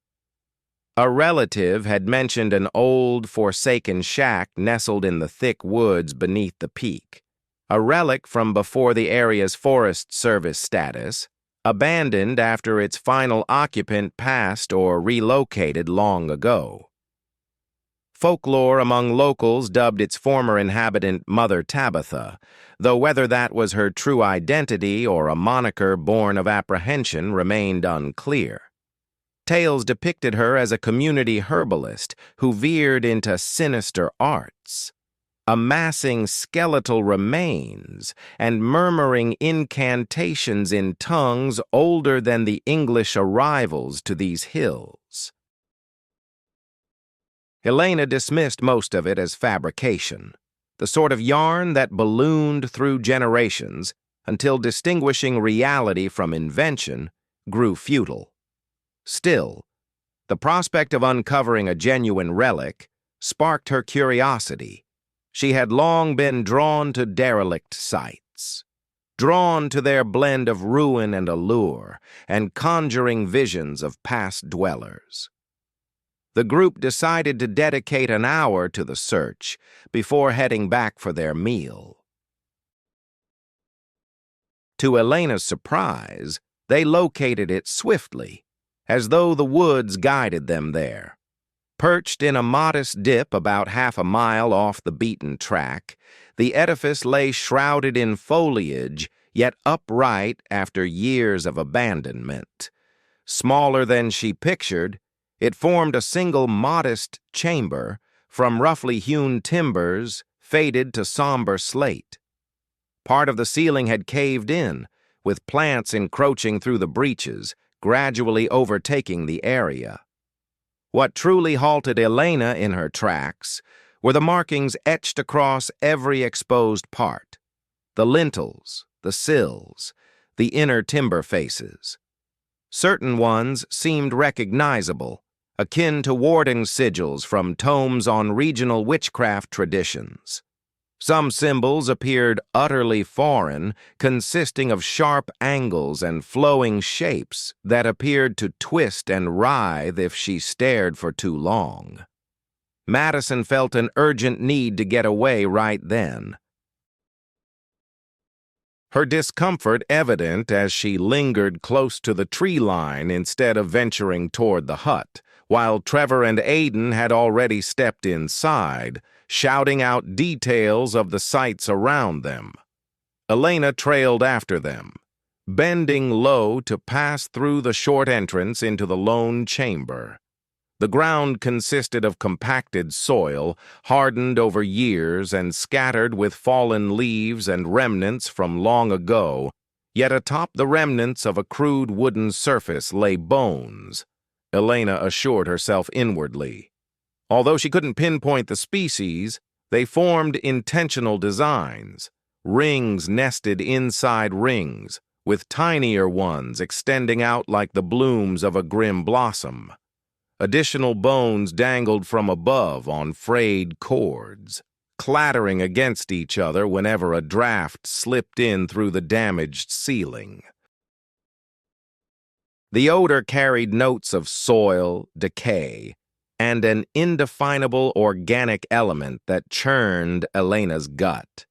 A: A relative had mentioned an old, forsaken shack nestled in the thick woods beneath the peak, a relic from before the area's Forest Service status, abandoned after its final occupant passed or relocated long ago. Folklore among locals dubbed its former inhabitant Mother Tabitha, though whether that was her true identity or a moniker born of apprehension remained unclear. Tales depicted her as a community herbalist who veered into sinister arts, amassing skeletal remains and murmuring incantations in tongues older than the English arrivals to these hills. Elena dismissed most of it as fabrication, the sort of yarn that ballooned through generations until distinguishing reality from invention grew futile. Still, the prospect of uncovering a genuine relic sparked her curiosity. She had long been drawn to derelict sites, drawn to their blend of ruin and allure, and conjuring visions of past dwellers. The group decided to dedicate an hour to the search before heading back for their meal. To Elena's surprise, they located it swiftly, as though the woods guided them there. Perched in a modest dip about half a mile off the beaten track, the edifice lay shrouded in foliage, yet upright after years of abandonment. Smaller than she pictured, it formed a single modest chamber from roughly hewn timbers faded to somber slate. Part of the ceiling had caved in, with plants encroaching through the breaches, gradually overtaking the area. What truly halted Elena in her tracks were the markings etched across every exposed part: the lintels, the sills, the inner timber faces. Certain ones seemed recognizable, akin to warding sigils from tomes on regional witchcraft traditions. Some symbols appeared utterly foreign, consisting of sharp angles and flowing shapes that appeared to twist and writhe if she stared for too long. Madison felt an urgent need to get away right then. Her discomfort evident as she lingered close to the tree line instead of venturing toward the hut, while Trevor and Aidan had already stepped inside, shouting out details of the sights around them. Elena trailed after them, bending low to pass through the short entrance into the lone chamber. The ground consisted of compacted soil, hardened over years and scattered with fallen leaves and remnants from long ago, yet atop the remnants of a crude wooden surface lay bones, Elena assured herself inwardly. Although she couldn't pinpoint the species, they formed intentional designs, rings nested inside rings, with tinier ones extending out like the blooms of a grim blossom. Additional bones dangled from above on frayed cords, clattering against each other whenever a draft slipped in through the damaged ceiling. The odor carried notes of soil, decay, and an indefinable organic element that churned Elena's gut.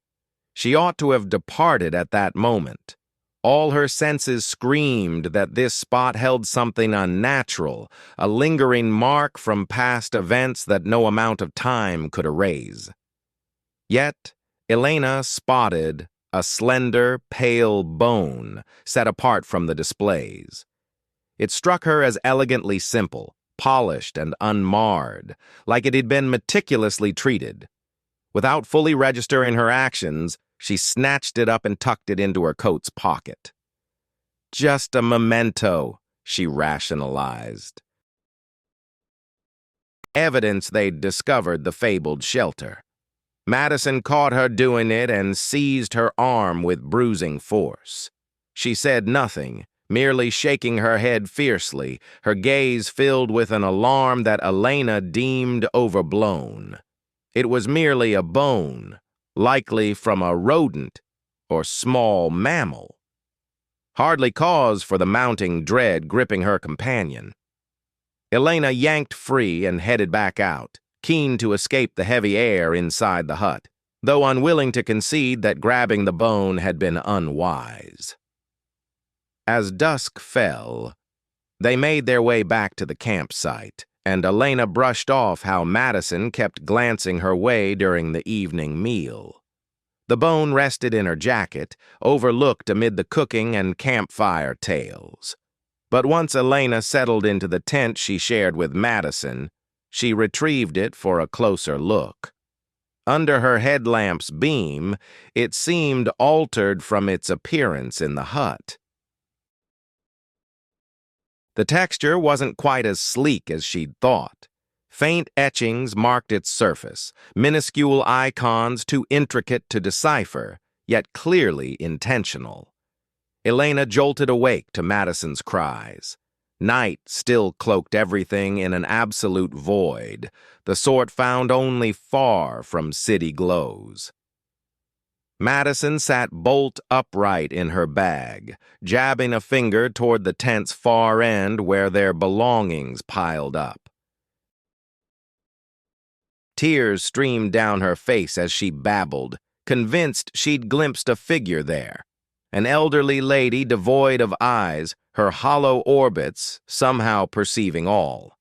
A: She ought to have departed at that moment. All her senses screamed that this spot held something unnatural, a lingering mark from past events that no amount of time could erase. Yet, Elena spotted a slender, pale bone set apart from the displays. It struck her as elegantly simple, polished and unmarred, like it had been meticulously treated. Without fully registering her actions, she snatched it up and tucked it into her coat's pocket. Just a memento, she rationalized. Evidence they'd discovered the fabled shelter. Madison caught her doing it and seized her arm with bruising force. She said nothing, merely shaking her head fiercely, her gaze filled with an alarm that Elena deemed overblown. It was merely a bone, likely from a rodent or small mammal. Hardly cause for the mounting dread gripping her companion. Elena yanked free and headed back out, keen to escape the heavy air inside the hut, though unwilling to concede that grabbing the bone had been unwise. As dusk fell, they made their way back to the campsite, and Elena brushed off how Madison kept glancing her way during the evening meal. The bone rested in her jacket, overlooked amid the cooking and campfire tales. But once Elena settled into the tent she shared with Madison, she retrieved it for a closer look. Under her headlamp's beam, it seemed altered from its appearance in the hut. The texture wasn't quite as sleek as she'd thought. Faint etchings marked its surface, minuscule icons too intricate to decipher, yet clearly intentional. Elena jolted awake to Madison's cries. Night still cloaked everything in an absolute void, the sort found only far from city glows. Madison sat bolt upright in her bag, jabbing a finger toward the tent's far end where their belongings piled up. Tears streamed down her face as she babbled, convinced she'd glimpsed a figure there. An elderly lady devoid of eyes, her hollow orbits somehow perceiving all.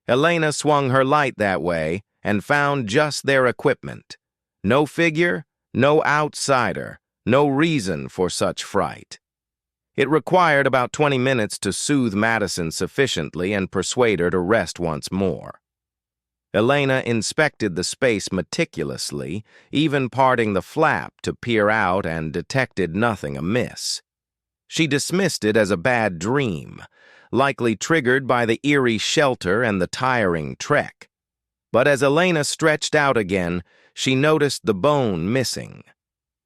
A: Elena swung her light that way and found just their equipment. No figure, no outsider, no reason for such fright. It required about 20 minutes to soothe Madison sufficiently and persuade her to rest once more. Elena inspected the space meticulously, even parting the flap to peer out, and detected nothing amiss. She dismissed it as a bad dream, likely triggered by the eerie shelter and the tiring trek. But as Elena stretched out again, she noticed the bone missing.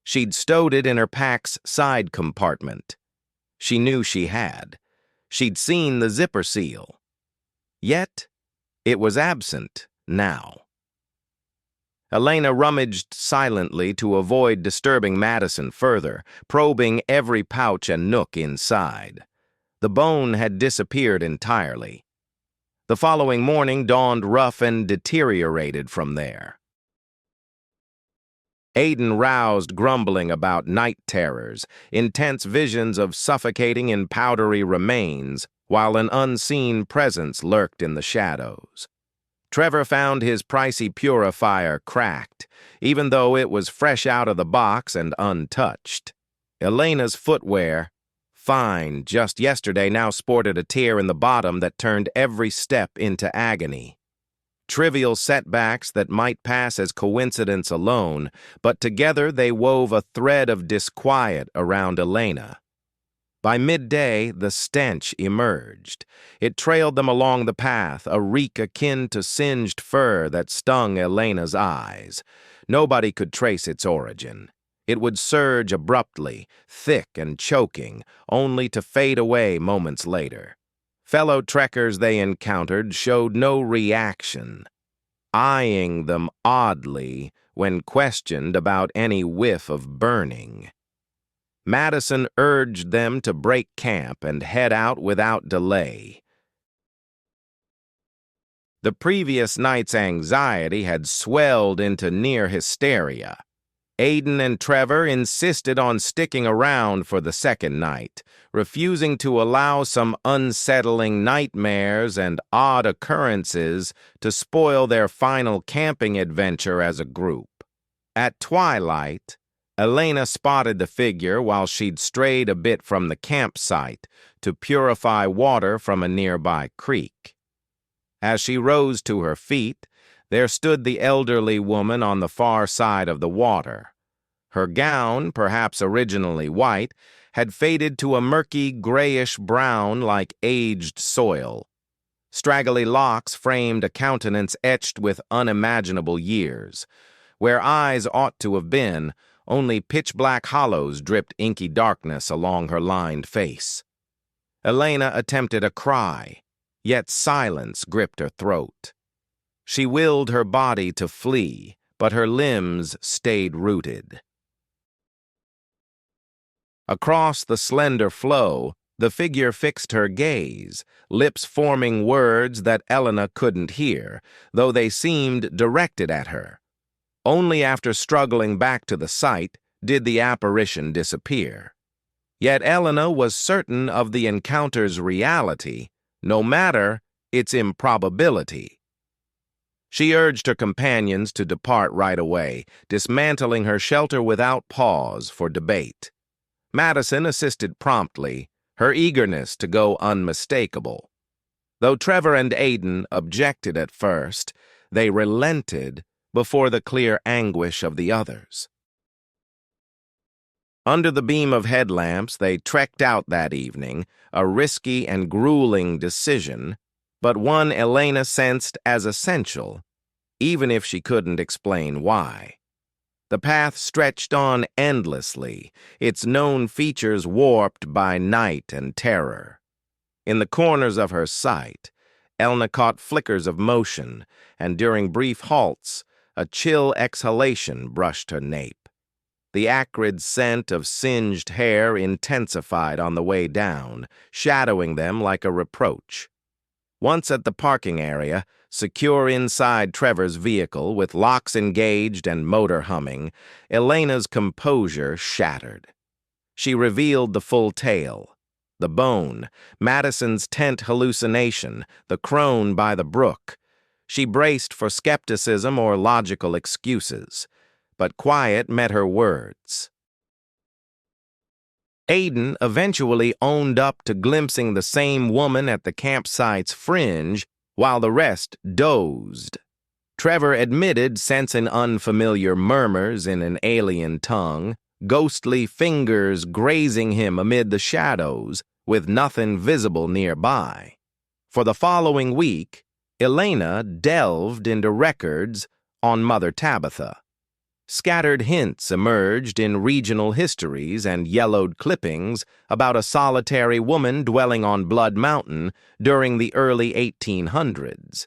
A: She'd stowed it in her pack's side compartment. She knew she had. She'd seen the zipper seal. Yet, it was absent now. Elena rummaged silently to avoid disturbing Madison further, probing every pouch and nook inside. The bone had disappeared entirely. The following morning dawned rough and deteriorated from there. Aiden roused grumbling about night terrors, intense visions of suffocating in powdery remains, while an unseen presence lurked in the shadows. Trevor found his pricey purifier cracked, even though it was fresh out of the box and untouched. Elena's footwear, fine just yesterday, now sported a tear in the bottom that turned every step into agony. Trivial setbacks that might pass as coincidence alone, but together they wove a thread of disquiet around Elena. By midday, the stench emerged. It trailed them along the path, a reek akin to singed fur that stung Elena's eyes. Nobody could trace its origin. It would surge abruptly, thick and choking, only to fade away moments later. Fellow trekkers they encountered showed no reaction, eyeing them oddly when questioned about any whiff of burning. Madison urged them to break camp and head out without delay. The previous night's anxiety had swelled into near hysteria. Aiden and Trevor insisted on sticking around for the second night, refusing to allow some unsettling nightmares and odd occurrences to spoil their final camping adventure as a group. At twilight, Elena spotted the figure while she'd strayed a bit from the campsite to purify water from a nearby creek. As she rose to her feet, there stood the elderly woman on the far side of the water. Her gown, perhaps originally white, had faded to a murky grayish-brown like aged soil. Straggly locks framed a countenance etched with unimaginable years. Where eyes ought to have been, only pitch-black hollows dripped inky darkness along her lined face. Elena attempted a cry, yet silence gripped her throat. She willed her body to flee, but her limbs stayed rooted. Across the slender flow, the figure fixed her gaze, lips forming words that Elena couldn't hear, though they seemed directed at her. Only after struggling back to the site did the apparition disappear. Yet Elena was certain of the encounter's reality, no matter its improbability. She urged her companions to depart right away, dismantling her shelter without pause for debate. Madison assisted promptly, her eagerness to go unmistakable. Though Trevor and Aiden objected at first, they relented before the clear anguish of the others. Under the beam of headlamps, they trekked out that evening, a risky and grueling decision, but one Elena sensed as essential, even if she couldn't explain why. The path stretched on endlessly, its known features warped by night and terror. In the corners of her sight, Elna caught flickers of motion, and during brief halts, a chill exhalation brushed her nape. The acrid scent of singed hair intensified on the way down, shadowing them like a reproach. Once at the parking area, secure inside Trevor's vehicle with locks engaged and motor humming, Elena's composure shattered. She revealed the full tale. The bone, Madison's tent hallucination, the crone by the brook. She braced for skepticism or logical excuses, but quiet met her words. Aiden eventually owned up to glimpsing the same woman at the campsite's fringe, while the rest dozed. Trevor admitted sensing unfamiliar murmurs in an alien tongue, ghostly fingers grazing him amid the shadows, with nothing visible nearby. For the following week, Elena delved into records on Mother Tabitha. Scattered hints emerged in regional histories and yellowed clippings about a solitary woman dwelling on Blood Mountain during the early 1800s.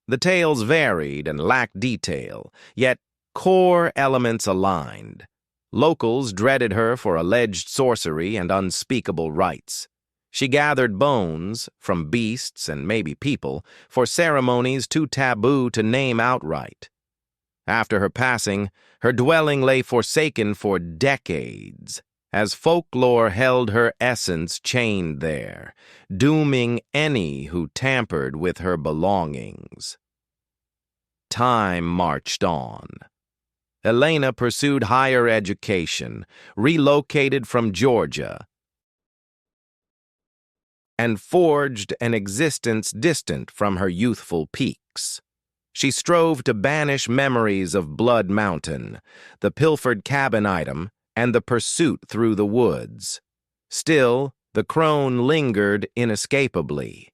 A: The tales varied and lacked detail, yet core elements aligned. Locals dreaded her for alleged sorcery and unspeakable rites. She gathered bones, from beasts and maybe people, for ceremonies too taboo to name outright. After her passing, her dwelling lay forsaken for decades, as folklore held her essence chained there, dooming any who tampered with her belongings. Time marched on. Elena pursued higher education, relocated from Georgia, and forged an existence distant from her youthful peaks. She strove to banish memories of Blood Mountain, the pilfered cabin item, and the pursuit through the woods. Still, the crone lingered inescapably.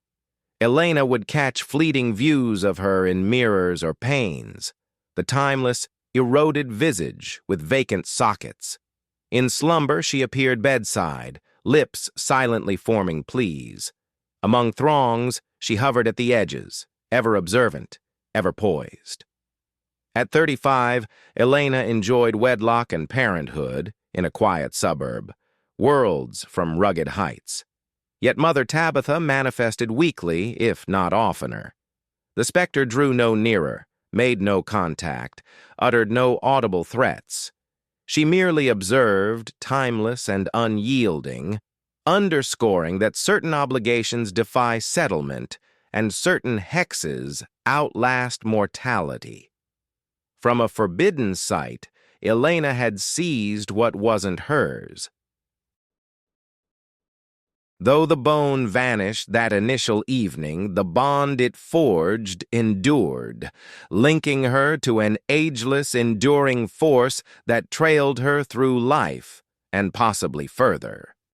A: Elena would catch fleeting views of her in mirrors or panes, the timeless, eroded visage with vacant sockets. In slumber she appeared bedside, lips silently forming pleas. Among throngs, she hovered at the edges, ever observant, ever poised. At 35, Elena enjoyed wedlock and parenthood in a quiet suburb, worlds from rugged heights. Yet Mother Tabitha manifested weakly, if not oftener. The specter drew no nearer, made no contact, uttered no audible threats. She merely observed, timeless and unyielding, underscoring that certain obligations defy settlement and certain hexes outlast mortality. From a forbidden site, Elena had seized what wasn't hers. Though the bone vanished that initial evening, the bond it forged endured, linking her to an ageless, enduring force that trailed her through life and possibly further.